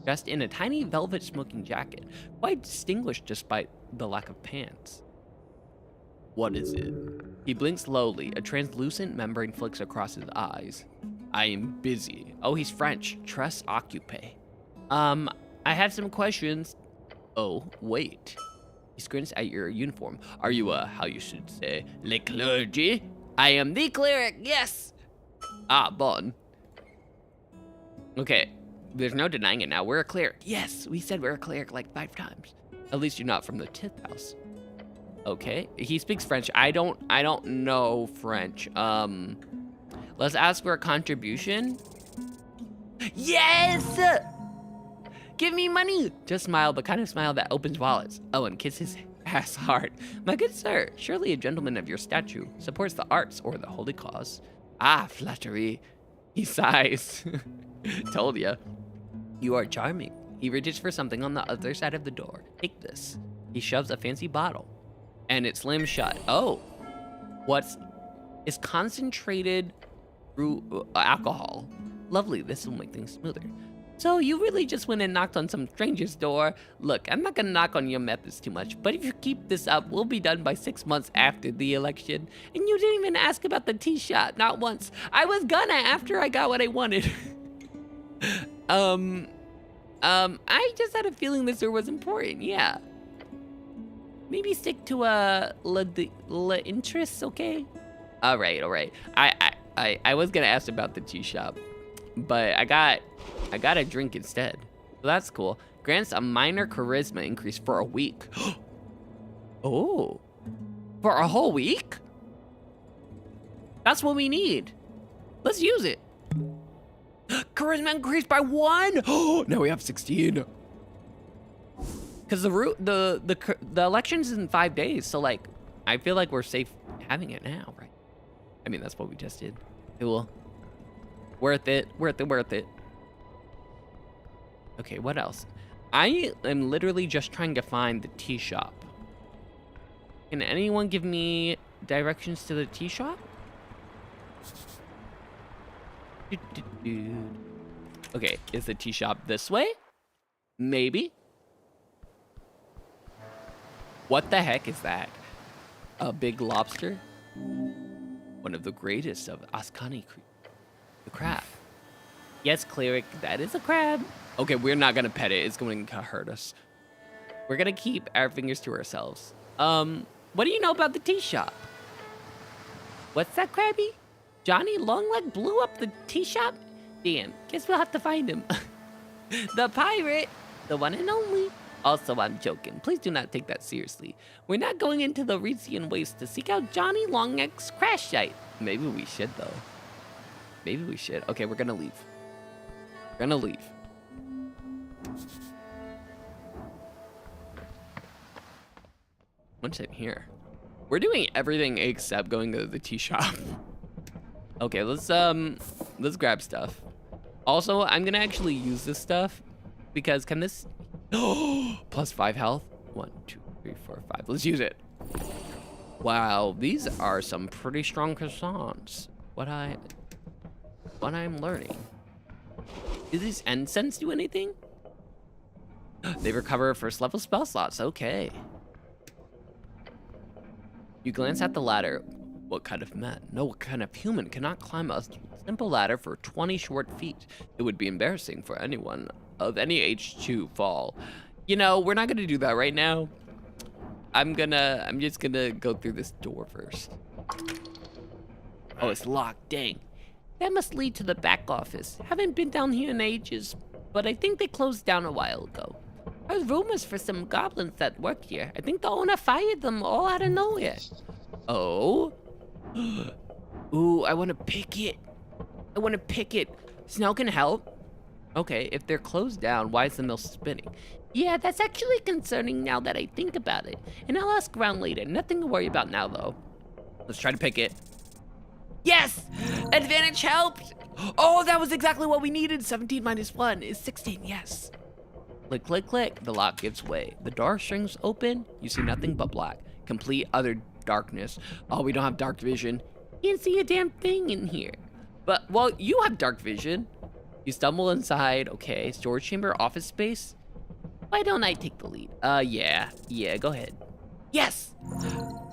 Dressed in a tiny velvet smoking jacket. Quite distinguished despite the lack of pants. What is it? He blinks slowly. A translucent membrane flicks across his eyes. I am busy. Oh, he's French. Tres occupe. I have some questions. Oh, wait. He squints at your uniform. Are you how you should say, le clergy? I am the cleric, yes! Ah, bon. Okay, there's no denying it now. We're a cleric. Yes, we said we're a cleric like 5 times. At least you're not from the 10th house. Okay, he speaks French. I don't know French. Let's ask for a contribution. Yes! Give me money! Just smile, the kind of smile that opens wallets. Oh, and kiss his ass hard. My good sir, surely a gentleman of your stature supports the arts or the holy cause. Ah, flattery. He sighs. Told ya. You are charming. He reaches for something on the other side of the door. Take this. He shoves a fancy bottle, and it slams shut. Oh, is concentrated through alcohol. Lovely, this will make things smoother. So you really just went and knocked on some stranger's door. Look, I'm not gonna knock on your methods too much, but if you keep this up, we'll be done by 6 months after the election. And you didn't even ask about the tea shop, not once. I was gonna after I got what I wanted. I just had a feeling this door was important, yeah. Maybe stick to la interests, okay? All right. I was gonna ask about the tea shop, but I got a drink instead. So that's cool. Grants a minor charisma increase for a week. Oh, for a whole week? That's what we need. Let's use it. Charisma increased by 1. Now we have 16. Cause the election's in 5 days, so like I feel like we're safe having it now, right? I mean, that's what we just did. Cool. Worth it. Okay, what else? I am literally just trying to find the tea shop. Can anyone give me directions to the tea shop? Okay, is the tea shop this way? Maybe. What the heck is that? A big lobster? One of the greatest of Ascani Creek. The crab. Yes, Cleric, that is a crab. Okay, we're not gonna pet it. It's going to hurt us. We're gonna keep our fingers to ourselves. What do you know about the tea shop? What's that, Krabby? Johnny Longleg blew up the tea shop? Damn, guess we'll have to find him. The pirate, the one and only. Also, I'm joking. Please do not take that seriously. We're not going into the Resian waste to seek out Johnny Longneck's crash site. Maybe we should, though. Maybe we should. Okay, we're gonna leave. What's in here? We're doing everything except going to the tea shop. Okay, let's grab stuff. Also, I'm gonna actually use this stuff because can this plus 5 health? 1, 2, 3, 4, 5. Let's use it. Wow, these are some pretty strong croissants. What I'm learning. Do these incense do anything? They recover first level spell slots. Okay. You glance at the ladder. What kind of man? No, what kind of human cannot climb a simple ladder for 20 short feet? It would be embarrassing for anyone of any age to fall. You know, we're not gonna do that right now. I'm just gonna go through this door first. Oh, it's locked, dang. That must lead to the back office. Haven't been down here in ages, but I think they closed down a while ago. There's rumors for some goblins that work here. I think the owner fired them all out of nowhere. Oh? Ooh, I want to pick it. Snow can help. Okay, if they're closed down, why is the mill spinning? Yeah, that's actually concerning now that I think about it. And I'll ask around later. Nothing to worry about now, though. Let's try to pick it. Yes! Advantage helped! Oh, that was exactly what we needed. 17 minus 1 is 16, yes. Click, click, click. The lock gives way. The door strings open. You see nothing but black. Complete utter darkness. Oh, we don't have dark vision. Can't see a damn thing in here. But, well, you have dark vision. You stumble inside. Okay, storage chamber, office space. Why don't I take the lead? Yeah, go ahead. Yes!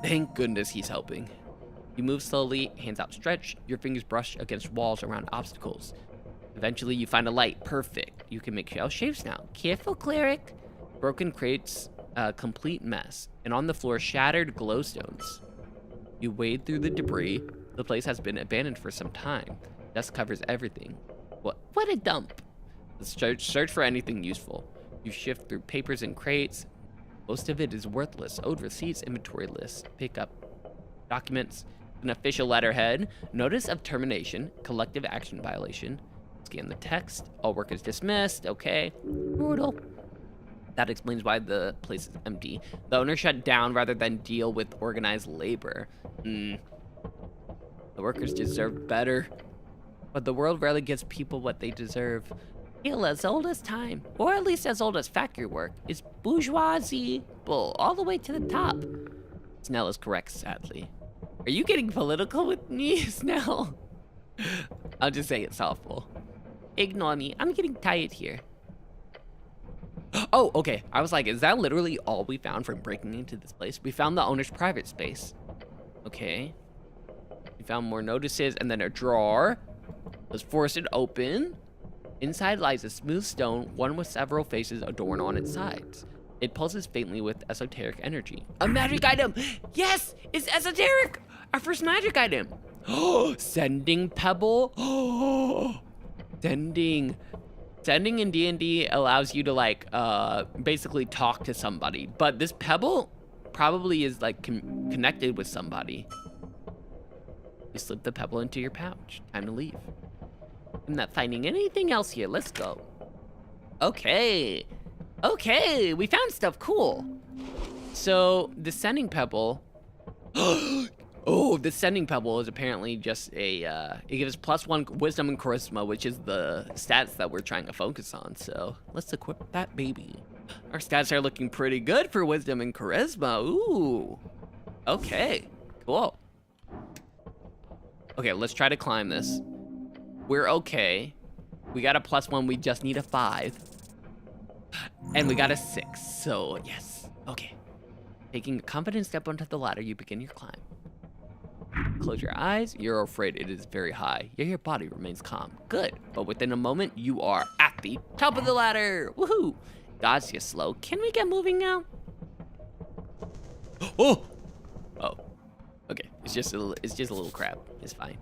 Thank goodness he's helping. You move slowly, hands outstretched. Your fingers brush against walls around obstacles. Eventually, you find a light. Perfect. You can make shell shapes now. Careful, Cleric. Broken crates, a complete mess. And on the floor, shattered glowstones. You wade through the debris. The place has been abandoned for some time. Dust covers everything. What a dump. Let's search for anything useful. You shift through papers and crates. Most of it is worthless. Old receipts, inventory lists. Pick up documents. An official letterhead. Notice of termination. Collective action violation. Scan the text. All work is dismissed. Okay. Brutal. That explains why the place is empty. The owner shut down rather than deal with organized labor. The workers deserve better. But the world rarely gives people what they deserve. Still as old as time, or at least as old as factory work, is bourgeoisie bull all the way to the top. Snell is correct, sadly. Are you getting political with me, Snell? I'll just say it's awful. Ignore me, I'm getting tired here. Oh, okay. I was like, is that literally all we found from breaking into this place? We found the owner's private space. Okay. We found more notices and then a drawer. Let's force it open. Inside lies a smooth stone, one with several faces adorned on its sides. It pulses faintly with esoteric energy. A magic item! Yes! It's esoteric! Our first magic item! Oh, sending pebble. Oh, sending in D&D allows you to like basically talk to somebody, but this pebble probably is like connected with somebody. You slip the pebble into your pouch. Time to leave. I'm not finding anything else here. Let's go. Okay, we found stuff cool. So the sending pebble. Oh, the sending pebble is apparently just a, it gives +1 wisdom and charisma, which is the stats that we're trying to focus on. So let's equip that baby. Our stats are looking pretty good for wisdom and charisma. Ooh. Okay, cool. Okay, let's try to climb this. We're okay. We got a +1, we just need a 5. And we got a 6, so yes. Okay. Taking a confident step onto the ladder, you begin your climb. Close your eyes. You're afraid it is very high, yet your body remains calm. Good, but within a moment, you are at the top of the ladder. Woohoo! God's, you're slow. Can we get moving now? Oh! Oh. Okay, it's just a little crab. It's fine.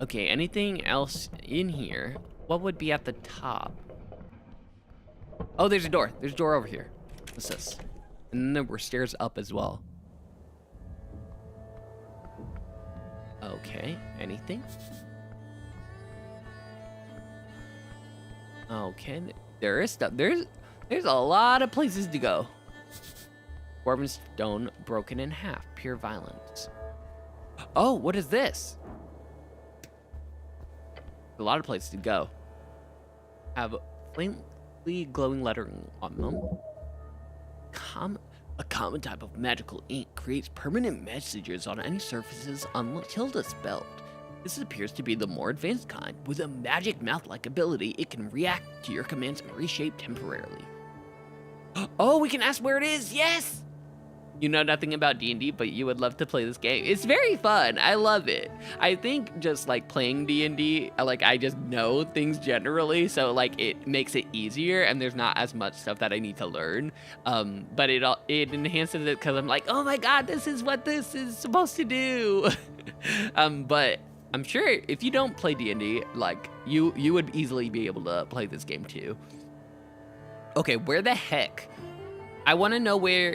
Okay, anything else in here? What would be at the top? Oh, there's a door. There's a door over here. What's this? And then there were stairs up as well. Okay, anything? Okay, there is stuff. There's a lot of places to go. Dwarven stone broken in half. Pure violence. Oh, what is this? A lot of places to go. Have faintly glowing lettering on them. A common type of magical ink creates permanent messages on any surfaces until dispelled. This appears to be the more advanced kind. With a magic mouth-like ability, it can react to your commands and reshape temporarily. Oh, we can ask where it is. Yes! You know nothing about D&D, but you would love to play this game. It's very fun. I love it. I think just like playing D&D, like I just know things generally, so like it makes it easier and there's not as much stuff that I need to learn. But it enhances it because I'm like, oh my God, this is what this is supposed to do. But I'm sure if you don't play D&D, like you would easily be able to play this game too. Okay, where the heck? I want to know where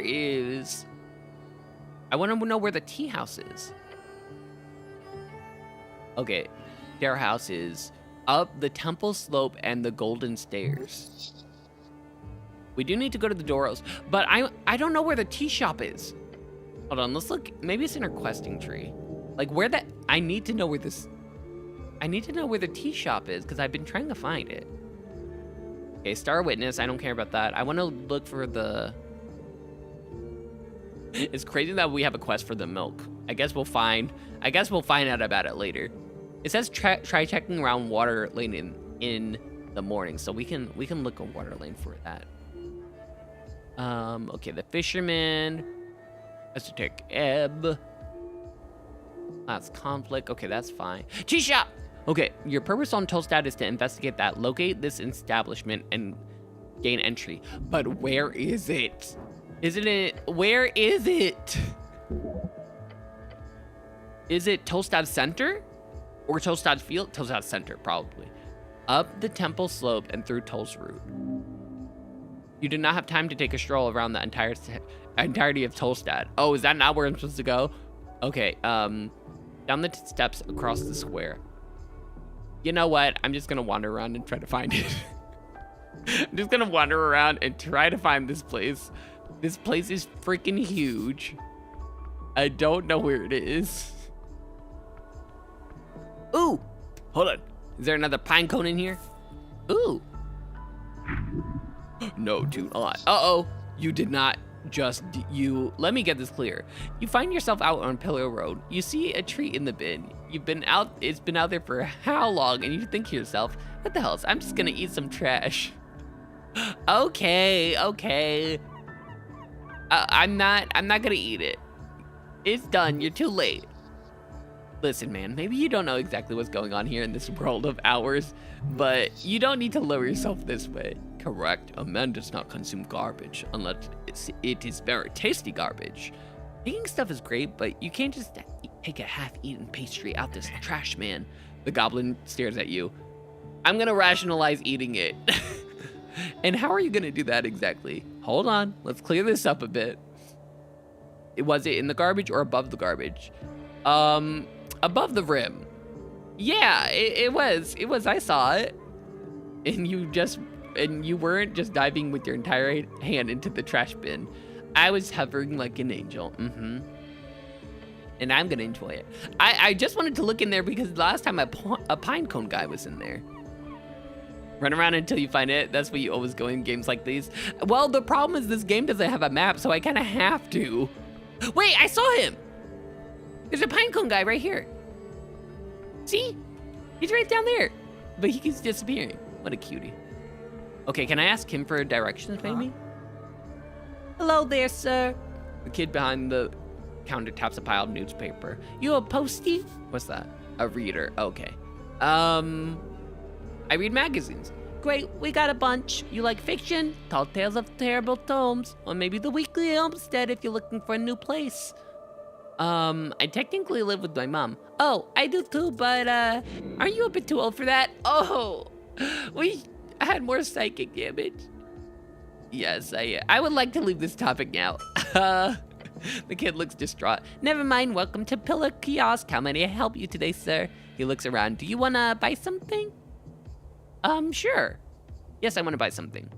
the tea house is. Okay, their house is up the temple slope and the golden stairs. We do need to go to the Doros, but I don't know where the tea shop is. Hold on, let's look. Maybe it's in our questing tree. Like I need to know where the tea shop is because I've been trying to find it. Okay, Star Witness, I don't care about that. I want to look for the... It's crazy that we have a quest for the milk. I guess we'll find out about it later. It says try checking around Water Lane in the morning, so we can look on Water Lane for that. Okay, the fisherman, Esoteric Ebb. That's conflict. Okay, that's fine. Tea shop. Okay, your purpose on Tolstad is to investigate that, locate this establishment, and gain entry. But where is it? Where is it? Is it Tolstad Center? Or Tolstad Field? Tolstad Center, probably. Up the temple slope and through Toll's route. You do not have time to take a stroll around the entirety of Tolstad. Oh, is that not where I'm supposed to go? Okay, down the steps across the square. You know what? I'm just gonna wander around and try to find it. I'm just gonna wander around and try to find this place. This place is freaking huge. I don't know where it is. Ooh, hold on. Is there another pine cone in here? Ooh. No, do not. Uh-oh. You did not just let me get this clear. You find yourself out on Pillow Road. You see a treat in the bin. It's been out there for how long? And you think to yourself, what the hell? I'm just gonna eat some trash. Okay. I'm not gonna eat it. It's done. You're too late. Listen, man, maybe you don't know exactly what's going on here in this world of ours, but you don't need to lower yourself this way. Correct. A man does not consume garbage unless it is very tasty garbage. Eating stuff is great, but you can't just take a half-eaten pastry out this trash, man. The goblin stares at you. I'm gonna rationalize eating it. And how are you gonna do that exactly? Hold on, let's clear this up a bit. Was it in the garbage or above the garbage? Above the rim. Yeah, it was. I saw it. And you weren't just diving with your entire hand into the trash bin. I was hovering like an angel. And I'm gonna enjoy it. I just wanted to look in there because last time a pine cone guy was in there. Run around until you find it. That's what you always go in games like these. Well, the problem is this game doesn't have a map, so I kind of have to. Wait, I saw him. There's a pine cone guy right here. See? He's right down there. But he keeps disappearing. What a cutie. Okay, can I ask him for directions, maybe? Hello there, sir. The kid behind the counter taps a pile of newspaper. You a postie? What's that? A reader. Okay. I read magazines. Great, we got a bunch. You like fiction, tall tales of terrible tomes, or maybe the Weekly Homestead if you're looking for a new place. I technically live with my mom. Oh, I do too, but aren't you a bit too old for that? Oh, we had more psychic damage. Yes, I would like to leave this topic now. The kid looks distraught. Never mind, welcome to Pillar Kiosk. How may I help you today, sir? He looks around. Do you wanna buy something? Sure. Yes, I wanna buy something.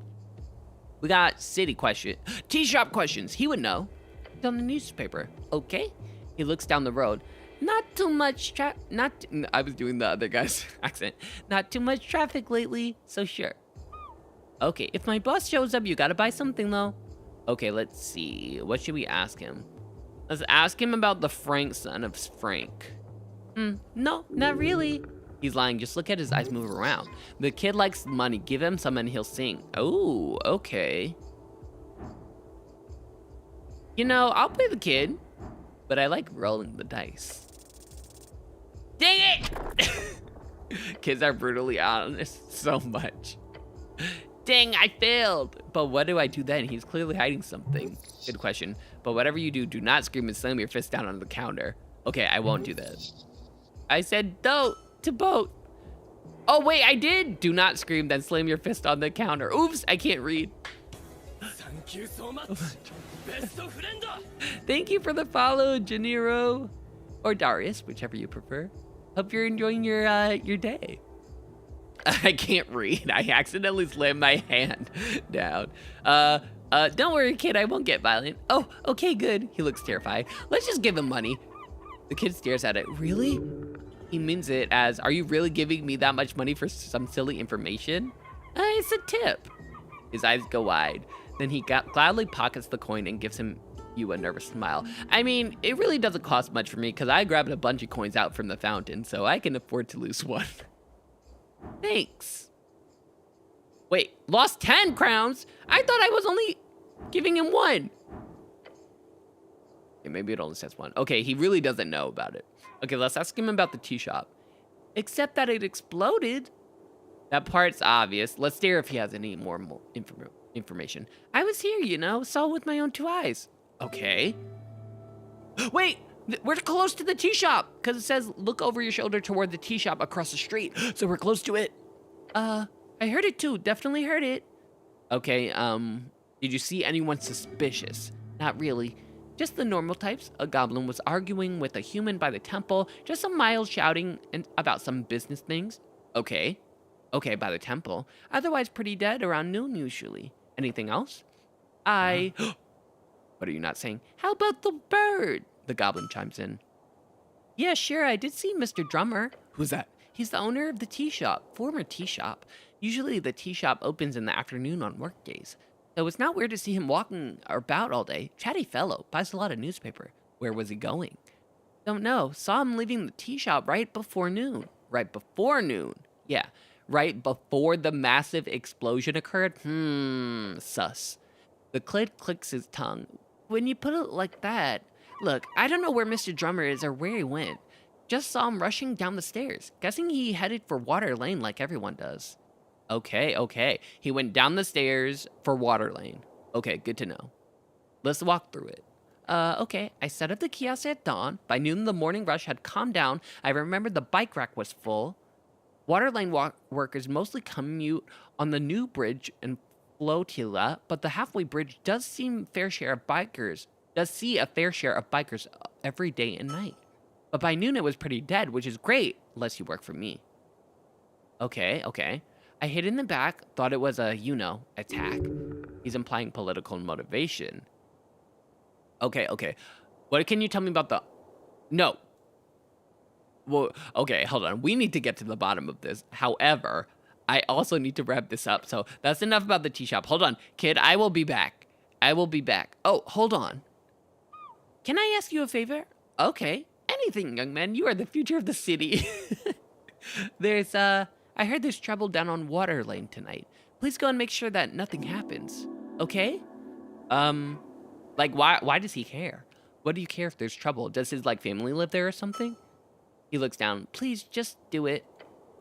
We got city question, tea shop questions. He would know. It's on the newspaper. Okay. He looks down the road. Not too much I was doing the other guy's accent. Not too much traffic lately, so sure. Okay, if my boss shows up, you gotta buy something though. Okay, let's see. What should we ask him? Let's ask him about the Frank son of Frank. No, not really. He's lying. Just look at his eyes move around. The kid likes money. Give him some and he'll sing. Oh, okay. You know, I'll play the kid, but I like rolling the dice. Dang it! Kids are brutally honest so much. Dang, I failed. But what do I do then? He's clearly hiding something. Good question. But whatever you do, do not scream and slam your fist down on the counter. Okay, I won't do that. I said don't to boat. Oh, wait, I did. Do not scream, then slam your fist on the counter. Oops, I can't read. Thank you so much. Best of friend. Thank you for the follow, Janiro. Or Darius, whichever you prefer. Hope you're enjoying your day. I can't read. I accidentally slammed my hand down. Don't worry, kid. I won't get violent. Oh, okay, good. He looks terrified. Let's just give him money. The kid stares at it. Really? He means it as, are you really giving me that much money for some silly information? It's a tip. His eyes go wide. Then he gladly pockets the coin and gives you a nervous smile. I mean, it really doesn't cost much for me because I grabbed a bunch of coins out from the fountain, so I can afford to lose one. Thanks. Wait, lost 10 crowns? I thought I was only giving him 1. Okay, maybe it only says 1. Okay, he really doesn't know about it. Okay, let's ask him about the tea shop. Except that it exploded. That part's obvious. Let's stare if he has any more information. I was here, you know, saw with my own 2 eyes. Okay. Wait, we're close to the tea shop because it says look over your shoulder toward the tea shop across the street. So we're close to it. I heard it too. Definitely heard it. Okay, did you see anyone suspicious? Not really. Just the normal types. A goblin was arguing with a human by the temple. Just some mild shouting about some business things. Okay. Okay, by the temple. Otherwise pretty dead around noon usually. Anything else? What are you not saying? How about the bird? The goblin chimes in. Yeah, sure, I did see Mr. Drummer. Who's that? He's the owner of the tea shop, former tea shop. Usually the tea shop opens in the afternoon on work days, so it's not weird to see him walking about all day. Chatty fellow, buys a lot of newspaper. Where was he going? Don't know. Saw him leaving the tea shop right before noon. Right before noon. Yeah, right before the massive explosion occurred. Sus. The Clid clicks his tongue. When you put it like that, look, I don't know where Mr. Drummer is or where he went. Just saw him rushing down the stairs. Guessing he headed for Water Lane like everyone does. Okay. He went down the stairs for Water Lane. Okay, good to know. Let's walk through it. Okay. I set up the kiosk at dawn. By noon, the morning rush had calmed down. I remembered the bike rack was full. Water Lane workers mostly commute on the new bridge and flotilla, but the halfway bridge does see a fair share of bikers every day and night. But by noon, it was pretty dead, which is great, unless you work for me. Okay. I hid in the back, thought it was a, attack. He's implying political motivation. Okay. What can you tell me about the... No. Well, okay, hold on. We need to get to the bottom of this. However, I also need to wrap this up. So that's enough about the tea shop. Hold on, kid. I will be back. Oh, hold on. Can I ask you a favor? Okay. Anything, young man. You are the future of the city. I heard there's trouble down on Water Lane tonight. Please go and make sure that nothing happens. Okay? Why does he care? What do you care if there's trouble? Does his, family live there or something? He looks down. Please, just do it.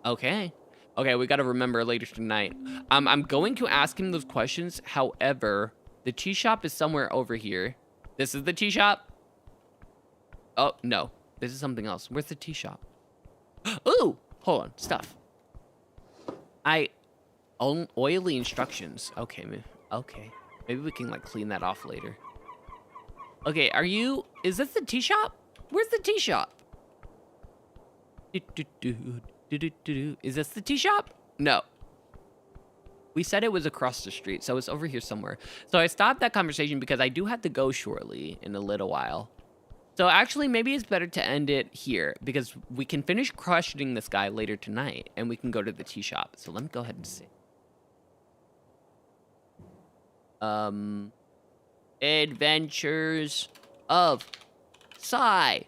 Okay, we gotta remember later tonight. I'm going to ask him those questions. However, the tea shop is somewhere over here. This is the tea shop? Oh, no. This is something else. Where's the tea shop? Ooh! Hold on. Stuff. Oily instructions. Okay. Maybe we can, clean that off later. Okay, is this the tea shop? Where's the tea shop? Is this the tea shop? No. We said it was across the street, so it's over here somewhere. So I stopped that conversation because I do have to go shortly in a little while. So actually, maybe it's better to end it here because we can finish questioning this guy later tonight and we can go to the tea shop. So let me go ahead and see. Adventures of Psy.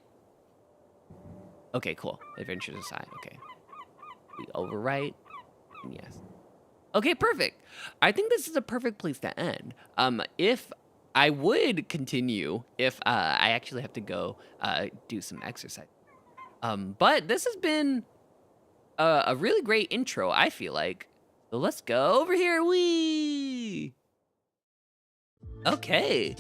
Okay, cool. Adventures of Psy. Okay. We overwrite. Yes. Okay, perfect. I think this is a perfect place to end. If I would continue, if I actually have to go do some exercise. But this has been a really great intro, I feel like. So let's go over here. Wee. Okay.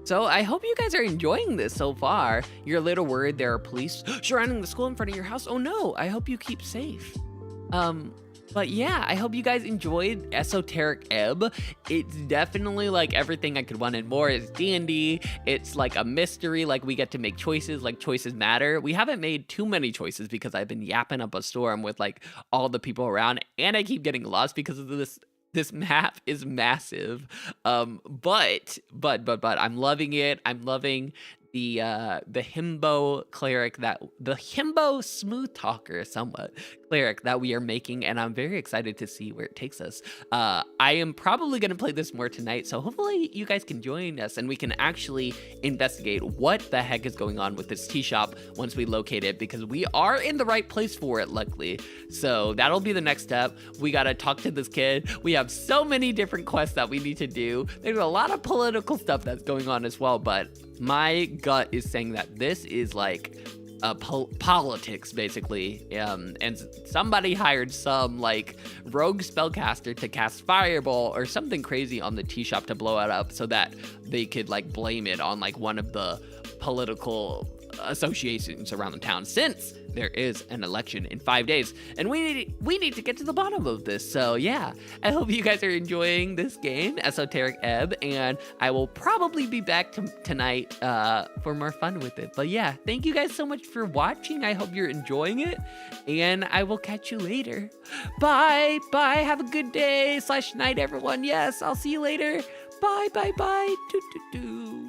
So I hope you guys are enjoying this so far. You're a little worried there are police surrounding the school in front of your house. Oh no, I hope you keep safe. But yeah, I hope you guys enjoyed Esoteric Ebb. It's definitely everything I could want and more. It's D&D. It's a mystery. We get to make choices. Choices matter. We haven't made too many choices because I've been yapping up a storm with all the people around, and I keep getting lost because of this. This map is massive. But I'm loving it. I'm loving the himbo cleric the himbo smooth talker somewhat cleric that we are making, and I'm very excited to see where it takes us. I am probably going to play this more tonight, so hopefully you guys can join us and we can actually investigate what the heck is going on with this tea shop once we locate it, because we are in the right place for it, luckily. So that'll be the next step. We got to talk to this kid. We have so many different quests that we need to do. There's a lot of political stuff that's going on as well, but my gut is saying that this is politics, basically. And somebody hired some rogue spellcaster to cast fireball or something crazy on the tea shop to blow it up so that they could blame it on one of the political associations around the town, since there is an election in 5 days and we need to get to the bottom of this. So yeah, I hope you guys are enjoying this game, Esoteric Ebb, and I will probably be back tonight for more fun with it. But yeah, thank you guys so much for watching. I hope you're enjoying it, and I will catch you later. Bye. Have a good day / night, everyone. Yes, I'll see you later. Bye. Do.